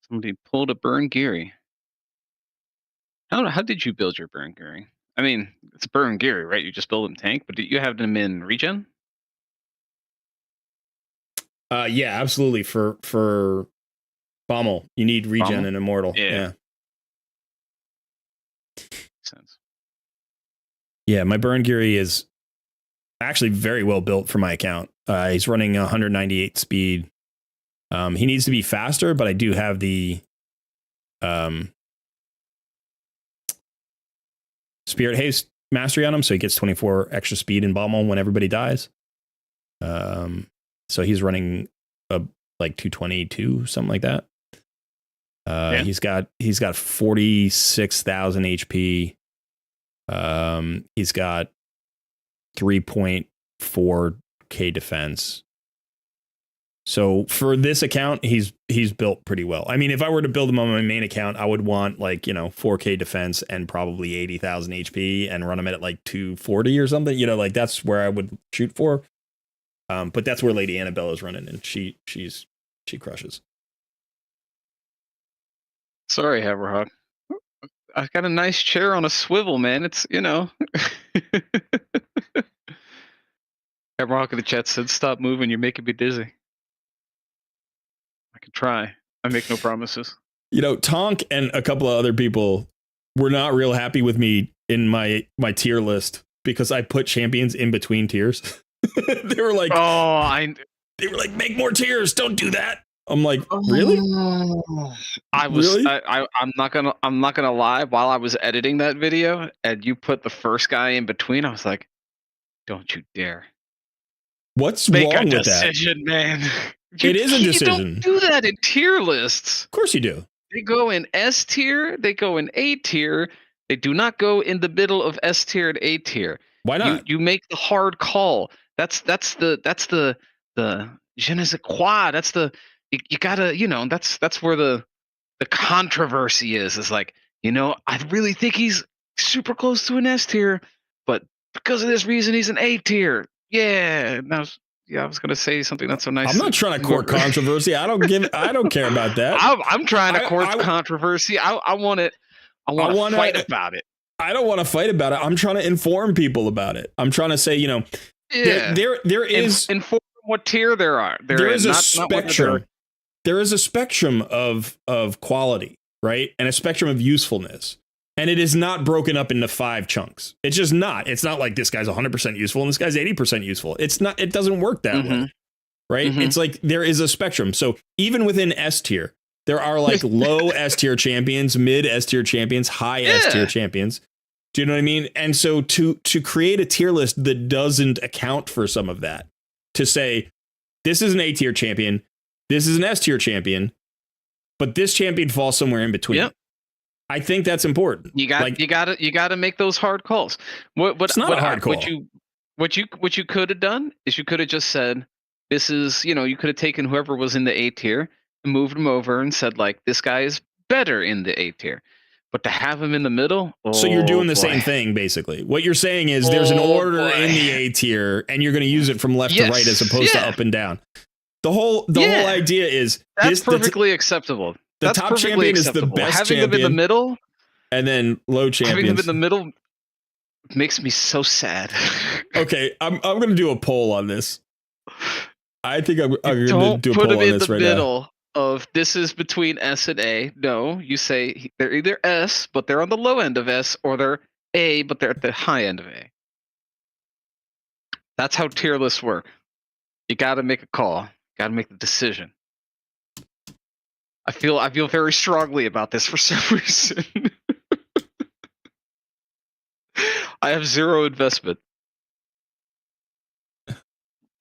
Speaker 2: Somebody pulled a burn Giri. How did you build your burn Giri? I mean, it's burn Giri, right? You just build him tank, but did you have them in regen?
Speaker 3: Yeah, absolutely. For Bommel, you need regen
Speaker 2: Bommel?
Speaker 3: and immortal.
Speaker 2: Yeah. Makes sense.
Speaker 3: Yeah, my burn Giri is actually very well built for my account. He's running 198 speed. He needs to be faster, but I do have the Spirit Haste mastery on him, so he gets 24 extra speed in Bommel when everybody dies. So he's running like 222, something like that.
Speaker 2: Yeah.
Speaker 3: He's got 46,000 HP. He's got 3.4k defense. So for this account, he's built pretty well. I mean, if I were to build him on my main account, I would want like, 4k defense and probably 80,000 HP and run him at like 240 or something. Like that's where I would shoot for. But that's where Lady Annabella's running, and she crushes.
Speaker 2: Sorry, Haverhawk. I've got a nice chair on a swivel, man. It's, Haverhawk in the chat said, "Stop moving. You're making me dizzy." I can try. I make no promises.
Speaker 3: Tonk and a couple of other people were not real happy with me in my tier list because I put champions in between tiers. They were like, they were like, make more tiers. Don't do that. I'm like, really?
Speaker 2: I was.
Speaker 3: Really?
Speaker 2: I'm not gonna lie. While I was editing that video, and you put the first guy in between, I was like, "Don't you dare!
Speaker 3: What's
Speaker 2: Make
Speaker 3: wrong
Speaker 2: a
Speaker 3: with that?
Speaker 2: decision, man."
Speaker 3: It is a decision.
Speaker 2: You don't do that in tier lists.
Speaker 3: Of course you do.
Speaker 2: They go in S tier. They go in A tier. They do not go in the middle of S tier and A tier.
Speaker 3: Why not?
Speaker 2: You make the hard call. That's the je ne sais quoi. That's the you gotta, that's where the controversy is like, I really think he's super close to an S tier, but because of this reason he's an A tier. Yeah. I was gonna say something not so nice.
Speaker 3: I'm not trying to court controversy. I don't care about that.
Speaker 2: I'm trying to court controversy. I want to fight about it.
Speaker 3: I don't want to fight about it. I'm trying to inform people about it. I'm trying to say, there is
Speaker 2: inform what tier there are.
Speaker 3: There is a spectrum. There is a spectrum of quality, right? And a spectrum of usefulness. And it is not broken up into 5 chunks. It's just not. It's not like this guy's 100% useful and this guy's 80% useful. It's not. It doesn't work that way, right? It's like there is a spectrum. So even within S tier, there are like low S tier champions, mid S tier champions, high S tier champions. Do you know what I mean? And so to create a tier list that doesn't account for some of that, to say this is an A tier champion, this is an S tier champion, but this champion falls somewhere in between.
Speaker 2: Yep.
Speaker 3: I think that's important.
Speaker 2: You got to make those hard calls.
Speaker 3: It's not a hard call.
Speaker 2: What you could have done is you could have just said, this is, you could have taken whoever was in the A tier and moved him over and said, like, this guy is better in the A tier. But to have him in the middle,
Speaker 3: so you're doing the same thing, basically. What you're saying is there's an order in the A tier, and you're going to use it from left to right as opposed to up and down. The whole idea is
Speaker 2: that's perfectly acceptable.
Speaker 3: The top champion is the best
Speaker 2: having
Speaker 3: champion.
Speaker 2: Them in the middle,
Speaker 3: and then low champions.
Speaker 2: Having them in the middle makes me so sad.
Speaker 3: Okay, I'm going to do a poll on this. I think I'm going to do a poll on this right now. Put them in the middle
Speaker 2: of this is between S and A. No, you say they're either S, but they're on the low end of S, or they're A, but they're at the high end of A. That's how tier lists work. You got to make a call. Got to make the decision. I feel very strongly about this for some reason. I have zero investment.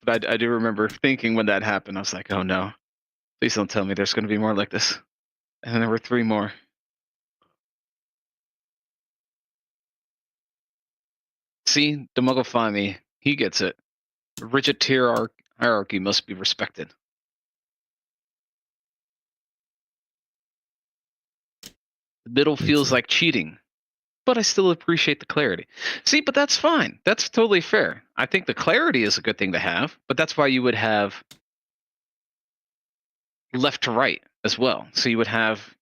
Speaker 2: But I do remember thinking when that happened, I was like, oh no, please don't tell me there's going to be more like this. And then there were 3 more. See, Demogofami, he gets it. A rigid tier hierarchy must be respected. The middle feels like cheating, but I still appreciate the clarity. See, but that's fine. That's totally fair. I think the clarity is a good thing to have, but that's why you would have left to right as well. So you would have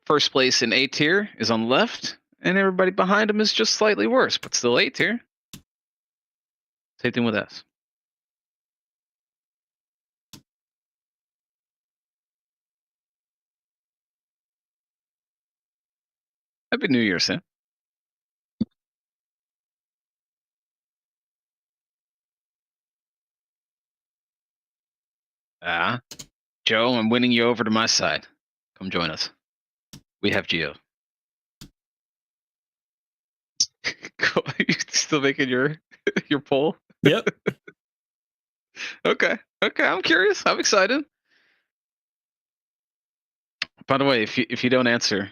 Speaker 2: first place in A tier is on left, and everybody behind him is just slightly worse, but still A tier. Same thing with S. Happy New Year, Sam. Joe, I'm winning you over to my side. Come join us. We have Geo. Cool. You still making your poll?
Speaker 3: Yep.
Speaker 2: Okay. I'm curious. I'm excited. By the way, if you don't answer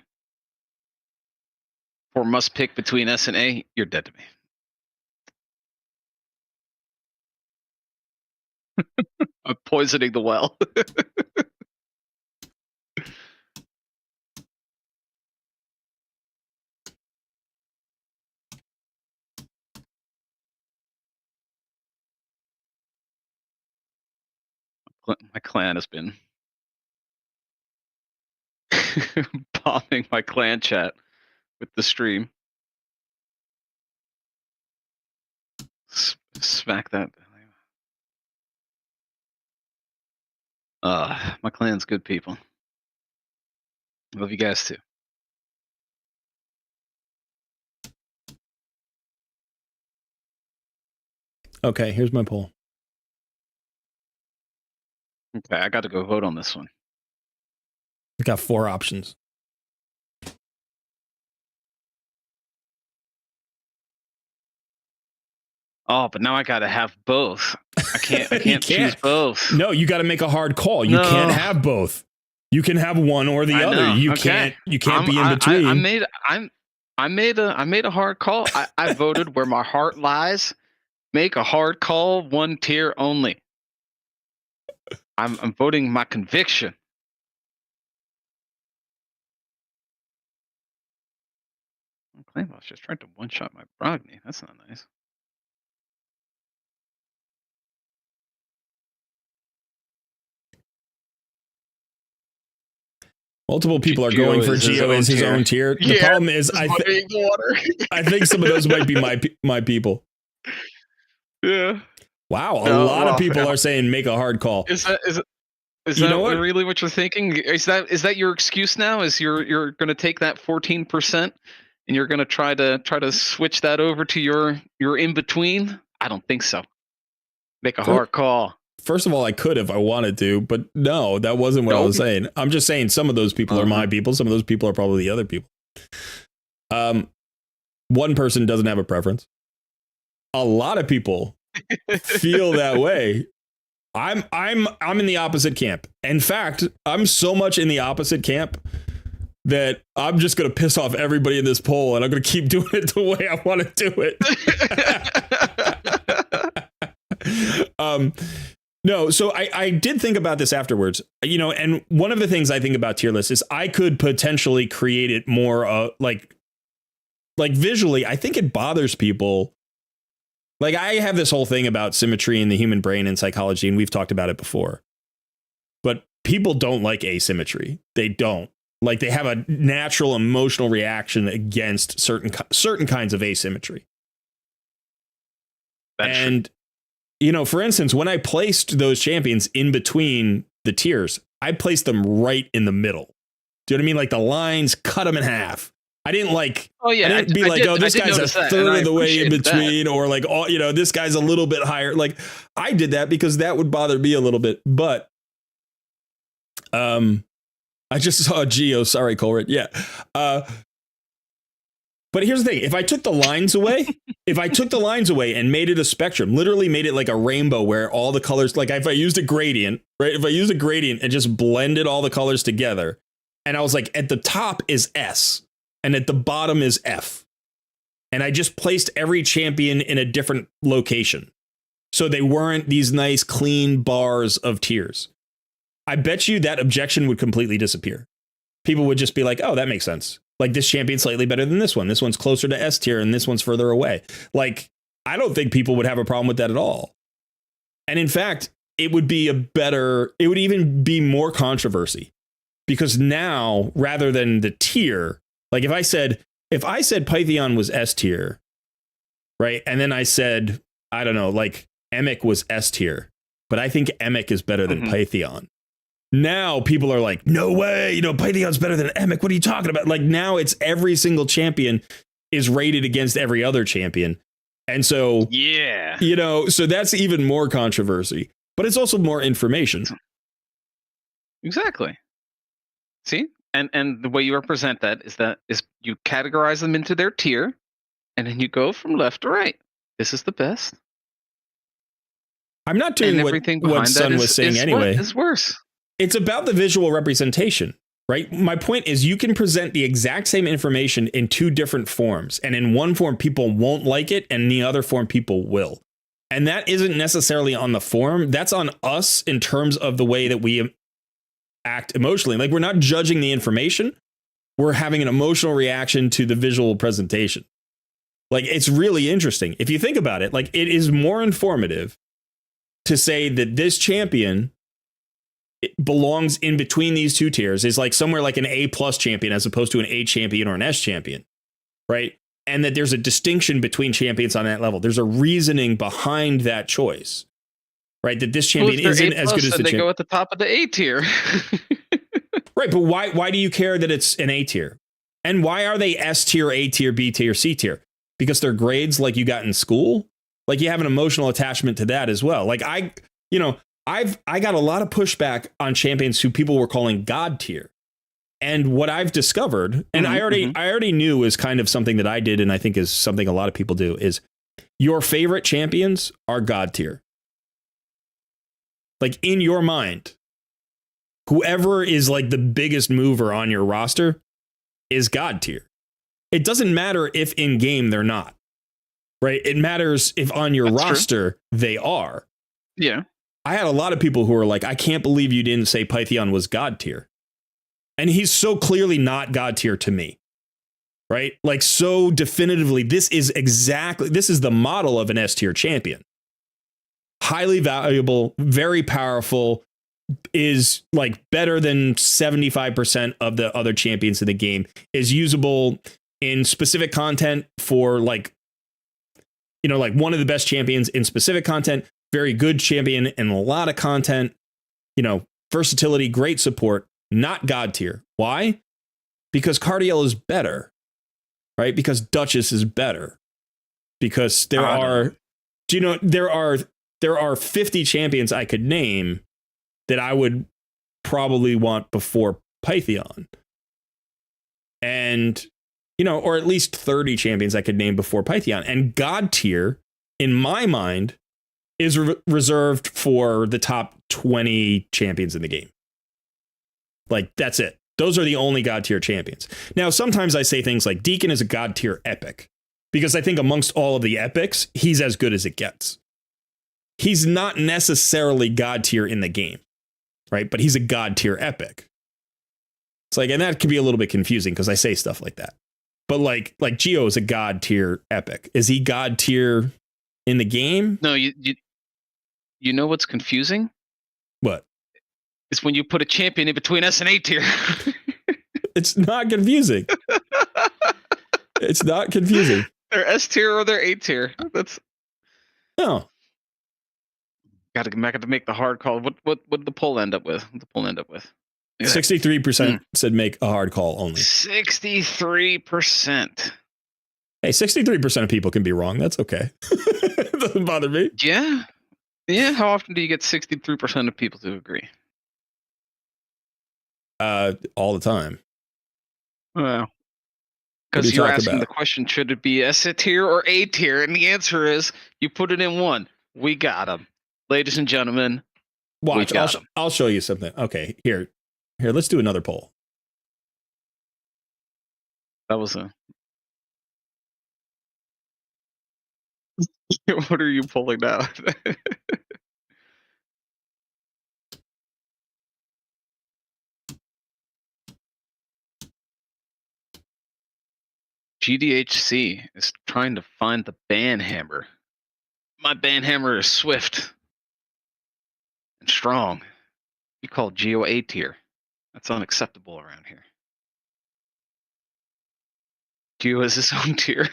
Speaker 2: or must pick between S and A, you're dead to me. I'm poisoning the well. My clan has been bombing my clan chat with the stream. Smack that. My clan's good people. Love you guys too.
Speaker 3: Okay, here's my poll.
Speaker 2: Okay, I got to go vote on this one.
Speaker 3: I got 4 options.
Speaker 2: Oh, but now I got to have both. I can't choose both.
Speaker 3: No, you got to make a hard call. You can't have both. You can have one or the other. You can't be in between.
Speaker 2: I made a hard call. I voted where my heart lies, Make a hard call, 1 tier only. I'm voting my conviction. Claim I was just trying to one-shot my Brogni. That's not nice.
Speaker 3: Multiple people are going for Geo as his own tier. The problem is, I think some of those might be my people.
Speaker 2: Yeah.
Speaker 3: Wow, a lot of people are saying make a hard call.
Speaker 2: Is that really what you're thinking? Is that your excuse now? Is you're going to take that 14% and you're going to try to switch that over to your in between? I don't think so. Make a hard call.
Speaker 3: First of all, I could if I wanted to, but no, that wasn't what I was saying. I'm just saying some of those people are my people. Some of those people are probably the other people. One person doesn't have a preference. A lot of people feel that way. I'm in the opposite camp. In fact, I'm so much in the opposite camp that I'm just going to piss off everybody in this poll, and I'm going to keep doing it the way I want to do it. No, so I did think about this afterwards, and one of the things I think about tier lists is I could potentially create it more like visually. I think it bothers people. Like, I have this whole thing about symmetry in the human brain and psychology, and we've talked about it before. But people don't like asymmetry. They don't. Like, they have a natural emotional reaction against certain kinds of asymmetry. And for instance, when I placed those champions in between the tiers, I placed them right in the middle. Do you know what I mean? Like, the lines cut them in half. I didn't like. Oh yeah, I didn't be like, oh, this guy's a third of the way in between, or like, oh, this guy's a little bit higher. Like, I did that because that would bother me a little bit. But, I just saw Geo. Sorry, Colrit. Yeah. But here's the thing: if I took the lines away, and made it a spectrum, literally made it like a rainbow where all the colors, like if I used a gradient, right? If I used a gradient and just blended all the colors together, and I was like, at the top is S. And at the bottom is F. And I just placed every champion in a different location. So they weren't these nice, clean bars of tiers. I bet you that objection would completely disappear. People would just be like, oh, that makes sense. Like, this champion's slightly better than this one. This one's closer to S tier and this one's further away. Like, I don't think people would have a problem with that at all. And in fact, it would even be more controversy. Because now, rather than the tier, like if I said Pythion was S tier, right? And then I said, I don't know, like Emic was S tier, but I think Emic is better than Pythion. Now people are like, no way, Pythion's better than Emic. What are you talking about? Like, now it's every single champion is rated against every other champion. And so, yeah, so that's even more controversy, but it's also more information.
Speaker 2: Exactly. See? And the way you represent that is you categorize them into their tier, and then you go from left to right. This is the best.
Speaker 3: I'm not doing what Sun was saying anyway.
Speaker 2: It's worse.
Speaker 3: It's about the visual representation, right? My point is you can present the exact same information in two different forms. And in one form, people won't like it, and in the other form, people will. And that isn't necessarily on the form. That's on us in terms of the way that we act emotionally. Like, we're not judging the information. We're having an emotional reaction to the visual presentation. Like, it's really interesting. If you think about it, like, it is more informative to say that this champion belongs in between these two tiers, is like somewhere like an A+ champion as opposed to an A champion or an S champion, right? And that there's a distinction between champions on that level. There's a reasoning behind that choice. Right, that this champion isn't as good as the
Speaker 2: champion. They go at the top of the A tier.
Speaker 3: Right, but why do you care that it's an A tier? And why are they S tier, A tier, B tier, C tier? Because they're grades like you got in school? Like, you have an emotional attachment to that as well. Like, I got a lot of pushback on champions who people were calling God tier. And what I've discovered, and I already knew is kind of something that I did, and I think is something a lot of people do, is your favorite champions are God tier. Like, in your mind, whoever is like the biggest mover on your roster is God tier. It doesn't matter if in game they're not, right? It matters if on your
Speaker 2: That's
Speaker 3: roster they are.
Speaker 2: Yeah.
Speaker 3: I had a lot of people who were like, I can't believe you didn't say Pythion was God tier. And he's so clearly not God tier to me, right? Like so definitively, this is the model of an S tier champion. Highly valuable, very powerful, is like better than 75% of the other champions in the game, is usable in specific content for like, you know, like one of the best champions in specific content, very good champion in a lot of content, you know, versatility, great support, not God tier. Why? Because Cardiel is better, right? Because Duchess is better. Because there are 50 champions I could name that I would probably want before Pythion. And, you know, or at least 30 champions I could name before Pythion. And God tier, in my mind, is reserved for the top 20 champions in the game. Like, that's it. Those are the only God tier champions. Now, sometimes I say things like Deacon is a God tier epic, because I think amongst all of the epics, he's as good as it gets. He's not necessarily God tier in the game, right? But he's a God tier epic. It's like, and that can be a little bit confusing because I say stuff like that. But like Geo is a God tier epic. Is he God tier in the game?
Speaker 2: No, you know what's confusing?
Speaker 3: What?
Speaker 2: It's when you put a champion in between S and A tier.
Speaker 3: It's not confusing. It's not confusing.
Speaker 2: They're S tier or they're A tier. That's
Speaker 3: No.
Speaker 2: got to make the hard call. What did the poll end up with? What did the poll end up with?
Speaker 3: 63% said make a hard call only.
Speaker 2: 63%.
Speaker 3: Hey, 63% of people can be wrong. That's okay. It doesn't bother me.
Speaker 2: Yeah. Yeah. How often do you get 63% of people to agree?
Speaker 3: All the time.
Speaker 2: Well,
Speaker 3: What are
Speaker 2: because
Speaker 3: you
Speaker 2: you're
Speaker 3: talking
Speaker 2: asking
Speaker 3: about?
Speaker 2: the question, should it be S tier or A tier? And the answer is you put it in one. We got them. Ladies and gentlemen,
Speaker 3: Watch,
Speaker 2: we got 'em.
Speaker 3: I'll show you something. Okay, here, let's do another poll.
Speaker 2: That was a. What are you pulling out? GDHC is trying to find the ban hammer. My ban hammer is swift and strong. You call Geo A tier. That's unacceptable around here. Geo is his own tier.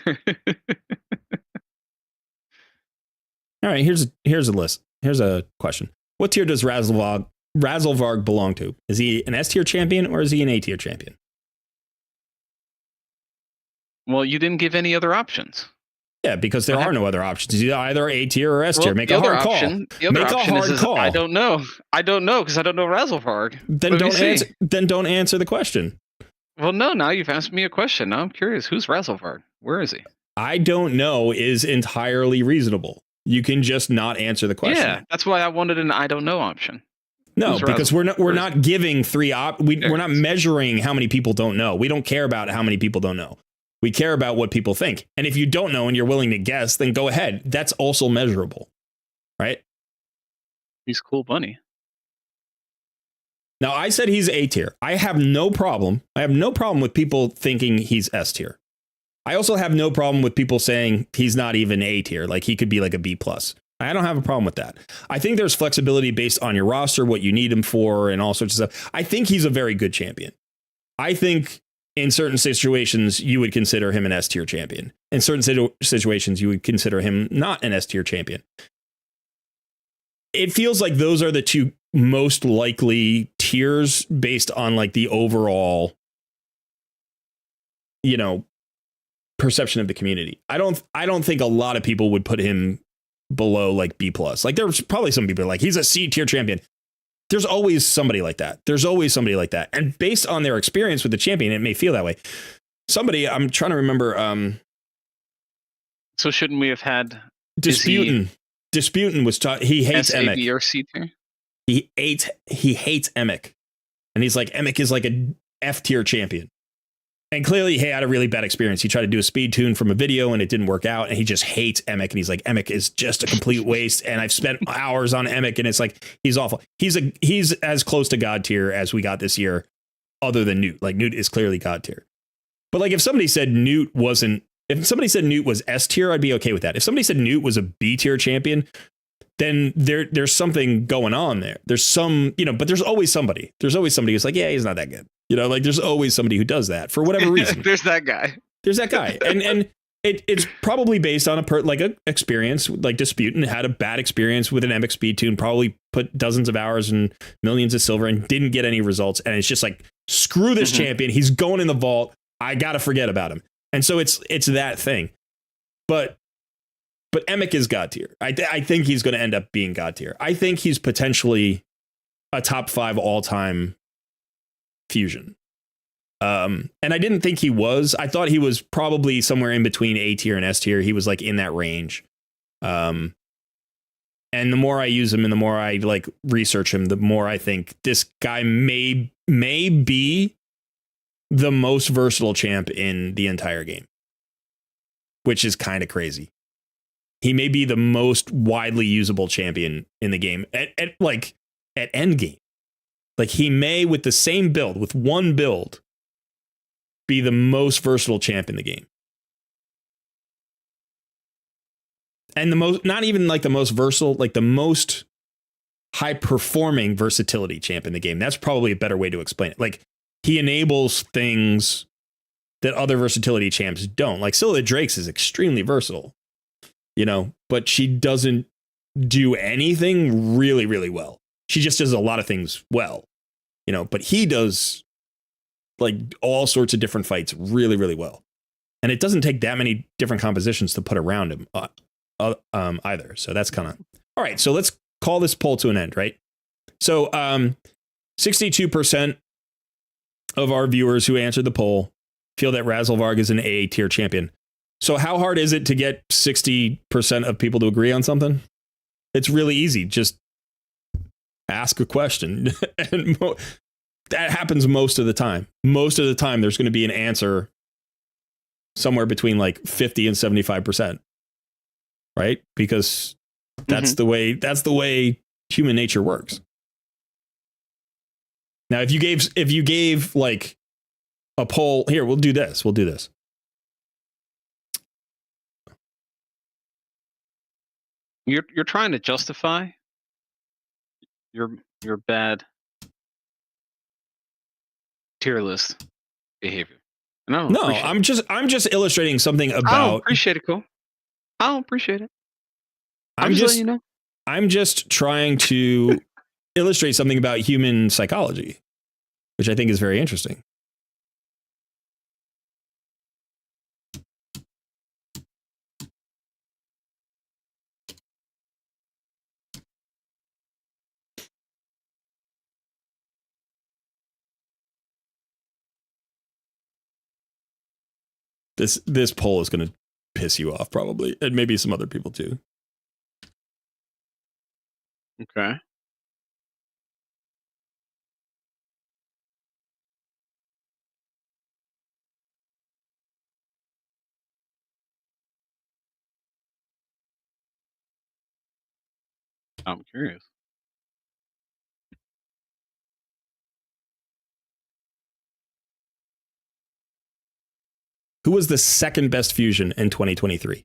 Speaker 3: All right, here's a list. Here's a question. What tier does Razzlevarg belong to? Is he an S tier champion or is he an A tier champion?
Speaker 2: Well, you didn't give any other options.
Speaker 3: Yeah, because there are no other options. He's either A tier or S tier.
Speaker 2: Well,
Speaker 3: Make
Speaker 2: the
Speaker 3: a
Speaker 2: other
Speaker 3: hard
Speaker 2: option,
Speaker 3: call.
Speaker 2: The other
Speaker 3: Make a
Speaker 2: option
Speaker 3: hard
Speaker 2: is
Speaker 3: call.
Speaker 2: I don't know. I don't know because I don't know Razzlevarg.
Speaker 3: Then don't answer. Then don't answer the question.
Speaker 2: Well, no. Now you've asked me a question. Now I'm curious. Who's Razzlevarg? Where is he?
Speaker 3: I don't know is entirely reasonable. You can just not answer the question.
Speaker 2: Yeah, that's why I wanted an I don't know option.
Speaker 3: No,
Speaker 2: Who's
Speaker 3: because we're not giving three we're not
Speaker 2: is.
Speaker 3: measuring how many people don't know. We don't care about how many people don't know. We care about what people think. And if you don't know and you're willing to guess, then go ahead. That's also measurable. Right?
Speaker 2: He's Cool Bunny.
Speaker 3: Now, I said he's A tier. I have no problem. I have no problem with people thinking he's S tier. I also have no problem with people saying he's not even A tier. Like he could be like a B plus. I don't have a problem with that. I think there's flexibility based on your roster, what you need him for, and all sorts of stuff. I think he's a very good champion. I think in certain situations, you would consider him an S tier champion. In certain situations, you would consider him not an S tier champion. It feels like those are the two most likely tiers based on like the overall, you know, perception of the community. I don't think a lot of people would put him below like B plus. Like there's probably some people like he's a C tier champion. There's always somebody like that. And based on their experience with the champion, it may feel that way. Somebody, I'm trying to remember.
Speaker 2: So shouldn't we have had
Speaker 3: Disputin was he hates
Speaker 2: S, A,
Speaker 3: Emic.
Speaker 2: B, or C tier?
Speaker 3: He hates Emic. And he's like, Emic is like a F tier champion. And clearly he had a really bad experience. He tried to do a speed tune from a video and it didn't work out. And he just hates Emic. And he's like, Emic is just a complete waste. And I've spent hours on Emic and it's like, he's awful. He's as close to God tier as we got this year, other than Newt. Like Newt is clearly God tier. But like if somebody said Newt was S tier, I'd be okay with that. If somebody said Newt was a B tier champion, then there's something going on there. There's some, but there's always somebody. There's always somebody who's like, yeah, he's not that good. Like there's always somebody who does that for whatever reason.
Speaker 2: There's that guy.
Speaker 3: There's that guy. And it's probably based on a experience, like Disputant had a bad experience with an Emic speed tune, probably put dozens of hours and millions of silver and didn't get any results. And it's just like, screw this champion. He's going in the vault. I got to forget about him. And so it's that thing. But Emic is God tier. I think he's going to end up being God tier. I think he's potentially a top 5 all-time fusion. And I didn't think he was. I thought he was probably somewhere in between A tier and S tier. He was like in that range. And the more I use him and the more I like research him, the more I think this guy may be the most versatile champ in the entire game, which is kind of crazy. He may be the most widely usable champion in the game at end game. Like he may, with the same build, with one build, be the most versatile champ in the game. And the most, not even like the most versatile, like the most high performing versatility champ in the game. That's probably a better way to explain it. Like he enables things that other versatility champs don't. Like Scylla Drakes is extremely versatile, but she doesn't do anything really, really well. She just does a lot of things well, but he does like all sorts of different fights really, really well. And it doesn't take that many different compositions to put around him either. So that's kind of all right. So let's call this poll to an end, right? So 62% of our viewers who answered the poll feel that Razzlevarg is an A tier champion. So how hard is it to get 60% of people to agree on something? It's really easy. Just ask a question. And that happens most of the time. Most of the time, there's going to be an answer somewhere between like 50 and 75%. Right? Because that's the way human nature works. Now, if you gave like a poll here, we'll do this.
Speaker 2: You're trying to justify your bad tier list behavior. No,
Speaker 3: I'm just illustrating something about.
Speaker 2: I don't appreciate it, Cole. I don't appreciate it. I'm just letting you know.
Speaker 3: I'm just trying to illustrate something about human psychology, which I think is very interesting. This poll is going to piss you off probably, and maybe some other people too.
Speaker 2: Okay. I'm curious.
Speaker 3: Who was the second best fusion in 2023?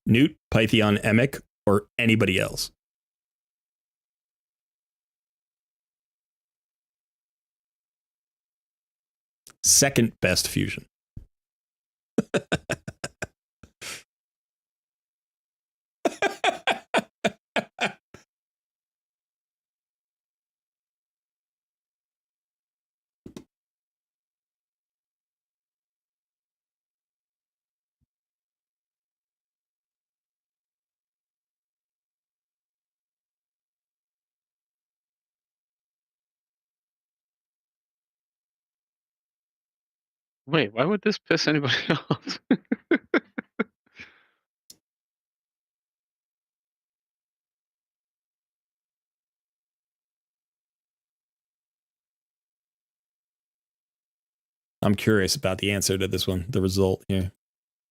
Speaker 3: Newt, Pythion, Emic, or anybody else? Second best fusion.
Speaker 2: Wait, why would this piss anybody off?
Speaker 3: I'm curious about the answer to this one, the result here.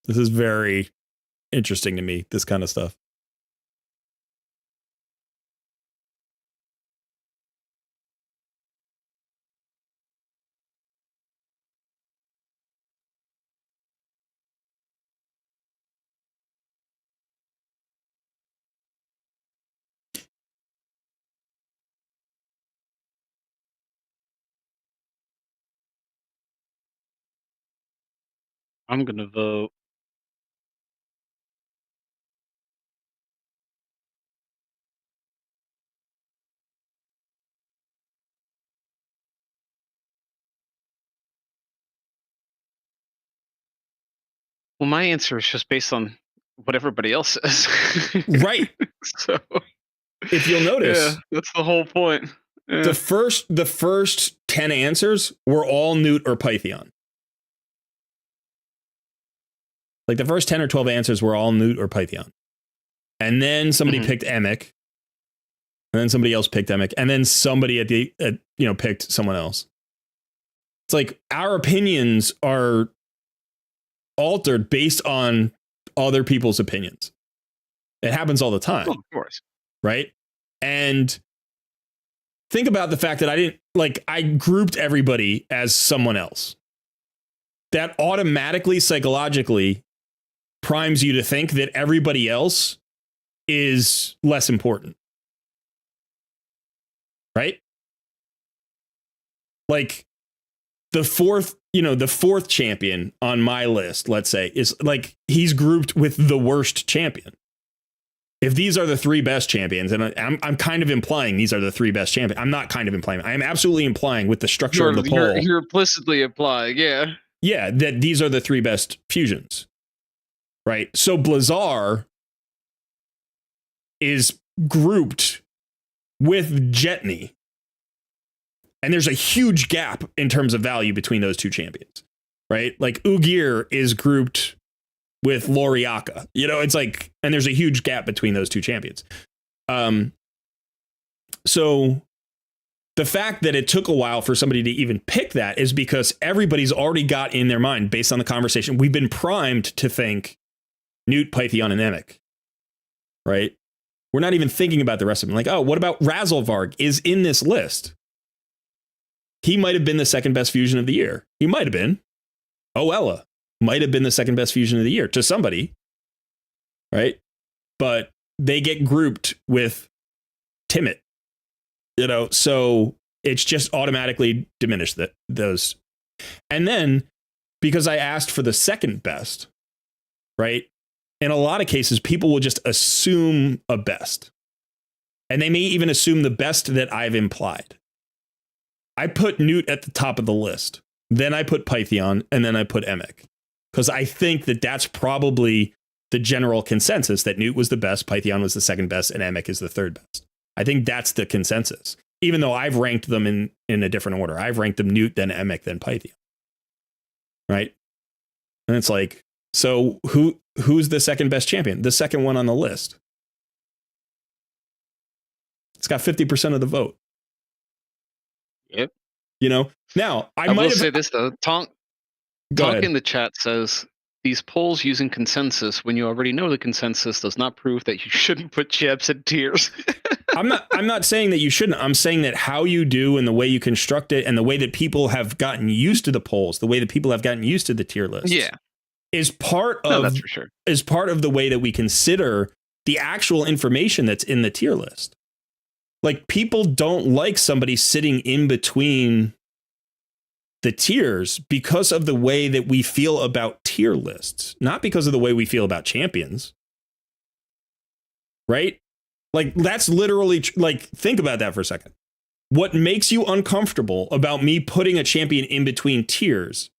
Speaker 3: This is very interesting to me, this kind of stuff.
Speaker 2: I'm gonna vote. Well, my answer is just based on what everybody else says.
Speaker 3: Right.
Speaker 2: So
Speaker 3: If you'll notice,
Speaker 2: yeah, that's the whole point. Yeah.
Speaker 3: the first 10 answers were all Newt or Pythion. Like the first 10 or 12 answers were all Newt or Pythion. And then somebody picked Emic. And then somebody else picked Emic. And then somebody picked someone else. It's like our opinions are altered based on other people's opinions. It happens all the time.
Speaker 2: Oh, of course.
Speaker 3: Right? And think about the fact that I grouped everybody as someone else. That automatically, psychologically primes you to think that everybody else is less important. Right? Like the fourth champion on my list, let's say, is like he's grouped with the worst champion. If these are the three best champions, and I'm kind of implying these are the three best champions. I'm not kind of implying. I am absolutely implying with the structure of the poll.
Speaker 2: You're implicitly implying, yeah.
Speaker 3: Yeah, that these are the three best fusions. Right? So Blazar is grouped with Jetney. And there's a huge gap in terms of value between those two champions. Right? Like Ugir is grouped with Loriaka. It's like, and there's a huge gap between those two champions. So the fact that it took a while for somebody to even pick that is because everybody's already got in their mind, based on the conversation, we've been primed to think Newt, Pythion, and Emic. Right? We're not even thinking about the rest of them. Like, oh, what about Razelvarg is in this list? He might have been the second best fusion of the year. He might have been. Oella might have been the second best fusion of the year to somebody, right? But they get grouped with Timid, so it's just automatically diminished those. And then because I asked for the second best, right? In a lot of cases, people will just assume a best, and they may even assume the best that I've implied. I put Newt at the top of the list. Then I put Pythion, and then I put Emic. Because I think that that's probably the general consensus, that Newt was the best, Pythion was the second best, and Emic is the third best. I think that's the consensus. Even though I've ranked them in a different order. I've ranked them Newt, then Emic, then Pythion. Right? And it's like, so who's the second best champion? The second one on the list. It's got 50% of the vote.
Speaker 2: Yep.
Speaker 3: Now I
Speaker 2: will
Speaker 3: might
Speaker 2: say this though. Tonk in the chat says these polls using consensus when you already know the consensus does not prove that you shouldn't put champs in tiers.
Speaker 3: I'm not saying that you shouldn't. I'm saying that how you do and the way you construct it and the way that people have gotten used to the polls, the way that people have gotten used to the tier lists, is part of
Speaker 2: that's for sure.
Speaker 3: Is part of the way that we consider the actual information that's in the tier list. Like, people don't like somebody sitting in between the tiers because of the way that we feel about tier lists, not because of the way we feel about champions. Right? Like, that's literally like, think about that for a second. What makes you uncomfortable about me putting a champion in between tiers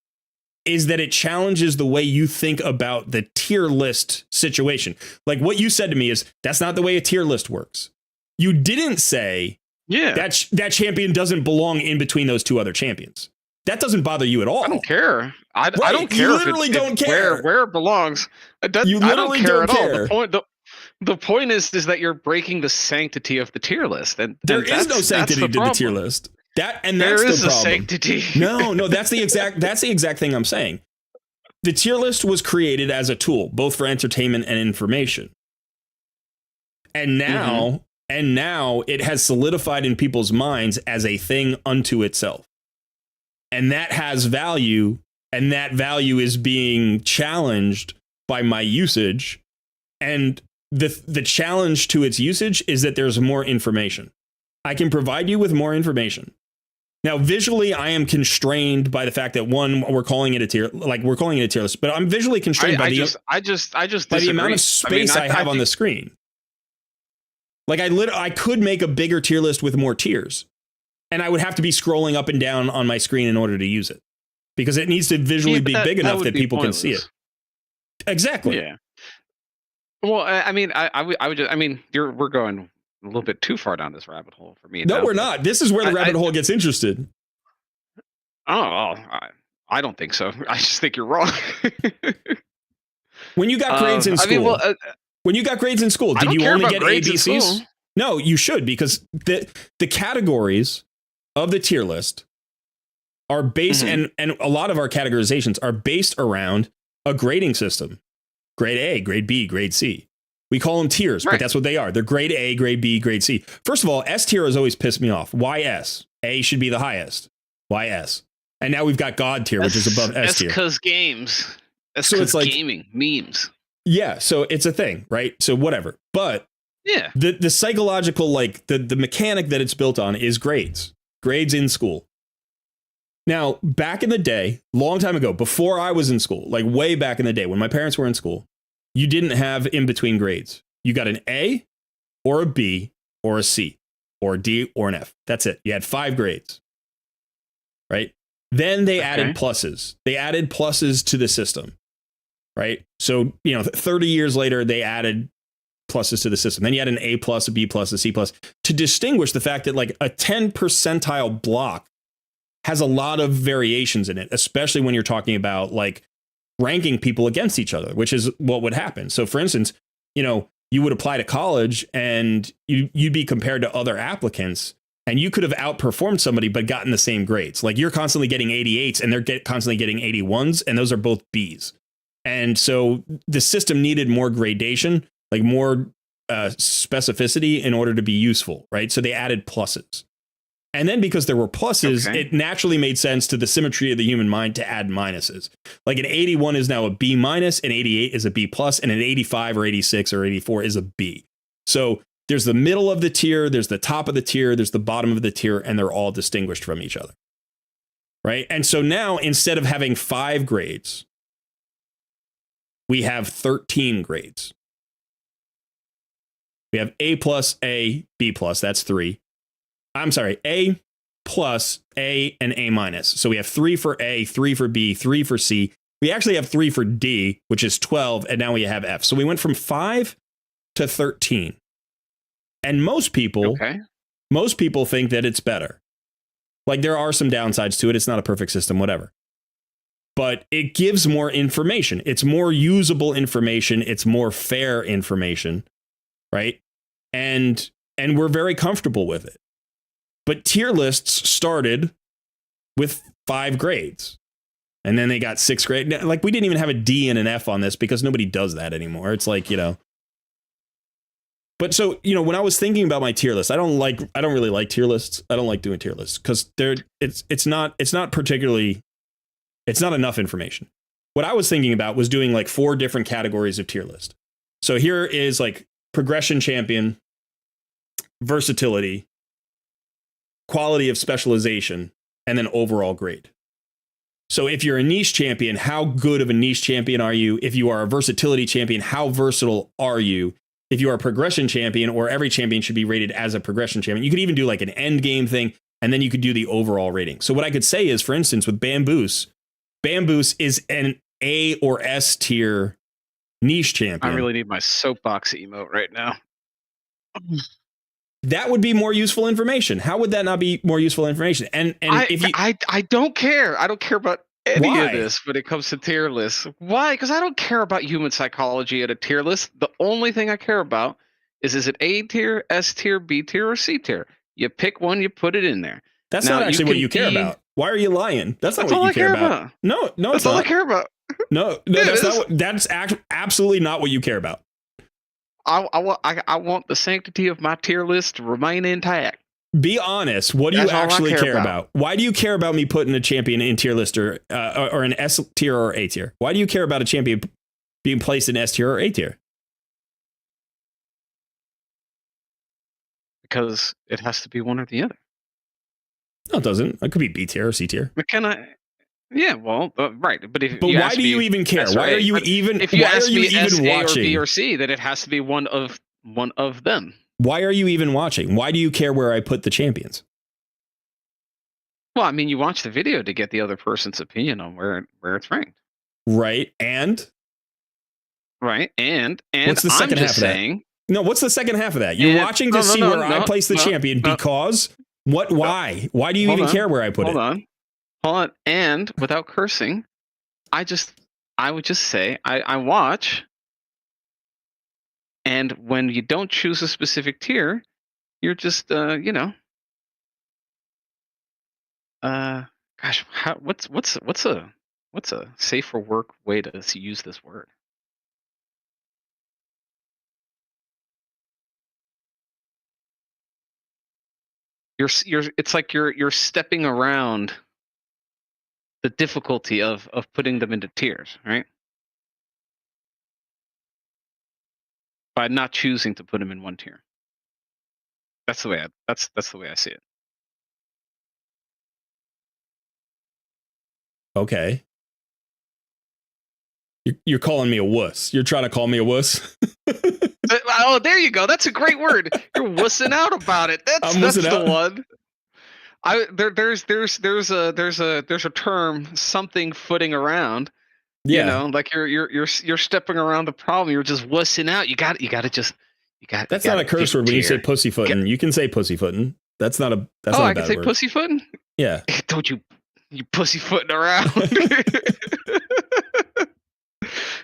Speaker 3: is that it challenges the way you think about the tier list situation. Like, what you said to me is, that's not the way a tier list works. You didn't say that champion doesn't belong in between those two other champions. That doesn't bother you at all.
Speaker 2: I don't care. I don't care.
Speaker 3: You literally don't care
Speaker 2: where it belongs.
Speaker 3: You literally don't care.
Speaker 2: The point is that you're breaking the sanctity of the tier list, and
Speaker 3: there is no sanctity to the tier list.
Speaker 1: That's
Speaker 2: There
Speaker 1: the
Speaker 2: is a
Speaker 1: problem.
Speaker 2: sanctity.
Speaker 1: No, that's the exact thing I'm saying. The tier list was created as a tool, both for entertainment and information. And now it has solidified in people's minds as a thing unto itself. And that has value, and that value is being challenged by my usage. And the challenge to its usage is that there's more information. I can provide you with more information. Now, visually, I am constrained by the fact that we're calling it a tier list, but I'm visually constrained by the amount of space I have on the screen. Like I could make a bigger tier list with more tiers, and I would have to be scrolling up and down on my screen in order to use it, because it needs to visually be big enough that people can see it. Exactly.
Speaker 2: Yeah. Well, I mean, we're going a little bit too far down this rabbit hole for me.
Speaker 1: No, we're not. This is where the rabbit hole gets interested.
Speaker 2: Oh, I don't think so. I just think you're wrong.
Speaker 1: When you got grades in school, when you got grades in school, did you only get ABCs? No, you should, because the categories of the tier list are based, and a lot of our categorizations are based around a grading system. Grade A, grade B, grade C. We call them tiers, but that's what they are. They're grade A, grade B, grade C. First of all, S tier has always pissed me off. Why S? A should be the highest. Why S? And now we've got God tier, which is above S tier.
Speaker 2: That's because games. That's
Speaker 1: so it's like
Speaker 2: gaming, memes.
Speaker 1: Yeah, so it's a thing, right? So whatever. But
Speaker 2: yeah,
Speaker 1: the psychological, like the mechanic that it's built on is grades in school. Now, back in the day, long time ago, before I was in school, like way back in the day when my parents were in school, you didn't have in-between grades. You got an A or a B or a C or a D or an F. That's it. You had 5 grades, right? Then they added pluses. They added pluses to the system, right? So, 30 years later, they added pluses to the system. Then you had an A plus, a B plus, a C plus, to distinguish the fact that like a 10 percentile block has a lot of variations in it, especially when you're talking about like ranking people against each other, which is what would happen. So for instance, you would apply to college and you'd be compared to other applicants, and you could have outperformed somebody but gotten the same grades. Like you're constantly getting 88s and they're constantly getting 81s, and those are both Bs. And so the system needed more gradation, like more specificity in order to be useful, right? So they added pluses. And then because there were pluses, it naturally made sense to the symmetry of the human mind to add minuses. Like an 81 is now a B minus, an 88 is a B plus, and an 85 or 86 or 84 is a B. So there's the middle of the tier, there's the top of the tier, there's the bottom of the tier, and they're all distinguished from each other. Right? And so now, instead of having 5 grades, we have 13 grades. We have A plus, A, B plus, that's 3. I'm sorry, A plus, A, and A minus. So we have 3 for A, 3 for B, 3 for C. We actually have 3 for D, which is 12, and now we have F. So we went from 5 to 13. And most people think that it's better. Like there are some downsides to it. It's not a perfect system, whatever. But it gives more information. It's more usable information. It's more fair information, right? And we're very comfortable with it. But tier lists started with 5 grades. And then they got 6 grades. Like we didn't even have a D and an F on this because nobody does that anymore. It's like, But so, when I was thinking about my tier list, I don't really like tier lists. I don't like doing tier lists because it's not enough information. What I was thinking about was doing like 4 different categories of tier list. So here is like progression champion, versatility, quality of specialization, and then overall grade. So if you're a niche champion, how good of a niche champion are you? If you are a versatility champion, how versatile are you? If you are a progression champion, or every champion should be rated as a progression champion, you could even do like an end game thing, and then you could do the overall rating. So what I could say is, for instance, with Bamboos is an A or S tier niche champion.
Speaker 2: I really need my soapbox emote right now.
Speaker 1: That would be more useful information. How would that not be more useful information? And if you,
Speaker 2: I don't care. I don't care about any of this when it comes to tier lists. Why? Because I don't care about human psychology at a tier list. The only thing I care about is it A tier, S tier, B tier, or C tier? You pick one, you put it in there.
Speaker 3: That's
Speaker 2: Now,
Speaker 3: not
Speaker 2: you
Speaker 3: actually what
Speaker 2: can
Speaker 3: you care
Speaker 2: be-
Speaker 3: about. Why are you lying? That's not
Speaker 2: That's all
Speaker 3: what
Speaker 2: I
Speaker 3: you care
Speaker 2: care
Speaker 3: about.
Speaker 2: about.
Speaker 3: No, no,
Speaker 2: That's
Speaker 3: it's
Speaker 2: all I
Speaker 3: not.
Speaker 2: care about.
Speaker 3: No,
Speaker 2: Yeah,
Speaker 3: that's
Speaker 2: it
Speaker 3: not
Speaker 2: is.
Speaker 3: what. That's absolutely not what you care about.
Speaker 2: I want the sanctity of my tier list to remain intact.
Speaker 3: Be honest. What do
Speaker 2: That's
Speaker 3: you
Speaker 2: all I
Speaker 3: actually
Speaker 2: care
Speaker 3: care
Speaker 2: about.
Speaker 3: about? Why do you care about me putting a champion in tier list or an S tier or A tier? Why do you care about a champion being placed in S tier or A tier?
Speaker 2: Because it has to be one or the other.
Speaker 3: No, it doesn't. It could be B tier or C tier.
Speaker 2: But can I? Yeah, well, right. But if
Speaker 3: But
Speaker 2: you
Speaker 3: why
Speaker 2: ask
Speaker 3: do you
Speaker 2: me
Speaker 3: even care?
Speaker 2: S or
Speaker 3: Why are
Speaker 2: A,
Speaker 3: you
Speaker 2: but
Speaker 3: even?
Speaker 2: If you
Speaker 3: Why
Speaker 2: ask
Speaker 3: are you
Speaker 2: me
Speaker 3: even
Speaker 2: S, A, or B,
Speaker 3: watching?
Speaker 2: or C, then it has to be one of them.
Speaker 3: Why are you even watching? Why do you care where I put the champions?
Speaker 2: Well, I mean, you watch the video to get the other person's opinion on where it's ranked,
Speaker 3: Right. And
Speaker 2: right? And
Speaker 3: what's the second
Speaker 2: I'm
Speaker 3: half
Speaker 2: just
Speaker 3: of that?
Speaker 2: saying,
Speaker 3: No, what's the second half of that? You're
Speaker 2: And-
Speaker 3: watching to
Speaker 2: no,
Speaker 3: see
Speaker 2: no,
Speaker 3: where I
Speaker 2: no,
Speaker 3: place the
Speaker 2: no,
Speaker 3: champion
Speaker 2: no.
Speaker 3: because what? Why? Why do you
Speaker 2: Hold
Speaker 3: even
Speaker 2: on,
Speaker 3: care where I put
Speaker 2: hold
Speaker 3: it?
Speaker 2: on, and without cursing, I would just say I watch, and when you don't choose a specific tier, you're just gosh, what's a safe for work way to use this word? It's like you're stepping around the difficulty of putting them into tiers, right? By not choosing to put them in one tier. That's the way I see it.
Speaker 3: Okay. You're calling me a wuss. You're trying to call me a wuss?
Speaker 2: Oh, there you go. That's a great word. You're wussing out about it. That's the one. There's a term, something footing around.
Speaker 3: Yeah.
Speaker 2: You know, like you're stepping around the problem. You're just wussing out. You got.
Speaker 3: That's not a curse word when you say pussyfooting. You can say pussyfooting. That's not a. That's not a
Speaker 2: I
Speaker 3: bad
Speaker 2: can say
Speaker 3: word.
Speaker 2: pussyfooting.
Speaker 3: Yeah.
Speaker 2: Don't you pussyfooting around?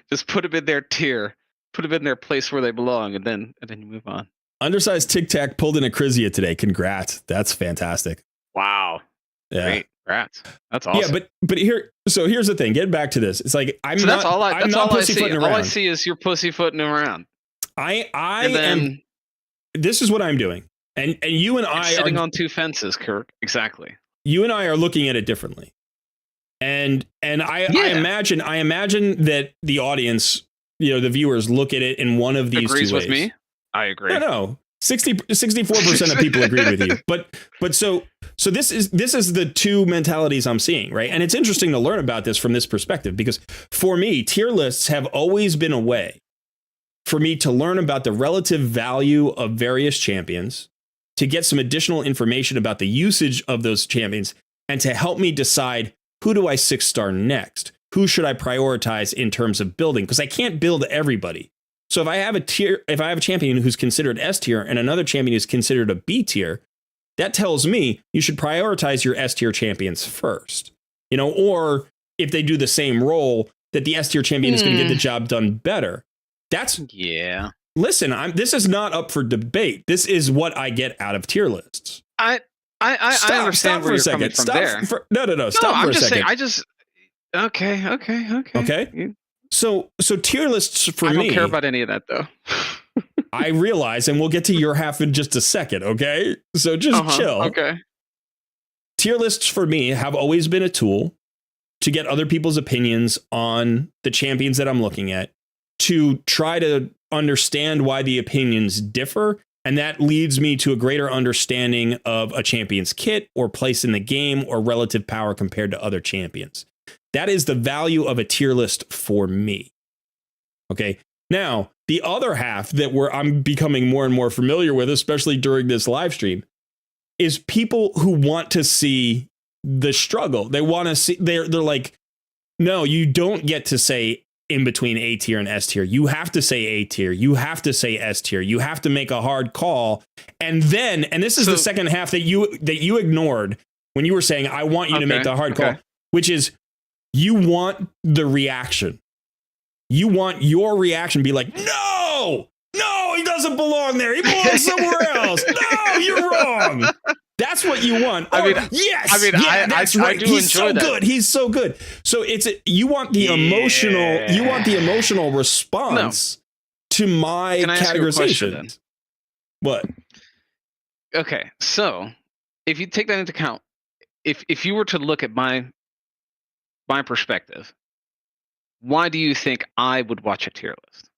Speaker 2: Just put them in their tier. Put them in their place where they belong, and then you move on.
Speaker 3: Undersized Tic Tac pulled in a Krixia today. Congrats. That's fantastic.
Speaker 2: Wow.
Speaker 3: Yeah.
Speaker 2: Great. Congrats. That's awesome.
Speaker 3: Yeah, but here's the thing. Getting back to this, it's like I'm
Speaker 2: that's all I see.
Speaker 3: pussyfooting around.
Speaker 2: All I see is you're pussyfooting around.
Speaker 3: I am. This is what I'm doing, and you and I
Speaker 2: sitting
Speaker 3: are
Speaker 2: on two fences, Kirk. Exactly.
Speaker 3: You and I are looking at it differently, and I imagine that the audience, the viewers, look at it in one of these
Speaker 2: Agrees
Speaker 3: two ways.
Speaker 2: with me. I agree.
Speaker 3: No. 64% of people agreed with you. But so this is the two mentalities I'm seeing, right? And it's interesting to learn about this from this perspective, because for me, tier lists have always been a way for me to learn about the relative value of various champions, to get some additional information about the usage of those champions, and to help me decide, who do I 6-star next? Who should I prioritize in terms of building? Because I can't build everybody. So if I have a champion who's considered S tier and another champion is considered a B tier, that tells me you should prioritize your S tier champions first. Or if they do the same role, that the S tier champion is going to get the job done better. Listen, this is not up for debate. This is what I get out of tier lists.
Speaker 2: I understand
Speaker 3: stop
Speaker 2: where
Speaker 3: for a
Speaker 2: you're
Speaker 3: second.
Speaker 2: coming from there.
Speaker 3: No. Stop for a second.
Speaker 2: Okay.
Speaker 3: So tier lists for me.
Speaker 2: I don't care about any of that though.
Speaker 3: I realize, and we'll get to your half in just a second. Okay, so just chill.
Speaker 2: Okay.
Speaker 3: Tier lists for me have always been a tool to get other people's opinions on the champions that I'm looking at, to try to understand why the opinions differ. And that leads me to a greater understanding of a champion's kit or place in the game or relative power compared to other champions. That is the value of a tier list for me. Okay. Now, the other half that I'm becoming more and more familiar with, especially during this live stream, is people who want to see the struggle. They want to see, they're like, no, you don't get to say in between A tier and S tier. You have to say A tier. You have to say S tier. You have to make a hard call. And this is the second half that you ignored when you were saying, I want you to make the hard call, which is, you want the reaction. You want your reaction to be like, no,
Speaker 1: No, he doesn't belong there. He belongs somewhere else. No, you're wrong. That's what you want.
Speaker 2: I mean,
Speaker 1: yes. That's
Speaker 2: I
Speaker 1: right.
Speaker 2: do
Speaker 1: He's
Speaker 2: enjoy
Speaker 1: so
Speaker 2: that.
Speaker 1: good. He's so good. So you want the emotional response to my
Speaker 2: Can I ask you a question,
Speaker 1: categorization.
Speaker 2: then?
Speaker 1: What?
Speaker 2: Okay, so if you take that into account, if you were to look at my perspective, why do you think I would watch a tier list?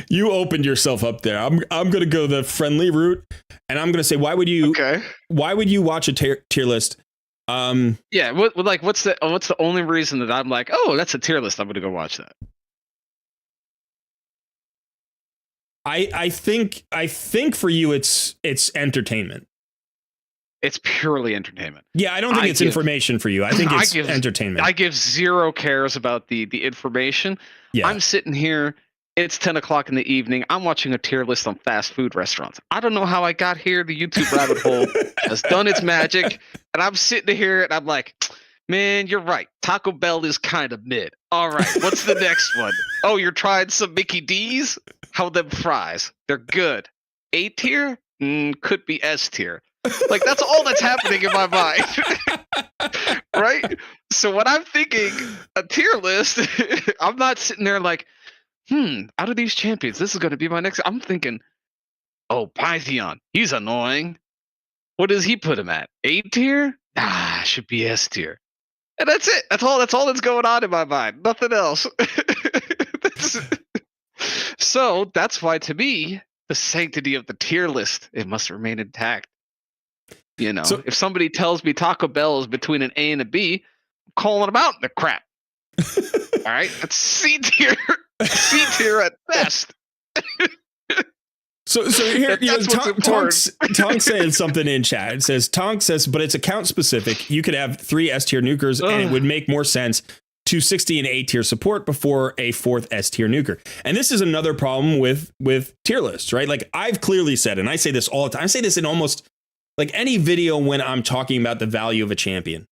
Speaker 1: You opened yourself up there. I'm going to go the friendly route, and I'm going to say, why would you watch a tier list?
Speaker 2: Yeah, what's the only reason that I'm like, oh, that's a tier list, I'm going to go watch that?
Speaker 1: I think for you it's entertainment.
Speaker 2: It's purely entertainment.
Speaker 1: Yeah, I don't think it's information for you. I think it's entertainment.
Speaker 2: I give zero cares about the information.
Speaker 1: Yeah.
Speaker 2: I'm sitting here. It's 10 o'clock in the evening. I'm watching a tier list on fast food restaurants. I don't know how I got here. The YouTube rabbit hole has done its magic. And I'm sitting here and I'm like, man, you're right. Taco Bell is kind of mid. All right, what's the next one? Oh, you're trying some Mickey D's? How are them fries? They're good. A tier? Could be S tier. Like, that's all that's happening in my mind. Right? So when I'm thinking a tier list, I'm not sitting there like, out of these champions, this is going to be my next. I'm thinking, oh, Pythion, he's annoying. What does he put him at? A tier? Should be S tier. And that's it. That's all that's going on in my mind. Nothing else. So that's why, to me, the sanctity of the tier list, it must remain intact. You know, if somebody tells me Taco Bell is between an A and a B, I'm calling them out in the crap. All right, that's C tier. C tier at best.
Speaker 1: So here, Tonk saying something in chat. It says, Tonk says, but it's account specific. You could have 3 S tier nukers, and it would make more sense to 60 and A tier support before a 4th S tier nuker. And this is another problem with tier lists, right? Like, I've clearly said, and I say this all the time. I say this in almost like any video when I'm talking about the value of a champion.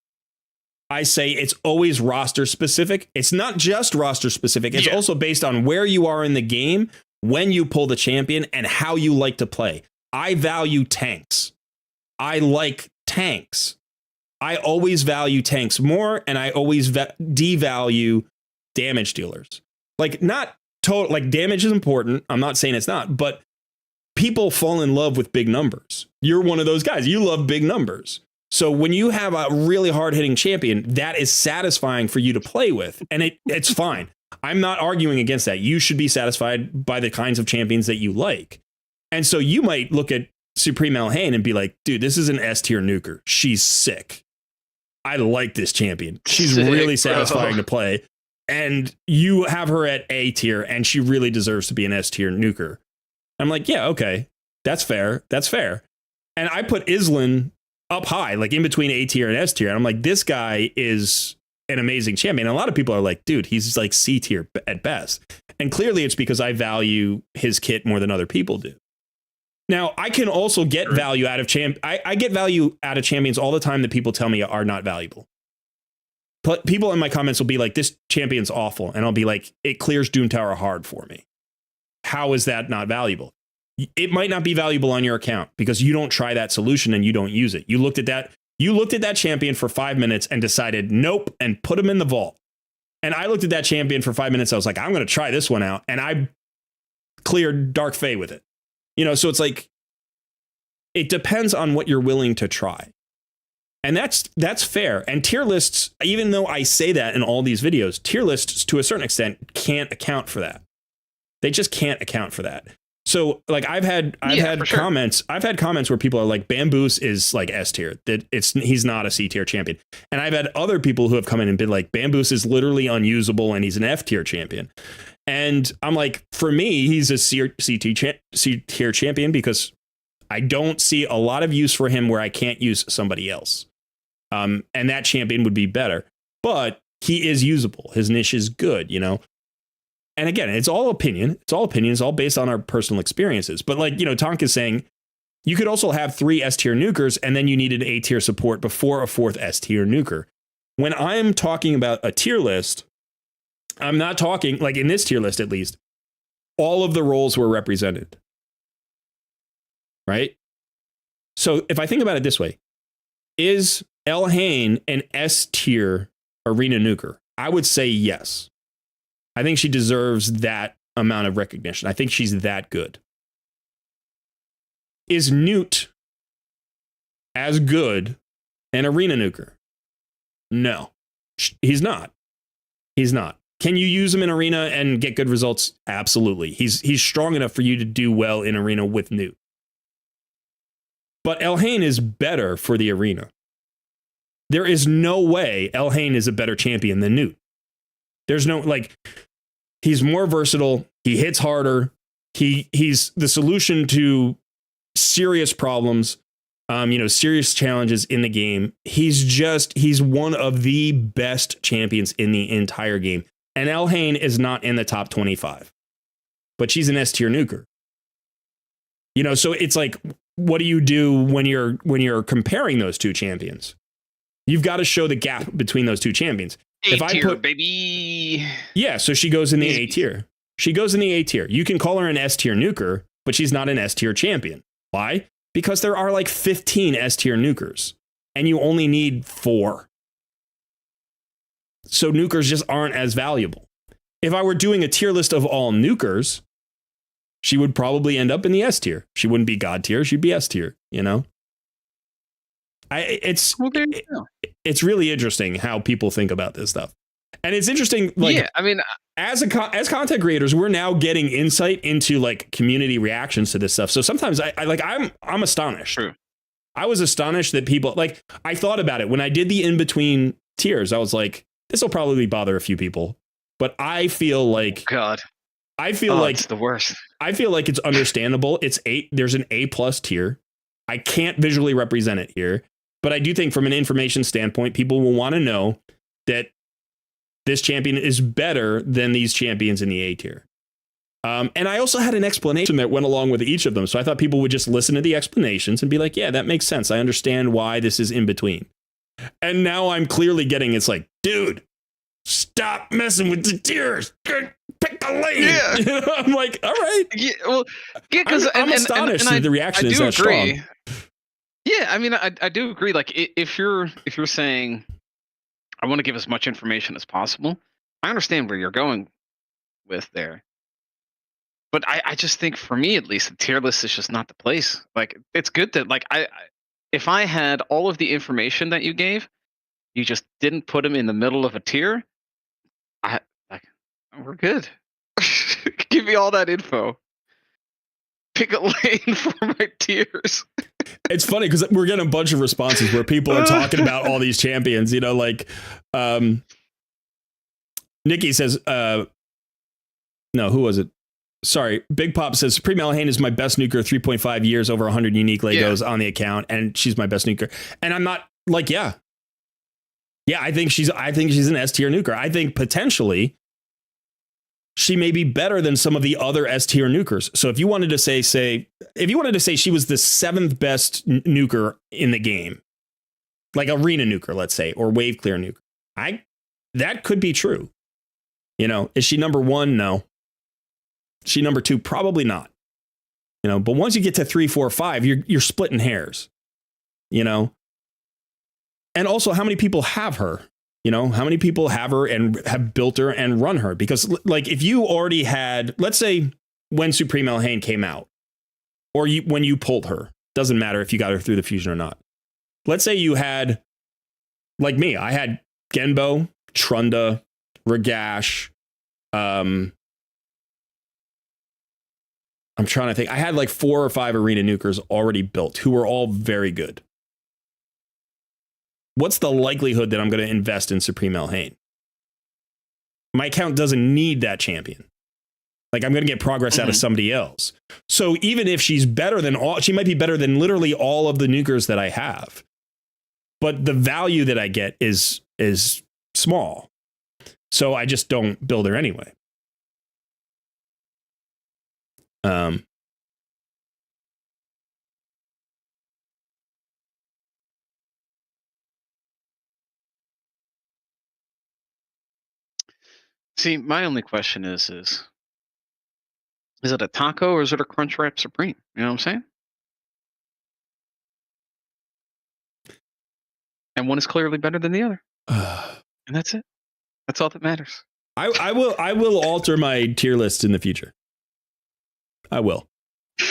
Speaker 1: I say it's always roster specific. It's not just roster specific. It's also based on where you are in the game, when you pull the champion, and how you like to play. I value tanks. I like tanks. I always value tanks more, and I always devalue damage dealers. Like, not total, like, damage is important. I'm not saying it's not, but people fall in love with big numbers. You're one of those guys. You love big numbers. So when you have a really hard-hitting champion, that is satisfying for you to play with, and it's fine. I'm not arguing against that. You should be satisfied by the kinds of champions that you like. And so you might look at Supreme Elhain and be like, dude, this is an S tier nuker. She's sick. I like this champion. She's really satisfying to play. And you have her at A tier, and she really deserves to be an S tier nuker. I'm like, yeah, okay. That's fair. That's fair. And I put Islan up high, like in between A tier and S tier. And I'm like, this guy is an amazing champion. And a lot of people are like, dude, he's like C tier at best. And clearly it's because I value his kit more than other people do. Now, I can also get value out of I get value out of champions all the time that people tell me are not valuable. But people in my comments will be like, this champion's awful. And I'll be like, it clears Doom Tower hard for me. How is that not valuable? It might not be valuable on your account because you don't try that solution and you don't use it. You looked at that champion for 5 minutes and decided nope, and put him in the vault. And I looked at that champion for 5 minutes. I was like, I'm going to try this one out, and I cleared Dark Fae with it. You know, so it's like, it depends on what you're willing to try. And that's fair. And tier lists, even though I say that in all these videos, tier lists to a certain extent can't account for that. They just can't account for that. So like I've had comments where people are like, Bamboos is like S tier, that he's not a C tier champion. And I've had other people who have come in and been like, Bamboos is literally unusable and he's an F tier champion. And I'm like, for me, he's a C tier champion because I don't see a lot of use for him where I can't use somebody else. And that champion would be better, but he is usable. His niche is good, you know? And again, it's all opinion. It's all based on our personal experiences. But like, you know, Tonk is saying you could also have 3 S tier nukers and then you needed A tier support before a 4th S tier nuker. When I'm talking about a tier list,
Speaker 3: I'm not talking, like in this tier list at least, all of the roles were represented. Right? So if I think about it this way, is Elhain an S tier arena nuker? I would say yes. I think she deserves that amount of recognition. I think she's that good. Is Newt as good an arena nuker? No, he's not. He's not. Can you use him in arena and get good results? Absolutely. He's strong enough for you to do well in arena with Newt. But Elhain is better for the arena. There is no way Elhain is a better champion than Newt. There's no, like, he's more versatile. He hits harder. He's the solution to serious problems, serious challenges in the game. He's one of the best champions in the entire game. And Elhain is not in the top 25, but she's an S tier nuker. So it's like, what do you do when you're comparing those two champions? You've got to show the gap between those two champions.
Speaker 2: If I put, baby.
Speaker 3: Yeah, so she goes in the A tier. She goes in the A tier. You can call her an S tier nuker, but she's not an S tier champion. Why? Because there are like 15 S tier nukers, and you only need 4. So nukers just aren't as valuable. If I were doing a tier list of all nukers, she would probably end up in the S tier. She wouldn't be God tier. She'd be S tier, It's really interesting how people think about this stuff. And it's interesting, as content creators, we're now getting insight into like community reactions to this stuff. So sometimes I'm astonished.
Speaker 2: True.
Speaker 3: I was astonished that people, like, I thought about it when I did the in-between tiers. I was like, this will probably bother a few people, but I feel like,
Speaker 2: it's the worst.
Speaker 3: I feel like it's understandable. There's an A+ tier. I can't visually represent it here, but I do think from an information standpoint, people will want to know that this champion is better than these champions in the A tier. And I also had an explanation that went along with each of them. So I thought people would just listen to the explanations and be like, yeah, that makes sense. I understand why this is in between. And now I'm clearly getting, it's like, dude, stop messing with the tiers. Pick the lane.
Speaker 2: Yeah.
Speaker 3: I'm like, all right.
Speaker 2: Yeah, well, yeah, because
Speaker 3: I'm astonished that the reaction is that strong.
Speaker 2: Yeah, I mean, I do agree. Like, if you're saying, I want to give as much information as possible, I understand where you're going with there. But I just think, for me at least, the tier list is just not the place. Like, it's good that, like, if I had all of the information that you gave, you just didn't put them in the middle of a tier, we're good. Give me all that info. Pick a lane for my tiers.
Speaker 3: It's funny because we're getting a bunch of responses where people are talking about all these champions, Nikki says, no, who was it? Sorry. Big Pop says Supreme Elhain is my best nuker, 3.5 years, over 100 unique Legos on the account. And she's my best nuker. And I'm not like, yeah, I think she's an S tier nuker. I think potentially she may be better than some of the other S tier nukers. So if you wanted to say she was the 7th best nuker in the game, like arena nuker, let's say, or wave clear nuker, that could be true. Is she number 1? No. Is she number 2? Probably not. But once you get to 3, 4, 5, you're splitting hairs. And also, how many people have her? How many people have her and have built her and run her? Because, like, if you already had, let's say when Supreme Elhain came out, or when you pulled her, doesn't matter if you got her through the fusion or not. Let's say you had, like me, I had Genbo, Trainda, Ragash. I'm trying to think. I had like 4 or 5 arena nukers already built who were all very good. What's the likelihood that I'm going to invest in Supreme Elhain? My account doesn't need that champion. Like, I'm going to get progress out of somebody else. So even if she's better than she might be better than literally all of the nukers that I have. But the value that I get is small. So I just don't build her anyway.
Speaker 2: See, my only question is it a taco or is it a Crunchwrap Supreme? You know what I'm saying? And one is clearly better than the other. And that's it. That's all that matters.
Speaker 3: I will alter my tier list in the future. I will.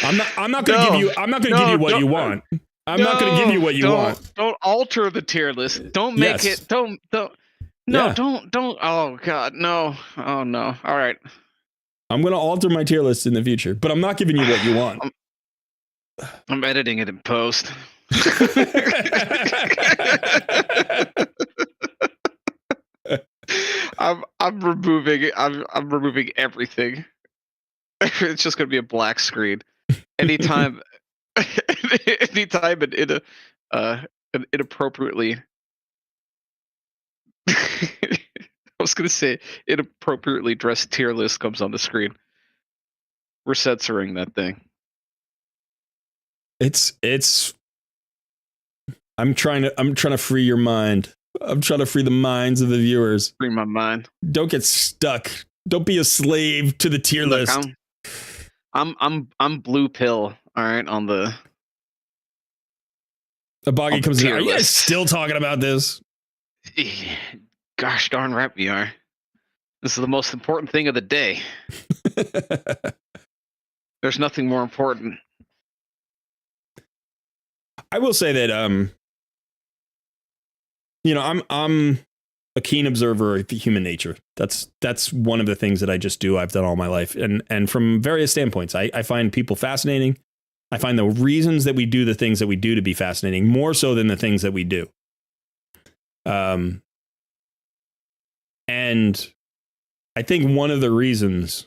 Speaker 3: I'm not going to give you what you want. I'm not going to give you what you want.
Speaker 2: Don't alter the tier list. Don't make it. Don't. No,
Speaker 3: Yeah.
Speaker 2: don't. Oh God, no. Oh no. All right.
Speaker 3: I'm going to alter my tier list in the future, but I'm not giving you what you want.
Speaker 2: I'm editing it in post. I'm removing. I'm removing everything. It's just going to be a black screen. Anytime an inappropriately I was going to say inappropriately dressed tier list comes on the screen. We're censoring that thing.
Speaker 3: It's I'm trying to free your mind. I'm trying to free the minds of the viewers.
Speaker 2: Free my mind.
Speaker 3: Don't get stuck. Don't be a slave to the tier list.
Speaker 2: I'm blue pill, all right, on the
Speaker 3: A boggy comes in.
Speaker 2: tier
Speaker 3: Are you guys
Speaker 2: list.
Speaker 3: still talking about this?
Speaker 2: Gosh darn right we are. This is the most important thing of the day. There's nothing more important.
Speaker 3: I will say that I'm a keen observer of human nature. That's one of the things that I just do. I've done all my life, and from various standpoints, I find people fascinating. I find the reasons that we do the things that we do to be fascinating, more so than the things that we do. And I think one of the reasons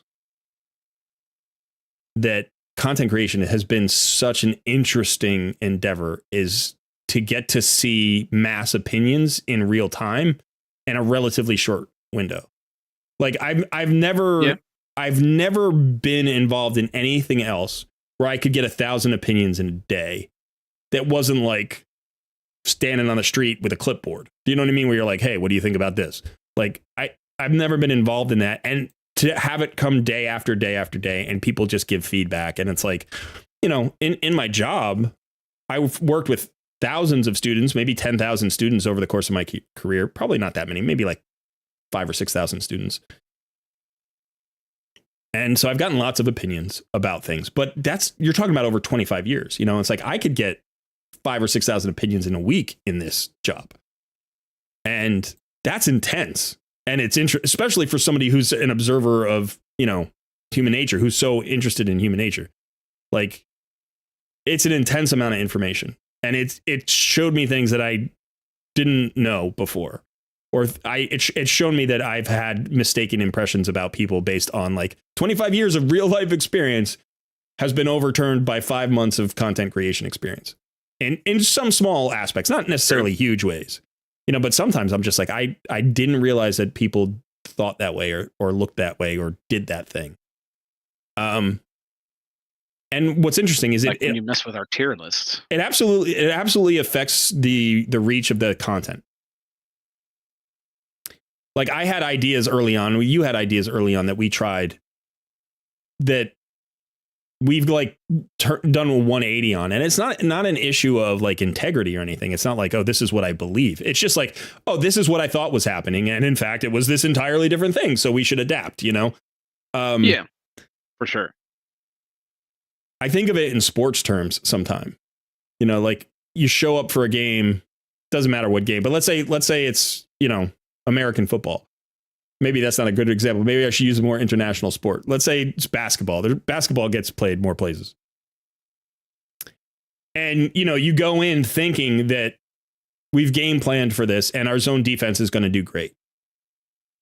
Speaker 3: that content creation has been such an interesting endeavor is to get to see mass opinions in real time in a relatively short window. Like I've never been involved in anything else where I could get 1,000 opinions in a day that wasn't like standing on the street with a clipboard. Do you know what I mean? Where you're like, hey, what do you think about this? Like I've never been involved in that. And to have it come day after day after day and people just give feedback. And it's like, in my job, I've worked with thousands of students, maybe 10,000 students over the course of my career. Probably not that many, maybe like 5,000 or 6,000 students. And so I've gotten lots of opinions about things, but you're talking about over 25 years. It's like I could get 5,000 or 6,000 opinions in a week in this job. And that's intense. And it's especially for somebody who's an observer of, human nature, who's so interested in human nature. Like, it's an intense amount of information. And it showed me things that I didn't know before. Or it's shown me that I've had mistaken impressions about people based on like 25 years of real life experience has been overturned by 5 months of content creation experience. And in some small aspects, not necessarily huge ways. But sometimes I'm just like, I didn't realize that people thought that way or looked that way or did that thing. And what's interesting is
Speaker 2: when you mess with our tier lists.
Speaker 3: It absolutely affects the reach of the content. Like I had ideas early on. You had ideas early on that we tried that we've like done a 180 on. And it's not an issue of like integrity or anything. It's not like, oh, this is what I believe. It's just like, oh, this is what I thought was happening. And in fact, it was this entirely different thing. So we should adapt, Yeah,
Speaker 2: for sure.
Speaker 3: I think of it in sports terms sometime. Like you show up for a game, doesn't matter what game, but let's say it's, American football. Maybe that's not a good example. Maybe I should use a more international sport. Let's say it's basketball. Basketball gets played more places. And, you go in thinking that we've game planned for this and our zone defense is going to do great.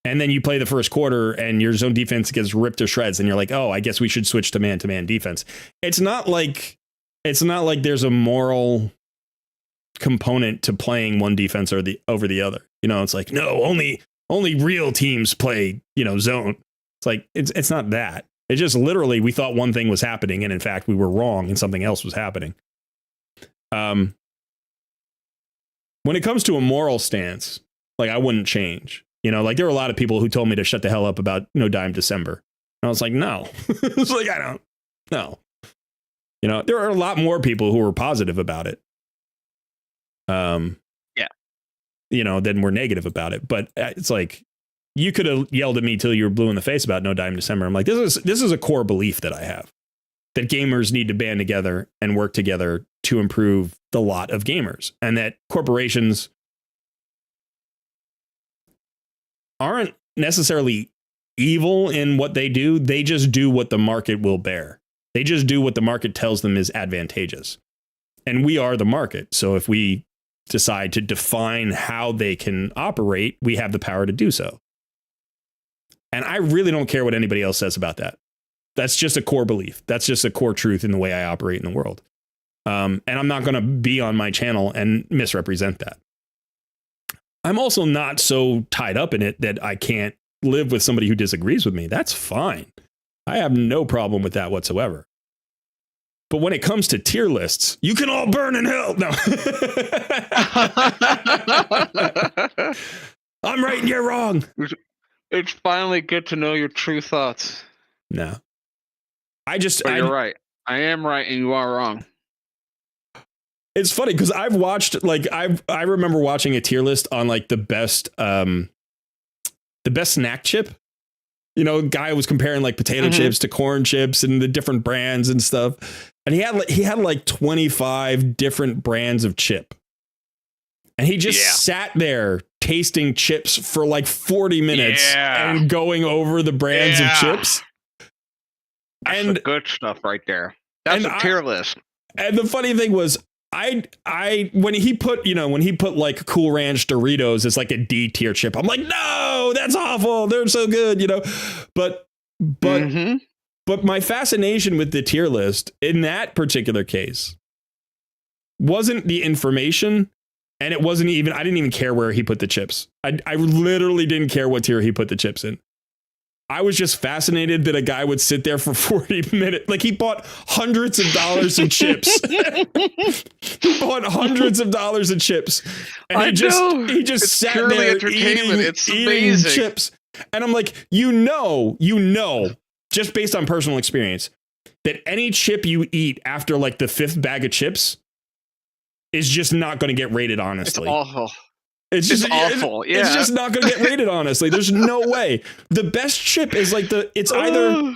Speaker 3: And then you play the first quarter and your zone defense gets ripped to shreds and you're like, oh, I guess we should switch to man-to-man defense. It's not like there's a moral component to playing one defense over the other. It's like, no, only real teams play, zone. It's like, it's not that. It's just literally we thought one thing was happening and in fact we were wrong and something else was happening. When it comes to a moral stance, like I wouldn't change. You know, like there were a lot of people who told me to shut the hell up about No Dime December. And I was like, no. It's like, I don't know. You know, there are a lot more people who were positive about it.
Speaker 2: Yeah.
Speaker 3: You know, than were negative about it. But it's like, you could have yelled at me till you were blue in the face about No Dime December. I'm like, this is a core belief that I have, that gamers need to band together and work together to improve the lot of gamers, and that corporations aren't necessarily evil in what they do. They just do what the market will bear. They just do what the market tells them is advantageous. And we are the market. So if we decide to define how they can operate, we have the power to do so. And I really don't care what anybody else says about that. That's just a core belief. That's just a core truth in the way I operate in the world. And I'm not going to be on my channel and misrepresent that. I'm also not so tied up in it that I can't live with somebody who disagrees with me. That's fine. I have no problem with that whatsoever. But when it comes to tier lists, you can all burn in hell. No. I'm right and you're wrong.
Speaker 2: It's finally good to know your true thoughts.
Speaker 3: No.
Speaker 2: You're right. I am right and you are wrong.
Speaker 3: It's funny because I've watched, like, I remember watching a tier list on like the best snack chip. You know, guy was comparing like potato chips to corn chips and the different brands and stuff. And he had like 25 different brands of chip. And he just sat there tasting chips for like 40 minutes and going over the brands of chips.
Speaker 2: That's the good stuff right there. That's a tier list.
Speaker 3: And the funny thing was, when he put like Cool Ranch Doritos as like a D tier chip, I'm like, no, that's awful. They're so good, you know. But my fascination with the tier list in that particular case wasn't the information, and it wasn't even, I didn't even care where he put the chips. I literally didn't care what tier he put the chips in. I was just fascinated that a guy would sit there for 40 minutes. Like, he bought hundreds of dollars of chips. He bought hundreds of dollars of chips. And he just sat there eating chips. And I'm like, you know, just based on personal experience, that any chip you eat after like the 5th bag of chips is just not going to get rated honestly.
Speaker 2: It's awful.
Speaker 3: It's just
Speaker 2: awful.
Speaker 3: It's just not going to get rated honestly. There's no way. The best chip is like it's either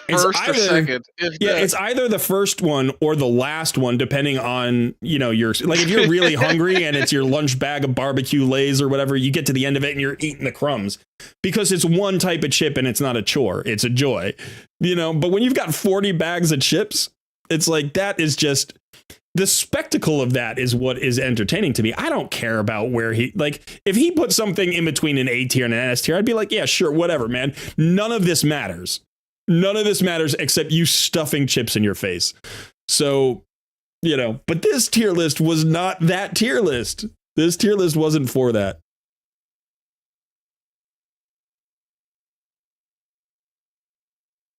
Speaker 2: first or second.
Speaker 3: It's either the first one or the last one, depending on, you know, your, like, if you're really hungry and it's your lunch bag of barbecue Lays or whatever, you get to the end of it and you're eating the crumbs because it's one type of chip and it's not a chore. It's a joy, you know. But when you've got 40 bags of chips, it's like, that is just, the spectacle of that is what is entertaining to me. I don't care about where he, like, if he put something in between an A tier and an S tier, I'd be like, yeah, sure, whatever, man. None of this matters. None of this matters except you stuffing chips in your face. So, you know, but this tier list was not that tier list. This tier list wasn't for that.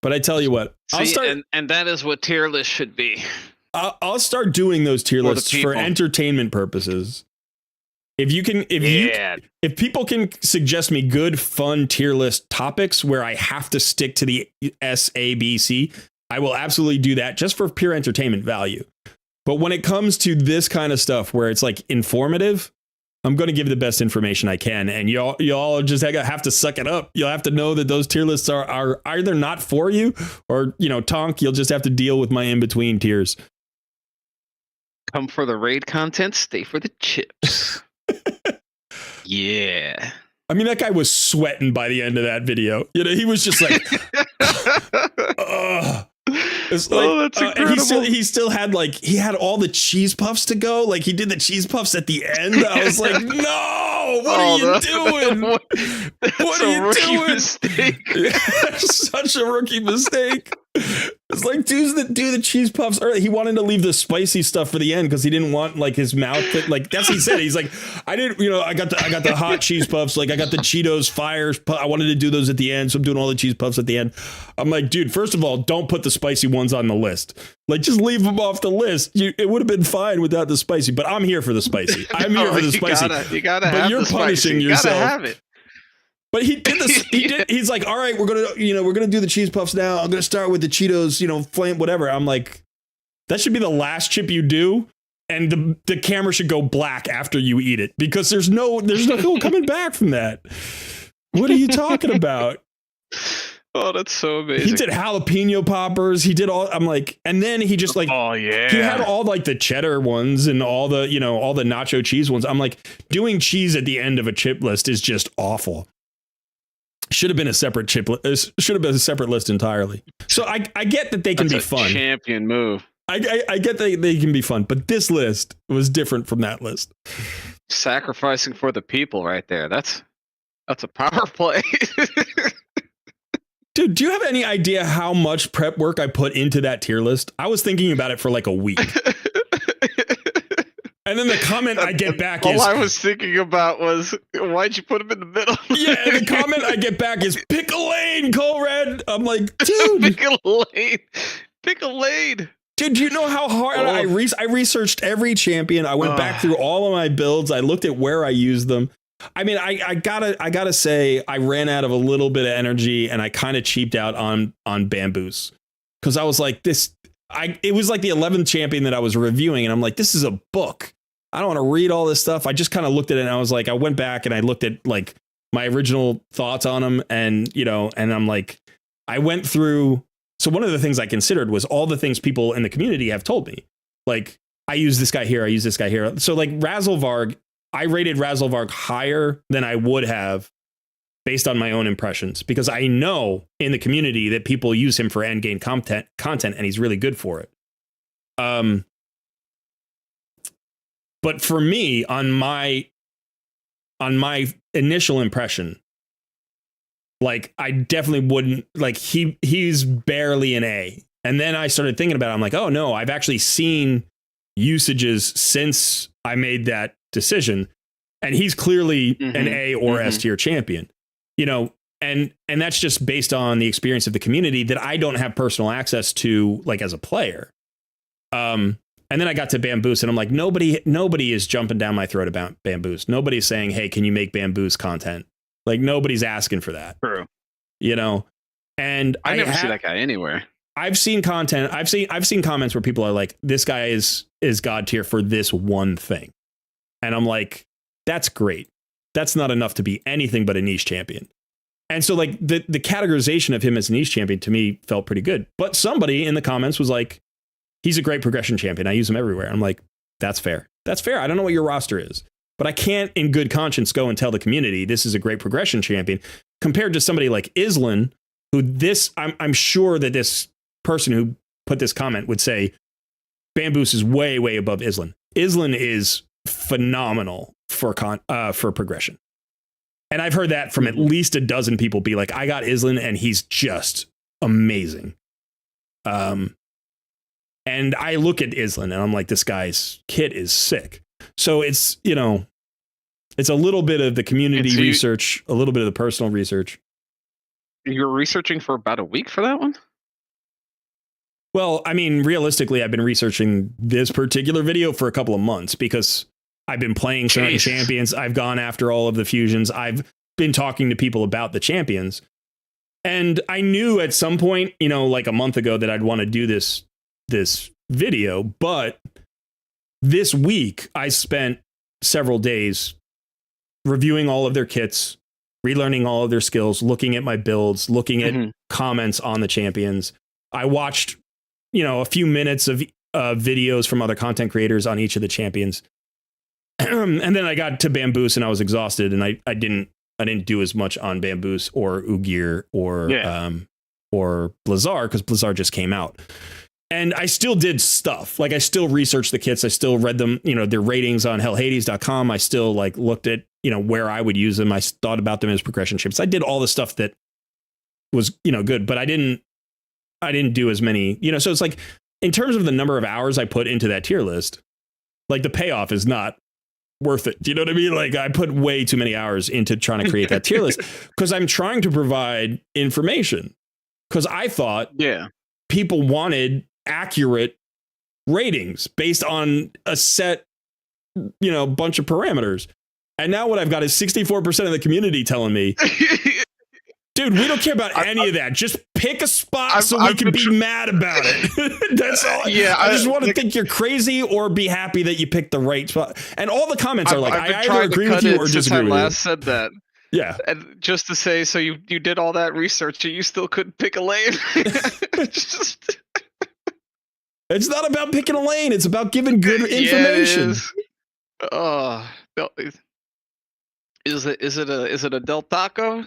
Speaker 3: But I tell you what, I'll start,
Speaker 2: and that is what tier list should be.
Speaker 3: I'll start doing those tier lists for entertainment purposes. If people can suggest me good, fun tier list topics where I have to stick to the SABC, I will absolutely do that just for pure entertainment value. But when it comes to this kind of stuff where it's like informative, I'm going to give the best information I can. And y'all just have to suck it up. You'll have to know that those tier lists are either not for you or, you know, Tonk, you'll just have to deal with my in-between tiers.
Speaker 2: Come for the raid content, stay for the chips. Yeah.
Speaker 3: I mean, that guy was sweating by the end of that video. You know, he was just like, it's like,
Speaker 2: that's incredible.
Speaker 3: And he still had he had all the cheese puffs to go. Like, he did the cheese puffs at the end. I was like, no, what are you doing? What are you doing?
Speaker 2: Mistake.
Speaker 3: Such a rookie mistake. It's like, do the cheese puffs early. He wanted to leave the spicy stuff for the end because he didn't want like his mouth to, like, that's what he said. He's like, I didn't, you know, I got the hot cheese puffs, like I got the Cheetos fires. I wanted to do those at the end, so I'm doing all the cheese puffs at the end. I'm like, dude, first of all, don't put the spicy ones on the list. Like, just leave them off the list. It would have been fine without the spicy, but I'm here for the spicy. I'm here for the spicy.
Speaker 2: You gotta
Speaker 3: but
Speaker 2: have
Speaker 3: you're
Speaker 2: the
Speaker 3: punishing
Speaker 2: spicy.
Speaker 3: yourself.
Speaker 2: You gotta have it.
Speaker 1: But he did this. He's like, all right, we're gonna do the cheese puffs now. I'm gonna start with the Cheetos, flame, whatever. I'm like, that should be the last chip you do, and the camera should go black after you eat it because there's no coming back from that. What are you talking about?
Speaker 2: Oh, that's so amazing.
Speaker 1: He did jalapeno poppers. He did all. I'm like, and then he just like,
Speaker 2: oh yeah,
Speaker 1: he had all like the cheddar ones and all the all the nacho cheese ones. I'm like, doing cheese at the end of a chip list is just awful. Should have been a separate chip list. Should have been a separate list entirely. So I get that they can be fun.
Speaker 2: Champion move.
Speaker 1: I get that they can be fun, but this list was different from that list.
Speaker 2: Sacrificing for the people, right there. That's a power play.
Speaker 1: Dude, do you have any idea how much prep work I put into that tier list? I was thinking about it for like a week. And then the comment I get back is...
Speaker 2: All I was thinking about was, why'd you put him in the middle?
Speaker 1: Yeah, and the comment I get back is, pick a lane, Colred. I'm like, dude.
Speaker 2: Pick a lane. Pick a lane.
Speaker 1: Dude, do you know how hard I researched every champion? I went back through all of my builds. I looked at where I used them. I mean, I gotta say, I ran out of a little bit of energy and I kind of cheaped out on bamboos. Because I was like, it was like the 11th champion that I was reviewing, and I'm like, this is a book. I don't want to read all this stuff. I just kind of looked at it and I was like, I went back and I looked at like my original thoughts on them, and and I'm like, I went through. So one of the things I considered was all the things people in the community have told me. Like, I use this guy here, I use this guy here. So like Razzlevarg, I rated Razzlevarg higher than I would have based on my own impressions, because I know in the community that people use him for end game content, and he's really good for it. But for me, on my initial impression, like, I definitely wouldn't, like, he's barely an A. And then I started thinking about it. I'm like, oh no, I've actually seen usages since I made that decision, and he's clearly an A or S tier champion. And that's just based on the experience of the community that I don't have personal access to, like, as a player. And then I got to Bamboos, and I'm like, nobody is jumping down my throat about Bamboos. Nobody's saying, hey, can you make Bamboos content? Like, nobody's asking for that.
Speaker 2: True.
Speaker 1: And
Speaker 2: I never see that guy anywhere.
Speaker 1: I've seen content. I've seen comments where people are like, this guy is God tier for this one thing. And I'm like, that's great. That's not enough to be anything but a niche champion. And so, like, the categorization of him as a niche champion to me felt pretty good. But somebody in the comments was like, he's a great progression champion. I use him everywhere. I'm like, that's fair. That's fair. I don't know what your roster is, but I can't in good conscience go and tell the community this is a great progression champion compared to somebody like Islan, who I'm sure that this person who put this comment would say Bamboos is way, way above Islan. Islan is phenomenal for progression. And I've heard that from at least a dozen people be like, I got Islan and he's just amazing. And I look at Islan and I'm like, this guy's kit is sick. So it's, it's a little bit of the community research, a little bit of the personal research.
Speaker 2: You were researching for about a week for that one?
Speaker 1: Well, I mean, realistically, I've been researching this particular video for a couple of months because I've been playing certain champions. I've gone after all of the fusions. I've been talking to people about the champions. And I knew at some point, like a month ago, that I'd want to do this video. But this week, I spent several days reviewing all of their kits, relearning all of their skills, looking at my builds, looking at comments on the champions. I watched, a few minutes of videos from other content creators on each of the champions. And then I got to Bamboos and I was exhausted, and I didn't do as much on Bamboos or Ugir or Blizzard, because Blizzard just came out. And I still did stuff. Like, I still researched the kits. I still read them, their ratings on hellhades.com. I still looked at, where I would use them. I thought about them as progression chips. I did all the stuff that was, good, but I didn't do as many, so it's like, in terms of the number of hours I put into that tier list, like, the payoff is not worth it. Do you know what I mean? Like, I put way too many hours into trying to create that tier list because I'm trying to provide information, because I thought people wanted accurate ratings based on a set, bunch of parameters.
Speaker 3: And now what I've got is 64% of the community telling me, dude, we don't care about any of that. Just pick a spot so we can be mad about it. That's all.
Speaker 2: Yeah,
Speaker 3: I just want to think you're crazy or be happy that you picked the right spot. And all the comments are like, I either agree with you or disagree with you.
Speaker 2: I last said that.
Speaker 3: Yeah.
Speaker 2: And just to say, so you did all that research and you still couldn't pick a lane.
Speaker 3: It's not about picking a lane. It's about giving good information.
Speaker 2: Is it a Del Taco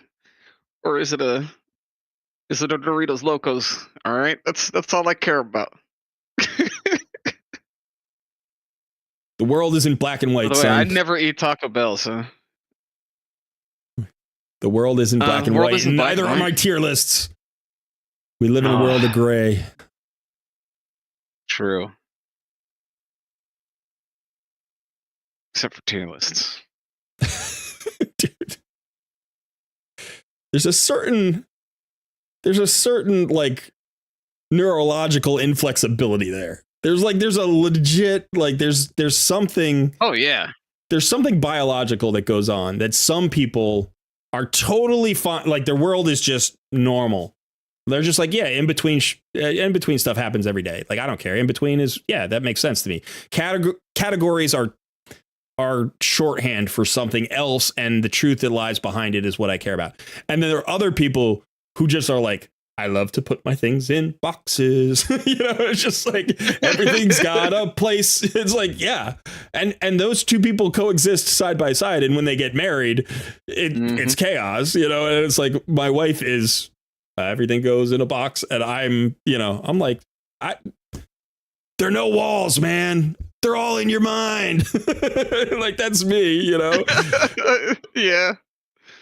Speaker 2: or is it a Doritos Locos? All right, that's all I care about.
Speaker 3: The world isn't black and white, son.
Speaker 2: I never eat Taco Bell, so.
Speaker 3: The world isn't black and white. Neither are my tier lists. We live in a world of gray.
Speaker 2: True. Except for tier lists.
Speaker 3: Dude. There's a certain like neurological inflexibility there. There's a legit, like there's something.
Speaker 2: Oh yeah.
Speaker 3: There's something biological that goes on that some people are totally fine. Like their world is just normal. They're just like, yeah, in between stuff happens every day. Like, I don't care. In between is, yeah, that makes sense to me. Categories are shorthand for something else. And the truth that lies behind it is what I care about. And then there are other people who just are like, I love to put my things in boxes. You know, it's just like everything's got a place. It's like, yeah. And those two people coexist side by side. And when they get married, it's chaos, you know, and it's like my wife is everything goes in a box. And I'm like, there are no walls, man. They're all in your mind. Like, that's me, you know?
Speaker 2: Yeah.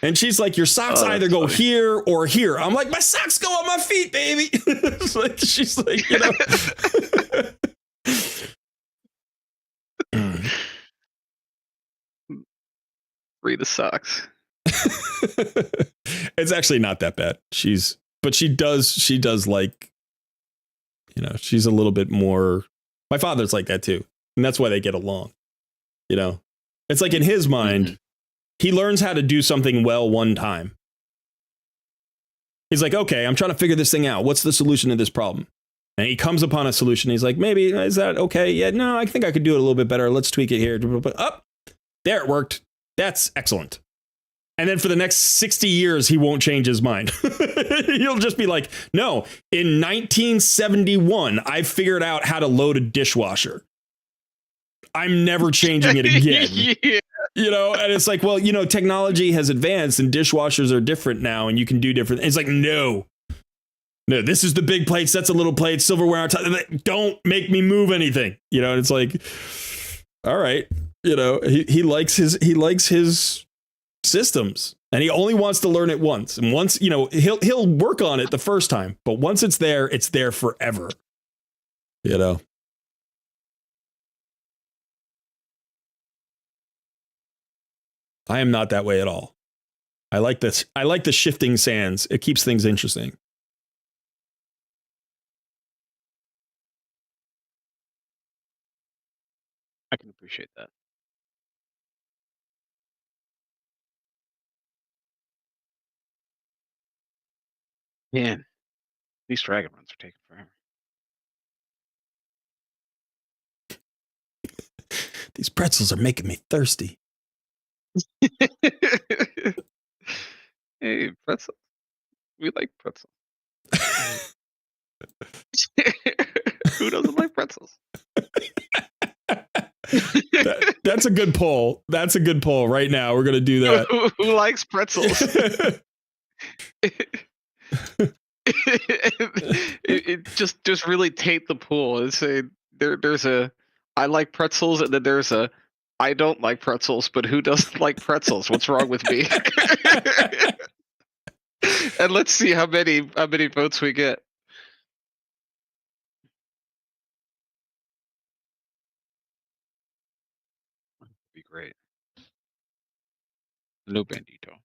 Speaker 3: And she's like, your socks either go here or here. I'm like, my socks go on my feet, baby. It's like, she's like, you know.
Speaker 2: Free the socks.
Speaker 3: It's actually not that bad. She does like, you know, she's a little bit more. My father's like that too. And that's why they get along. You know, it's like in his mind, he learns how to do something well one time. He's like, okay, I'm trying to figure this thing out. What's the solution to this problem? And he comes upon a solution. He's like, maybe, is that okay? Yeah, no, I think I could do it a little bit better. Let's tweak it here. Up, there it worked. That's excellent. And then for the next 60 years, he won't change his mind. He'll just be like, no, in 1971, I figured out how to load a dishwasher. I'm never changing it again. Yeah. You know, and it's like, well, you know, technology has advanced and dishwashers are different now and you can do different. It's like, no, this is the big plates. That's a little plate, silverware on top. Don't make me move anything. You know, and it's like, all right, you know, he likes his systems and he only wants to learn it once. And once, you know, he'll work on it the first time, but once it's there forever. You know. I am not that way at all. I like this. I like the shifting sands. It keeps things interesting.
Speaker 2: I can appreciate that. Man, these dragon runs are taking forever.
Speaker 3: These pretzels are making me thirsty.
Speaker 2: Hey, pretzels. We like pretzels. Who doesn't like pretzels?
Speaker 3: That's a good poll. That's a good poll right now. We're going to do that.
Speaker 2: Who likes pretzels? it just really taint the pool and say there's a I like pretzels and then there's a I don't like pretzels, but who doesn't like pretzels? What's wrong with me? And let's see how many votes we get. That'd be great. No bandito.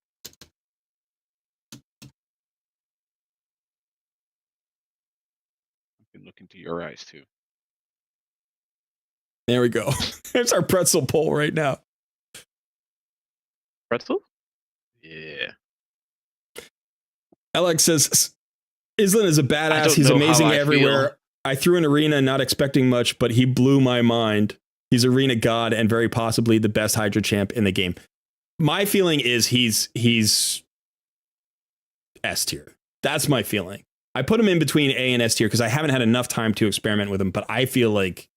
Speaker 2: I can look into your eyes too.
Speaker 3: There we go. There's our pretzel poll right now.
Speaker 2: Pretzel? Yeah.
Speaker 3: Alex says Island is a
Speaker 2: I
Speaker 3: badass.
Speaker 2: don't
Speaker 3: He's
Speaker 2: know how
Speaker 3: amazing
Speaker 2: I
Speaker 3: everywhere.
Speaker 2: feel.
Speaker 3: I threw an arena not expecting much, but he blew my mind. He's arena god and very possibly the best Hydra champ in the game. My feeling is he's S tier. That's my feeling. I put him in between A and S tier because I haven't had enough time to experiment with him, but I feel like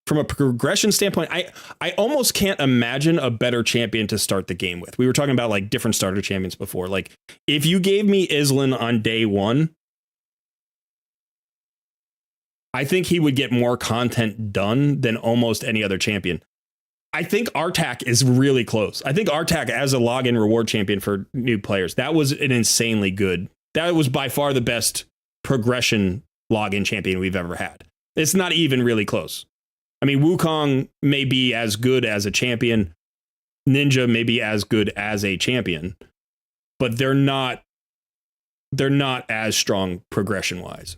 Speaker 3: from a progression standpoint, I almost can't imagine a better champion to start the game with. We were talking about like different starter champions before. Like if you gave me Island on day one, I think he would get more content done than almost any other champion. I think Artak is really close. I think Artak as a login reward champion for new players, that was an insanely good. That was by far the best progression login champion we've ever had. It's not even really close. I mean, Wukong may be as good as a champion. Ninja may be as good as a champion, but they're not as strong progression wise.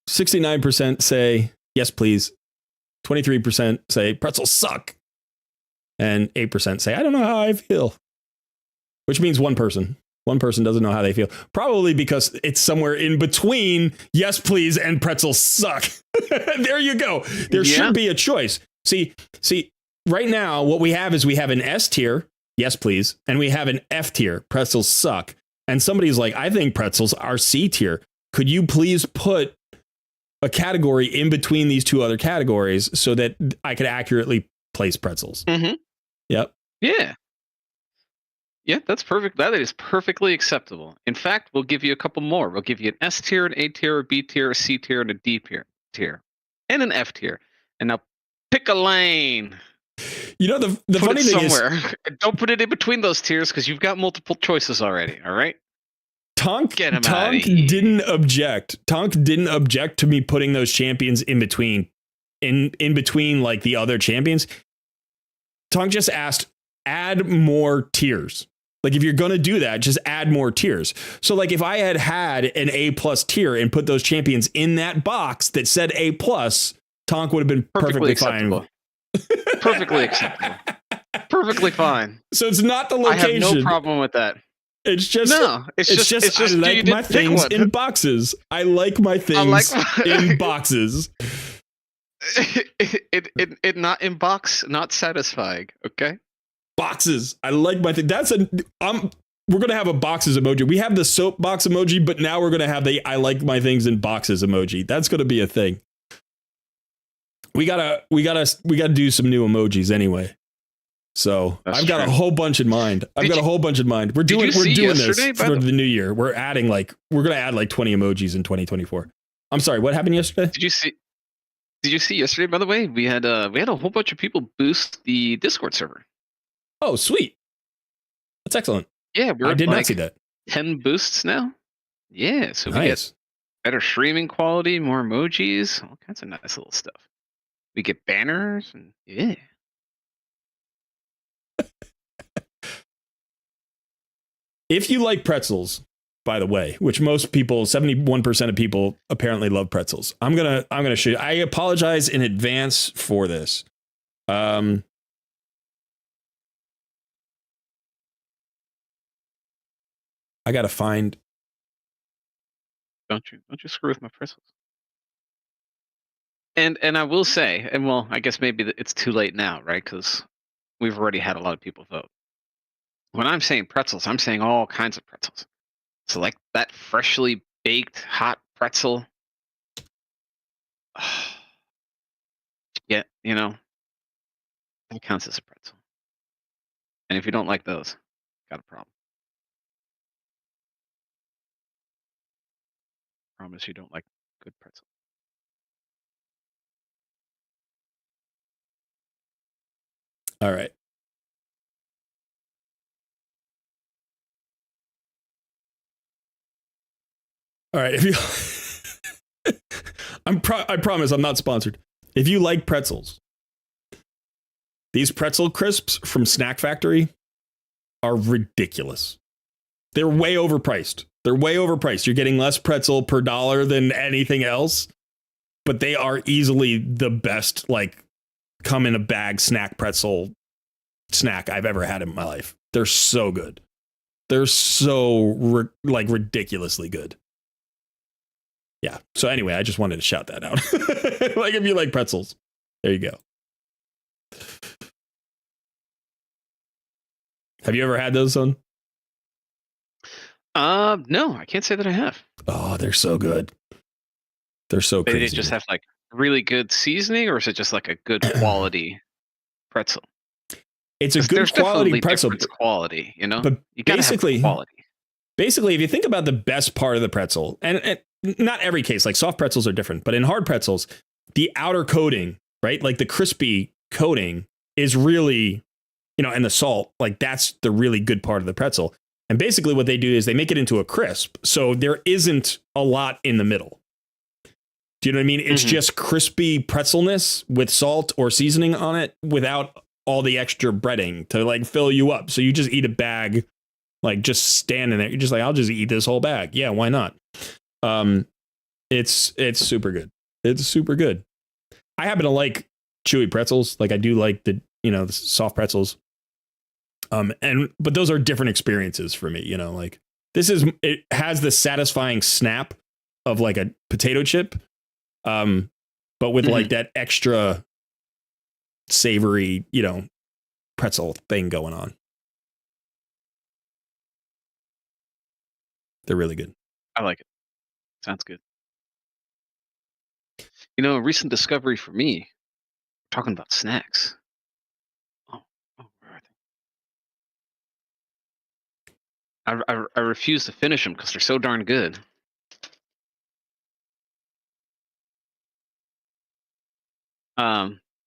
Speaker 3: 69% say yes, please. 23% say pretzels suck. And 8% say, I don't know how I feel. Which means one person. One person doesn't know how they feel. Probably because it's somewhere in between yes, please, and pretzels suck. There you go. There should be a choice. See, right now, what we have is we have an S tier, yes, please, and we have an F tier, pretzels suck. And somebody's like, I think pretzels are C tier. Could you please put a category in between these two other categories so that I could accurately place pretzels?
Speaker 2: Mm-hmm.
Speaker 3: Yep.
Speaker 2: Yeah. Yeah, that's perfect. That is perfectly acceptable. In fact, we'll give you a couple more. We'll give you an S tier, an A tier, a B tier, a C tier, and a D tier, and an F tier. And now pick a lane.
Speaker 3: You know, the
Speaker 2: put
Speaker 3: funny
Speaker 2: it
Speaker 3: thing
Speaker 2: somewhere.
Speaker 3: is,
Speaker 2: Don't put it in between those tiers because you've got multiple choices already. All right.
Speaker 3: Tonk didn't object. Tonk didn't object to me putting those champions in between like the other champions. Tonk just asked, add more tiers. Like if you're going to do that, just add more tiers. So like if I had an A+ tier and put those champions in that box that said A+, Tonk would have been perfectly fine.
Speaker 2: Perfectly acceptable. Perfectly fine.
Speaker 3: So it's not the location.
Speaker 2: I have no problem with that.
Speaker 3: It's just it's just I like my things in boxes. I like my things in boxes.
Speaker 2: It not in box, not satisfying. Okay.
Speaker 3: Boxes. I like my thing. We're gonna have a boxes emoji. We have the soapbox emoji, but now we're gonna have the I like my things in boxes emoji. That's gonna be a thing. We gotta do some new emojis anyway. So I've got a whole bunch in mind. We're doing this for the new year. We're gonna add like 20 emojis in 2024. I'm sorry, what happened yesterday?
Speaker 2: Did you see yesterday, by the way? We had a whole bunch of people boost the Discord server.
Speaker 3: Oh, sweet. That's excellent.
Speaker 2: Yeah,
Speaker 3: I did not see that.
Speaker 2: 10 boosts now. Yeah, so we
Speaker 3: nice.
Speaker 2: get better streaming quality, more emojis, all kinds of nice little stuff. We get banners and yeah.
Speaker 3: If you like pretzels, by the way, which most people, 71% of people apparently love pretzels. I'm gonna show you. I apologize in advance for this. I gotta find.
Speaker 2: Don't you screw with my pretzels. And I will say, and well, I guess maybe it's too late now, right? Because we've already had a lot of people vote. When I'm saying pretzels, I'm saying all kinds of pretzels. So like that freshly baked hot pretzel. Yeah, that counts as a pretzel. And if you don't like those, got a problem. Promise you don't like good pretzel.
Speaker 3: All right. All right. If you, I promise I'm not sponsored. If you like pretzels, these pretzel crisps from Snack Factory are ridiculous. They're way overpriced. You're getting less pretzel per dollar than anything else, but they are easily the best, like come in a bag snack pretzel snack I've ever had in my life. They're so good. They're so like ridiculously good. Yeah. So anyway, I just wanted to shout that out. Like if you like pretzels, there you go. Have you ever had those, son?
Speaker 2: No, I can't say that I have.
Speaker 3: Oh, they're so good. They're so
Speaker 2: They
Speaker 3: crazy.
Speaker 2: just have like really good seasoning, or is it just like a good quality pretzel?
Speaker 3: It's a
Speaker 2: 'Cause
Speaker 3: good
Speaker 2: there's
Speaker 3: quality
Speaker 2: definitely
Speaker 3: pretzel,
Speaker 2: difference quality, you know.
Speaker 3: but
Speaker 2: You gotta have
Speaker 3: basically,
Speaker 2: good quality.
Speaker 3: basically, if you think about the best part of the pretzel, and not every case, like soft pretzels are different, but in hard pretzels, the outer coating, right, like the crispy coating is really, you know, and the salt, like that's the really good part of the pretzel. And basically what they do is they make it into a crisp. So there isn't a lot in the middle. Do you know what I mean? It's just crispy pretzelness with salt or seasoning on it without all the extra breading to like fill you up. So you just eat a bag, like just standing there. You're just like, I'll just eat this whole bag. Yeah, why not? It's super good. It's super good. I happen to like chewy pretzels. Like I do like the soft pretzels. But those are different experiences for me, you know, like it has the satisfying snap of like a potato chip. But with like that extra savory, you know, pretzel thing going on. They're really good.
Speaker 2: I like it. Sounds good. You know, a recent discovery for me, talking about snacks. Oh, where are they? I refuse to finish them because they're so darn good.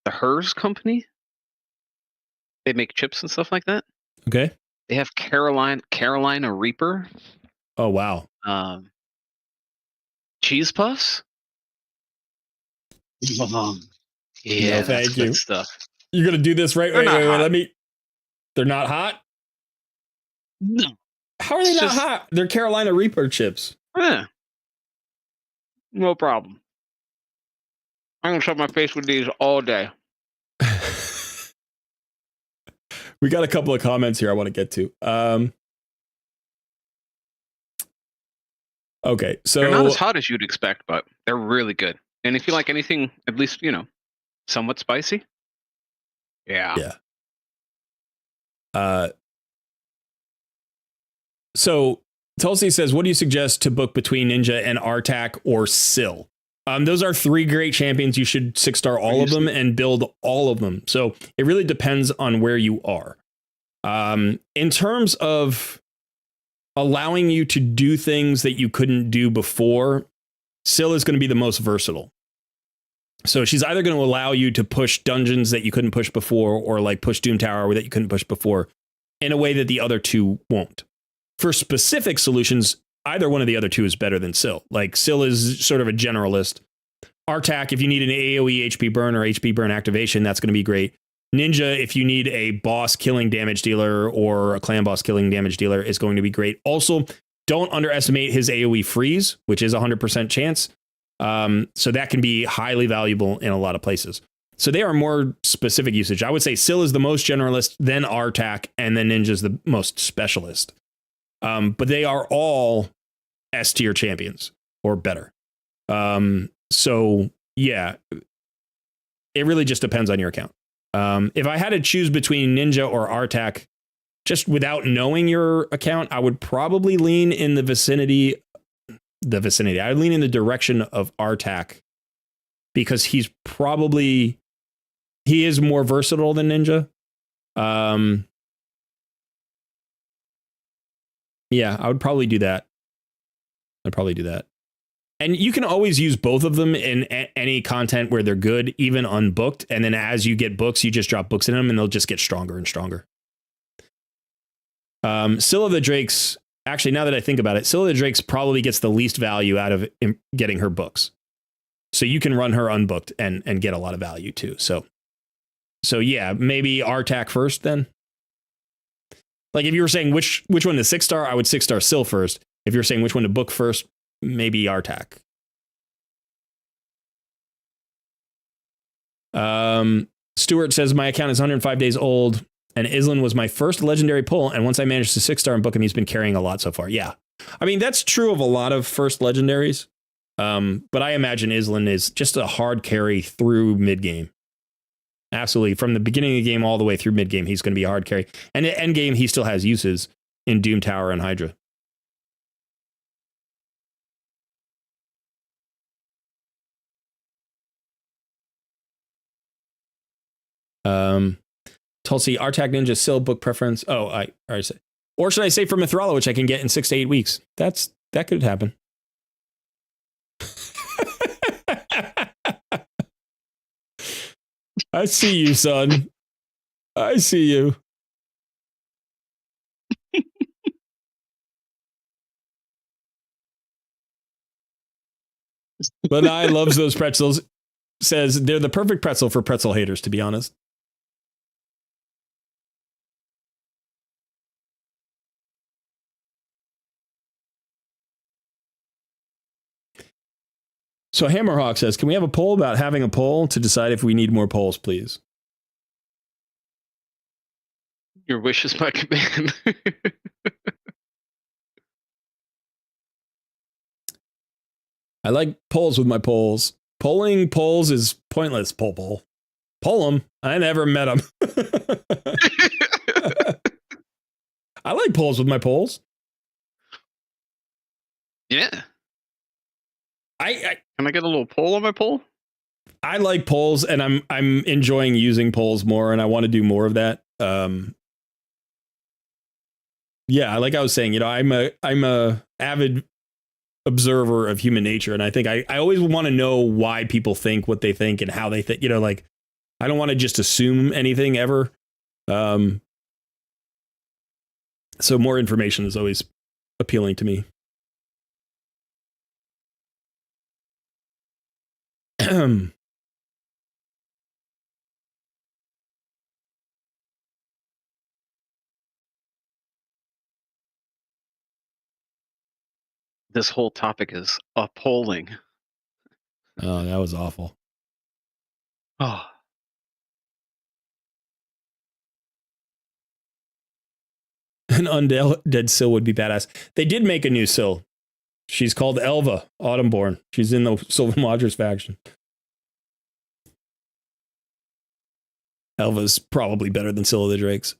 Speaker 2: The Hers company, they make chips and stuff like that.
Speaker 3: Okay.
Speaker 2: They have Carolina Reaper.
Speaker 3: Oh, wow.
Speaker 2: Cheese puffs. Yeah,
Speaker 3: No,
Speaker 2: that's
Speaker 3: thank
Speaker 2: good
Speaker 3: you.
Speaker 2: stuff.
Speaker 3: You're going to do this, right?
Speaker 2: They're not hot.
Speaker 3: Let me. They're not hot?
Speaker 2: No.
Speaker 3: How are they not hot? They're Carolina Reaper chips.
Speaker 2: Yeah. No problem. I'm going to shut my face with these all day.
Speaker 3: We got a couple of comments here I want to get to. Okay, so
Speaker 2: they're not as hot as you'd expect, but they're really good. And if you like anything, at least, you know, somewhat spicy. Yeah.
Speaker 3: So Tulsi says, what do you suggest to book between Ninja and Artak or Syl? Those are 3 great champions. You should 6-star all of them and build all of them. So it really depends on where you are. In terms of allowing you to do things that you couldn't do before, Syl is going to be the most versatile. So she's either going to allow you to push dungeons that you couldn't push before, or like push Doom Tower that you couldn't push before, in a way that the other 2 won't. For specific solutions, either one of the other 2 is better than Syl. Like Syl is sort of a generalist. Artak, if you need an AoE HP burn or HP burn activation, that's going to be great. Ninja, if you need a boss killing damage dealer or a clan boss killing damage dealer, is going to be great. Also, don't underestimate his AoE freeze, which is 100% chance. So that can be highly valuable in a lot of places. So they are more specific usage. I would say Syl is the most generalist, then Artak, and then Ninja is the most specialist. But they are all S tier champions or better. So yeah, it really just depends on your account. If I had to choose between Ninja or Artak, just without knowing your account, I would probably lean in the vicinity. I would lean in the direction of Artak because he is more versatile than Ninja. Yeah, I would probably do that. And you can always use both of them in any content where they're good, even unbooked. And then as you get books, you just drop books in them and they'll just get stronger and stronger. Syl of the Drakes, actually, now that I think about it, Syl of the Drakes probably gets the least value out of getting her books. So you can run her unbooked and get a lot of value too. So yeah, maybe Artak first then. Like if you were saying which one to 6-star, I would 6-star Syl first. If you're saying which one to book first, maybe Artak. Stuart says my account is 105 days old, and Islan was my first legendary pull. And once I managed to 6-star and book him, he's been carrying a lot so far. Yeah, I mean that's true of a lot of first legendaries, but I imagine Islan is just a hard carry through mid game. Absolutely, from the beginning of the game all the way through mid game, he's going to be a hard carry. And at end game, he still has uses in Doom Tower and Hydra. Tulsi, Artak Ninja, Sil book preference. Oh, I already said. Or should I say for Mithrala, which I can get in 6 to 8 weeks? That could happen. I see you, son. I see you. Lanai loves those pretzels. Says they're the perfect pretzel for pretzel haters, to be honest. So Hammerhawk says, can we have a poll about having a poll to decide if we need more polls, please?
Speaker 2: Your wish is my command.
Speaker 3: I like polls with my polls. Polling polls is pointless. Poll. Poll them. I never met them. I like polls with my polls.
Speaker 2: Yeah.
Speaker 3: Can
Speaker 2: I get a little poll on my poll?
Speaker 3: I like polls, and I'm enjoying using polls more, and I want to do more of that. Yeah, like I was saying, you know, I'm a avid observer of human nature, and I think I always want to know why people think what they think and how they think. You know, like I don't want to just assume anything ever. So more information is always appealing to me.
Speaker 2: This whole topic is appalling.
Speaker 3: Oh, that was awful.
Speaker 2: Oh.
Speaker 3: An undead Syl would be badass. They did make a new Syl. She's called Elva Autumnborn. She's in the Sylvan Watchers faction. Elva's probably better than Syl of the Drakes.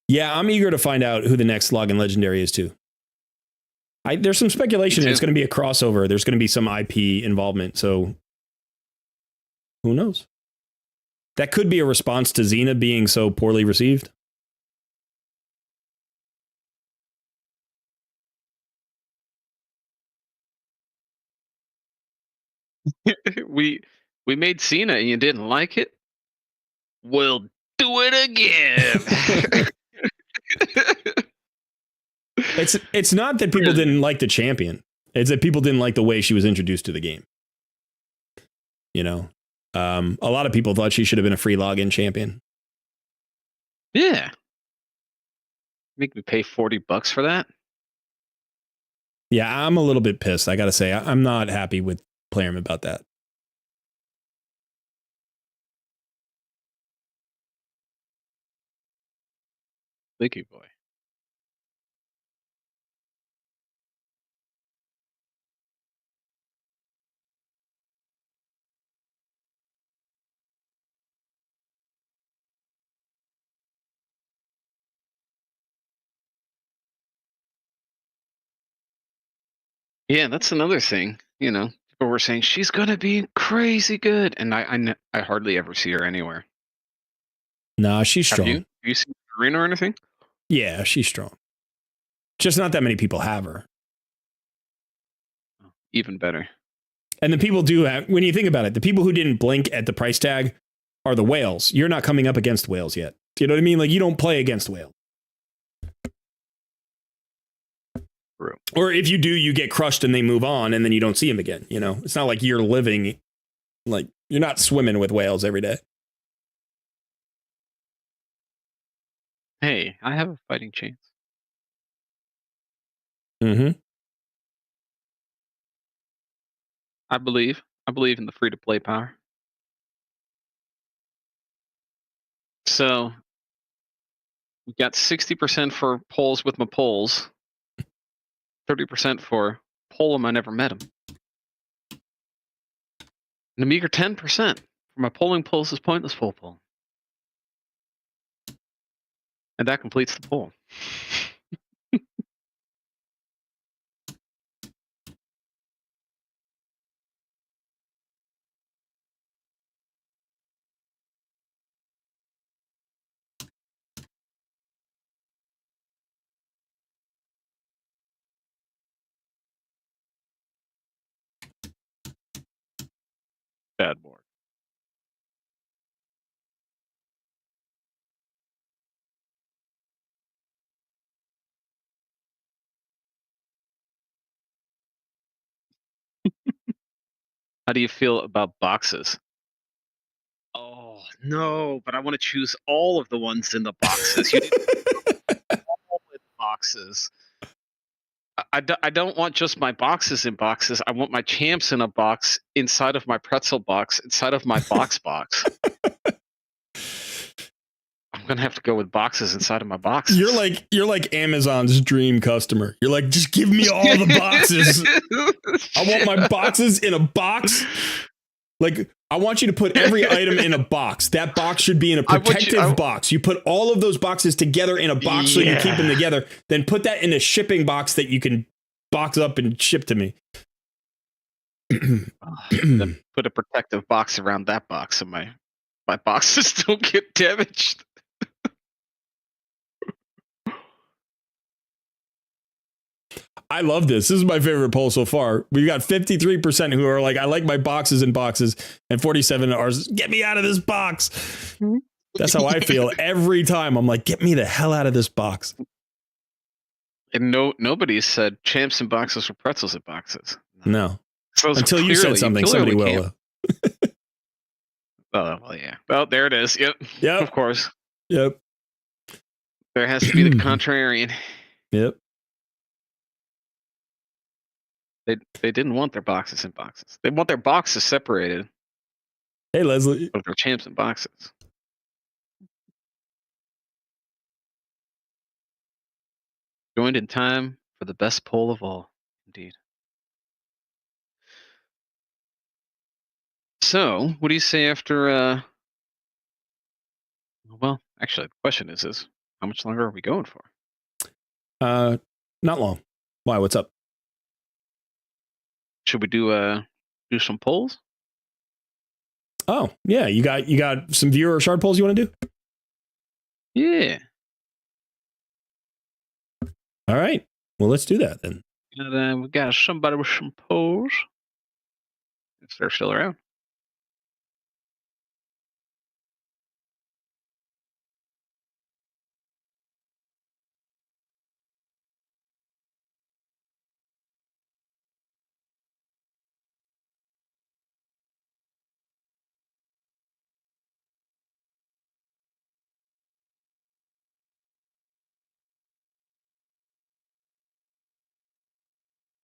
Speaker 3: Yeah, I'm eager to find out who the next login legendary is too. There's some speculation it's going to be a crossover. There's going to be some IP involvement. So who knows? That could be a response to Xena being so poorly received.
Speaker 2: we made Cena and you didn't like it? We'll do it again.
Speaker 3: It's not that people didn't like the champion. It's that people didn't like the way she was introduced to the game. You know, a lot of people thought she should have been a free login champion.
Speaker 2: Yeah. Make me pay $40 for that?
Speaker 3: Yeah, I'm a little bit pissed. I got to say, I'm not happy with Playerm about that.
Speaker 2: Thank you, boy. Yeah, that's another thing. You know, people were saying she's gonna be crazy good, and I hardly ever see her anywhere.
Speaker 3: Nah, she's strong.
Speaker 2: Have you seen Arena or anything?
Speaker 3: Yeah, she's strong. Just not that many people have her.
Speaker 2: Even better.
Speaker 3: And the people do have, when you think about it, the people who didn't blink at the price tag are the whales. You're not coming up against whales yet. Do you know what I mean? Like, you don't play against whales.
Speaker 2: True.
Speaker 3: Or if you do, you get crushed and they move on and then you don't see them again. You know, it's not like you're living, like, you're not swimming with whales every day.
Speaker 2: Hey, I have a fighting chance.
Speaker 3: Mm-hmm.
Speaker 2: I believe in the free to play power. So we got 60% for polls with my polls, 30% for poll 'em I never met him, and a meager 10% for my polling polls is pointless poll. And that completes the poll. Bad board. How do you feel about boxes? Oh no, but I want to choose all of the ones in the boxes. You need all in boxes. I don't want just my boxes in boxes. I want my champs in a box inside of my pretzel box, inside of my box. I'm gonna have to go with boxes inside of my boxes.
Speaker 3: You're like Amazon's dream customer. You're like, just give me all the boxes. I want my boxes in a box. Like, I want you to put every item in a box. That box should be in a protective box. You put all of those boxes together in a box so you keep them together. Then put that in a shipping box that you can box up and ship to me.
Speaker 2: Then put a protective box around that box so my boxes don't get damaged.
Speaker 3: I love this. This is my favorite poll so far. We've got 53% who are like, I like my boxes in boxes, and 47 are, get me out of this box. That's how I feel every time. I'm like, get me the hell out of this box.
Speaker 2: And nobody said champs in boxes or pretzels in boxes.
Speaker 3: No. Until you said something, somebody will.
Speaker 2: Oh, well, yeah. Well, there it is. Yep. Of course.
Speaker 3: Yep.
Speaker 2: There has to be the contrarian.
Speaker 3: Yep.
Speaker 2: They didn't want their boxes in boxes. They want their boxes separated.
Speaker 3: Hey, Leslie.
Speaker 2: But they're champs in boxes. Joined in time for the best poll of all. Indeed. So, what do you say after, well, actually, the question is how much longer are we going for?
Speaker 3: Not long. Why? What's up?
Speaker 2: Should we do some polls?
Speaker 3: Oh, yeah. You got some viewer shard polls you want to do?
Speaker 2: Yeah.
Speaker 3: All right. Well, let's do that then.
Speaker 2: We got somebody with some polls. If they're still around.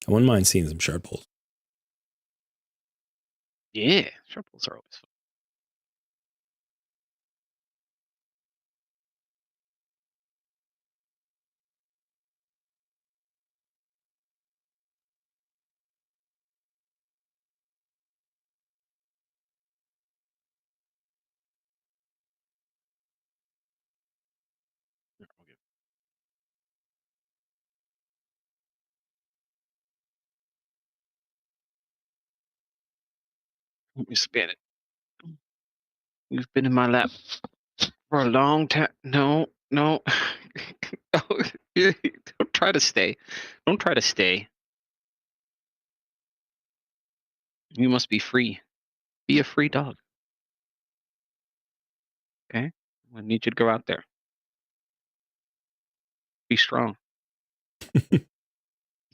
Speaker 3: I wouldn't mind seeing some shard polls.
Speaker 2: Yeah, shard polls are always fun. Let me spin it. You've been in my lap for a long time. No. Don't try to stay. Don't try to stay. You must be free. Be a free dog. Okay? I need you to go out there. Be strong.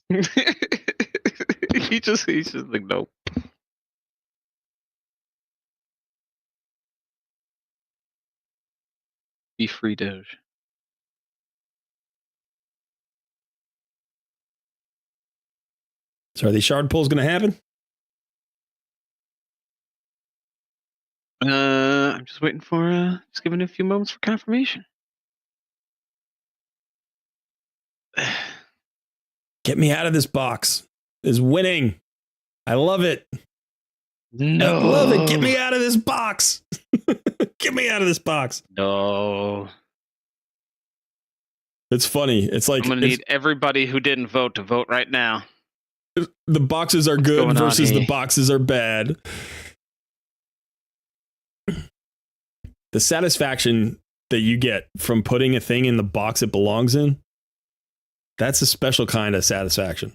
Speaker 2: he's just like, nope. Be free, Doge.
Speaker 3: So are these shard polls going to happen?
Speaker 2: I'm just waiting for just giving it a few moments for confirmation.
Speaker 3: Get me out of this box. Is winning. I love it.
Speaker 2: No.
Speaker 3: I love it. Get me out of this box. Get me out of this box.
Speaker 2: No.
Speaker 3: It's funny. It's like
Speaker 2: I'm gonna need everybody who didn't vote to vote right now.
Speaker 3: the boxes are good versus the boxes are bad. The satisfaction that you get from putting a thing in the box it belongs in, that's a special kind of satisfaction.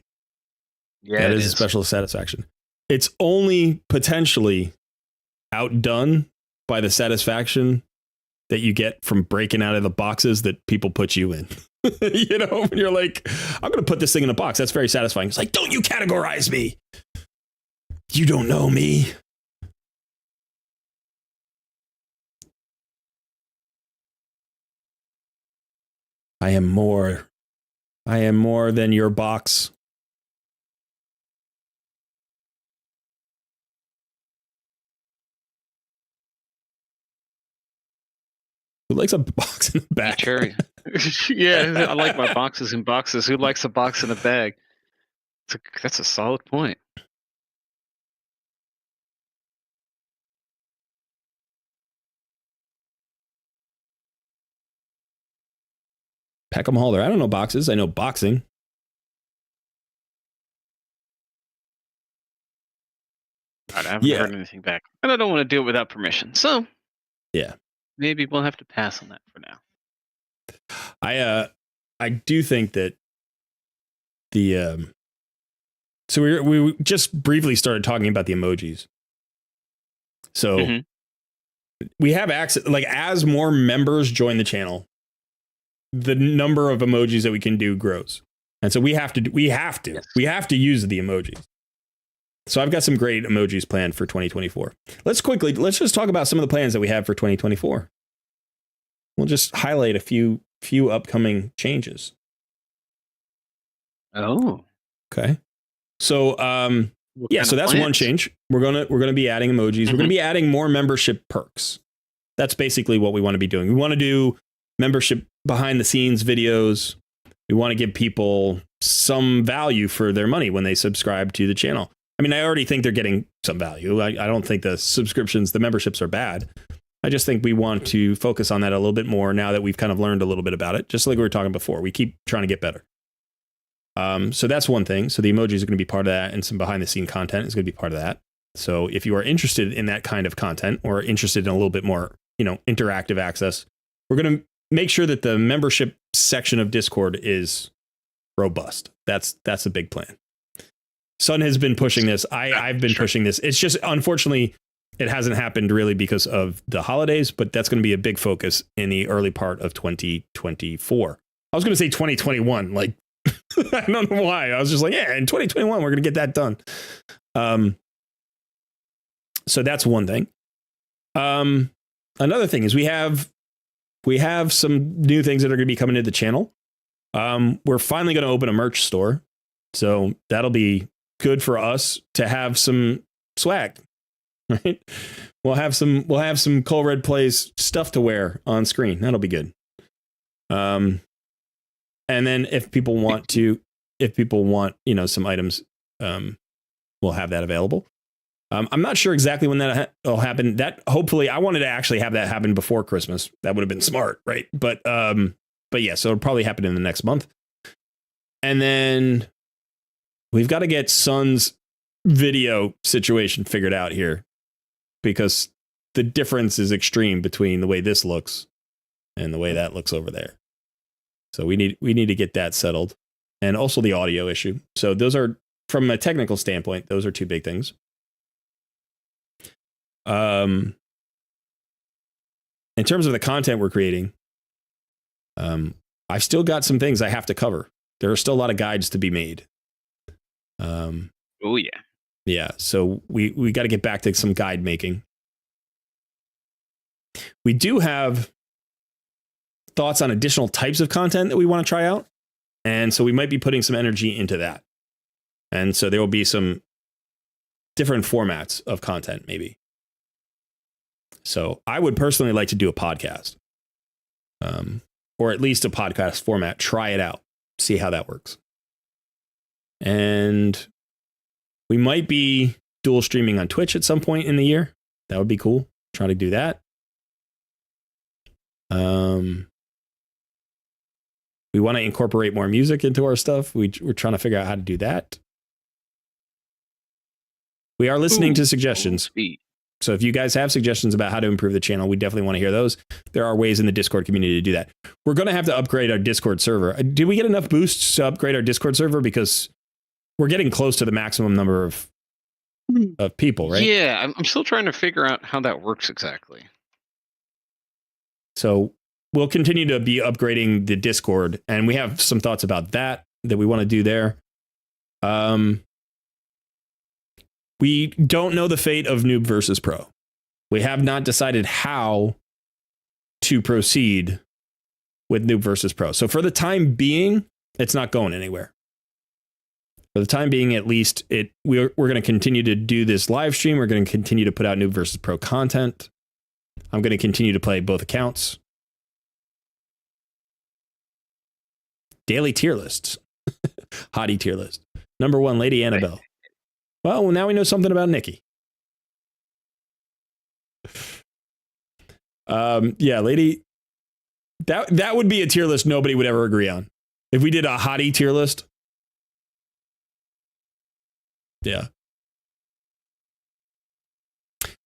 Speaker 2: Yeah,
Speaker 3: that is a special satisfaction. It's only potentially outdone by the satisfaction that you get from breaking out of the boxes that people put you in. You know, when you're like, I'm going to put this thing in a box. That's very satisfying. It's like, don't you categorize me. You don't know me. I am more than your box. Who likes a box in the bag?
Speaker 2: Cherry. Yeah, I like my boxes in boxes. Who likes a box in a bag? That's a solid point.
Speaker 3: Peckham Halter. I don't know boxes. I know boxing.
Speaker 2: I haven't heard anything back. And I don't want to do it without permission. So,
Speaker 3: yeah.
Speaker 2: Maybe we'll have to pass on that for now.
Speaker 3: I do think that the so we just briefly started talking about the emojis. So we have access, like, as more members join the channel, the number of emojis that we can do grows. And so we have to use the emojis. So I've got some great emojis planned for 2024. Let's just talk about some of the plans that we have for 2024. We'll just highlight a few upcoming changes.
Speaker 2: Oh.
Speaker 3: Okay. So so that's one change. We're gonna be adding emojis. We're gonna be adding more membership perks. That's basically what we want to be doing. We want to do membership behind the scenes videos. We want to give people some value for their money when they subscribe to the channel. I mean, I already think they're getting some value. I don't think the memberships are bad. I just think we want to focus on that a little bit more now that we've kind of learned a little bit about it. Just like we were talking before, we keep trying to get better. So that's one thing. So the emojis are going to be part of that, and some behind the scene content is going to be part of that. So if you are interested in that kind of content, or interested in a little bit more, interactive access, we're going to make sure that the membership section of Discord is robust. That's a big plan. Sun has been pushing this. I've been pushing this. It's just, unfortunately, it hasn't happened really because of the holidays, but that's going to be a big focus in the early part of 2024. I was going to say 2021. Like, I don't know why. I was just like, yeah, in 2021, we're going to get that done. So that's one thing. Another thing is we have some new things that are going to be coming to the channel. We're finally going to open a merch store. So that'll be good for us to have some swag, right? We'll have some Cold Red Plays stuff to wear on screen. That'll be good. And then if people want, some items, we'll have that available. I'm not sure exactly when that'll happen. Hopefully, I wanted to actually have that happen before Christmas. That would have been smart, right? But yeah, so it'll probably happen in the next month. And then we've got to get Sun's video situation figured out here, because the difference is extreme between the way this looks and the way that looks over there. So we need to get that settled, and also the audio issue. So those are, from a technical standpoint, those are two big things. In terms of the content we're creating, I've still got some things I have to cover. There are still a lot of guides to be made.
Speaker 2: Oh yeah.
Speaker 3: Yeah. So we got to get back to some guide making. We do have thoughts on additional types of content that we want to try out. And so we might be putting some energy into that. And so there will be some different formats of content, maybe. So I would personally like to do a podcast, or at least a podcast format. Try it out, see how that works. And we might be dual streaming on Twitch at some point in the year. That would be cool. Try to do that. We want to incorporate more music into our stuff. We're trying to figure out how to do that. We are listening to suggestions. So if you guys have suggestions about how to improve the channel, we definitely want to hear those. There are ways in the Discord community to do that. We're going to have to upgrade our Discord server. Did we get enough boosts to upgrade our Discord server? Because we're getting close to the maximum number of people, right?
Speaker 2: Yeah, I'm still trying to figure out how that works exactly.
Speaker 3: So we'll continue to be upgrading the Discord, and we have some thoughts about that we want to do there. We don't know the fate of Noob versus Pro. We have not decided how to proceed with Noob versus Pro. So for the time being, it's not going anywhere. For the time being, at least, we're going to continue to do this live stream. We're going to continue to put out Noob versus Pro content. I'm going to continue to play both accounts. Daily tier lists. Hottie tier list. Number 1, Lady Annabella. Well, now we know something about Nikki. Yeah, Lady. That would be a tier list nobody would ever agree on. If we did a hottie tier list. Yeah.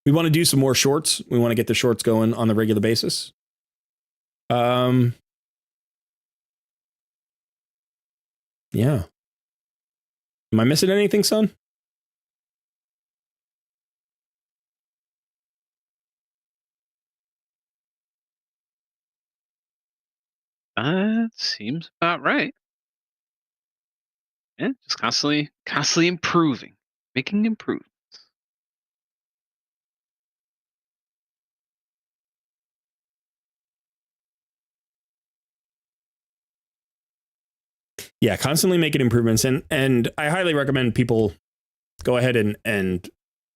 Speaker 3: We want to do some more shorts. We want to get the shorts going on the regular basis. Yeah. Am I missing anything, son?
Speaker 2: That seems about right. Yeah, just constantly improving, making improvements.
Speaker 3: Yeah, constantly making improvements. And I highly recommend people go ahead and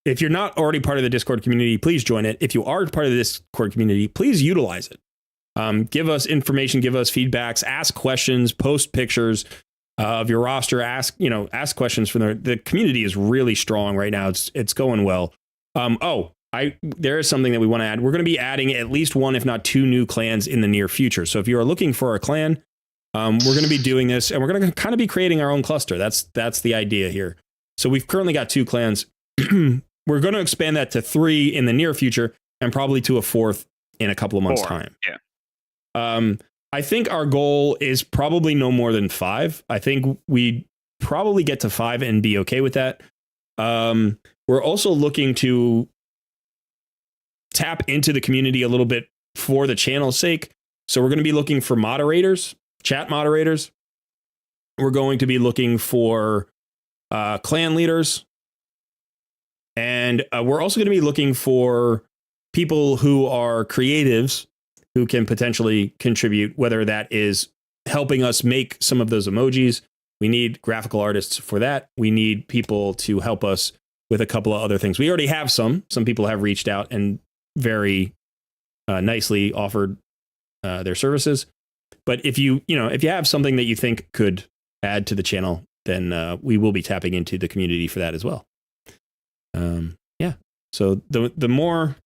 Speaker 3: if you're not already part of the Discord community, please join it. If you are part of the Discord community, please utilize it. Give us information, give us feedbacks, ask questions, post pictures of your roster, ask questions from the community is really strong right now. It's going well. There is something that we want to add. We're going to be adding at least 1, if not 2 new clans in the near future. So if you are looking for a clan, we're going to be doing this, and we're going to kind of be creating our own cluster. That's the idea here. So we've currently got 2 clans. We're going to expand that to 3 in the near future, and probably to a 4th in a couple of months' time.
Speaker 2: Yeah.
Speaker 3: I think our goal is probably no more than 5. I think we probably get to 5 and be okay with that. We're also looking to tap into the community a little bit for the channel's sake. So we're going to be looking for moderators, chat moderators. We're going to be looking for clan leaders. And we're also going to be looking for people who are creatives who can potentially contribute, whether that is helping us make some of those emojis. We need graphical artists for that. We need people to help us with a couple of other things. We already have some. Some people have reached out and very nicely offered their services. But if you have something that you think could add to the channel, then we will be tapping into the community for that as well. Yeah. So the more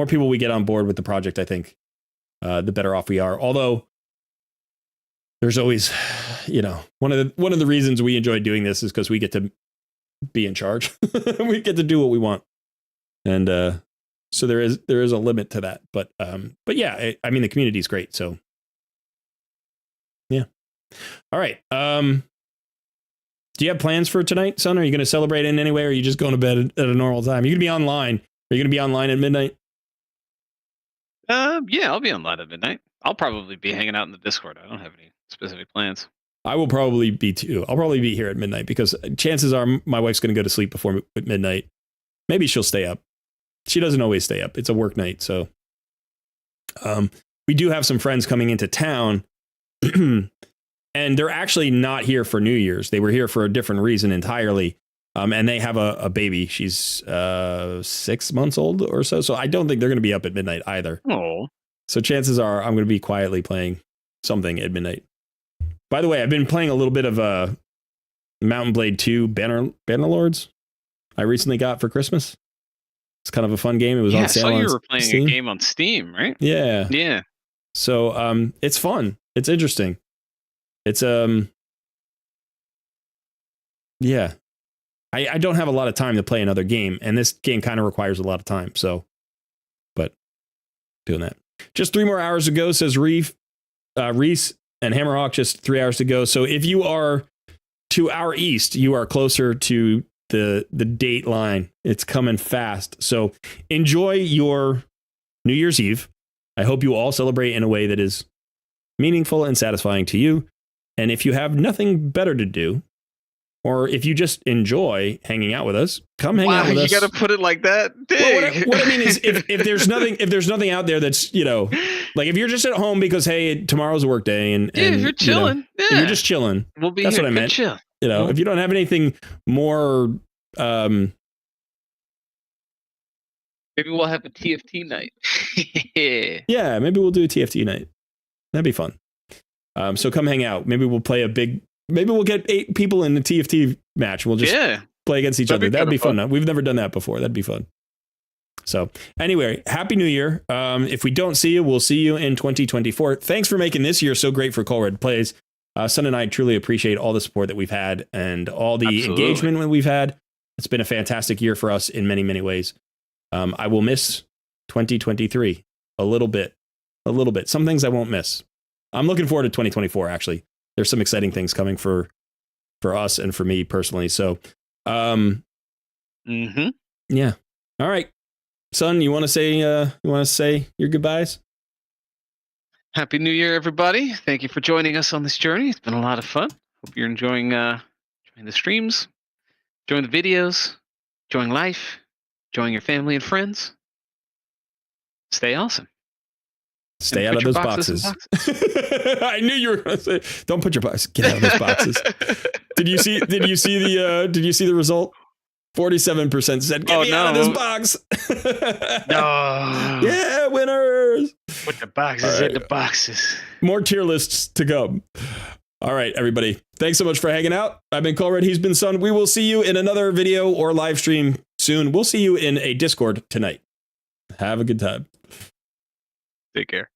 Speaker 3: people we get on board with the project, I think, the better off we are. Although there's always, one of the reasons we enjoy doing this is because we get to be in charge. We get to do what we want, and so there is a limit to that. But yeah, I mean the community is great. So yeah. All right. Do you have plans for tonight, son? Are you going to celebrate in any way, or are you just going to bed at a normal time? Are you going to be online? Are you going to be online at midnight?
Speaker 2: Yeah, I'll be online at midnight. I'll probably be hanging out in the Discord. I don't have any specific plans.
Speaker 3: I will probably be too. I'll probably be here at midnight because chances are my wife's going to go to sleep before midnight. Maybe she'll stay up. She doesn't always stay up. It's a work night. So we do have some friends coming into town and they're actually not here for New Year's. They were here for a different reason entirely. And they have a baby. She's 6 months old or so. So I don't think they're going to be up at midnight either.
Speaker 2: Oh.
Speaker 3: So chances are I'm going to be quietly playing something at midnight. By the way, I've been playing a little bit of Mountain Blade 2 Bannerlords I recently got for Christmas. It's kind of a fun game. It was on sale.
Speaker 2: I saw
Speaker 3: on
Speaker 2: you were playing
Speaker 3: Steam.
Speaker 2: a game on Steam, right?
Speaker 3: Yeah.
Speaker 2: Yeah.
Speaker 3: So it's fun. It's interesting. It's yeah. I don't have a lot of time to play another game, and this game kind of requires a lot of time. So, but doing that. Just 3 more hours to go, says Reese and Hammerhawk. Just 3 hours to go. So if you are to our east, you are closer to the date line. It's coming fast. So enjoy your New Year's Eve. I hope you all celebrate in a way that is meaningful and satisfying to you. And if you have nothing better to do, or if you just enjoy hanging out with us, come hang out with us.
Speaker 2: You got to put it like that.
Speaker 3: Well, what I mean is, if there's nothing out there that's, like if you're just at home because hey, tomorrow's a work day and
Speaker 2: if you're chilling,
Speaker 3: if you're just chilling,
Speaker 2: we'll be
Speaker 3: that's
Speaker 2: here.
Speaker 3: what I meant.
Speaker 2: Chill.
Speaker 3: If you don't have anything more,
Speaker 2: maybe we'll have a TFT night.
Speaker 3: Yeah, maybe we'll do a TFT night. That'd be fun. So come hang out. Maybe we'll play maybe we'll get 8 people in the TFT match. We'll just play against each other. That'd be fun. We've never done that before. That'd be fun. So anyway, Happy New Year. If we don't see you, we'll see you in 2024. Thanks for making this year so great for Colred Plays. Sun and I truly appreciate all the support that we've had and all the engagement that we've had. It's been a fantastic year for us in many, many ways. I will miss 2023 a little bit. Some things I won't miss. I'm looking forward to 2024, actually. There's some exciting things coming for us and for me personally. So, yeah. All right. Sun, you want to say your goodbyes?
Speaker 2: Happy New Year, everybody. Thank you for joining us on this journey. It's been a lot of fun. Hope you're enjoying the streams, enjoying the videos, enjoying life, enjoying your family and friends. Stay awesome.
Speaker 3: Stay out of those boxes. I knew you were going to say, don't put your boxes. Get out of those boxes. Did you see the result? 47% said, get me out of this box.
Speaker 2: No.
Speaker 3: Yeah, winners.
Speaker 2: Put the boxes in the boxes.
Speaker 3: More tier lists to come. All right, everybody. Thanks so much for hanging out. I've been Colred. He's been Sun. We will see you in another video or live stream soon. We'll see you in a Discord tonight. Have a good time.
Speaker 2: Take care.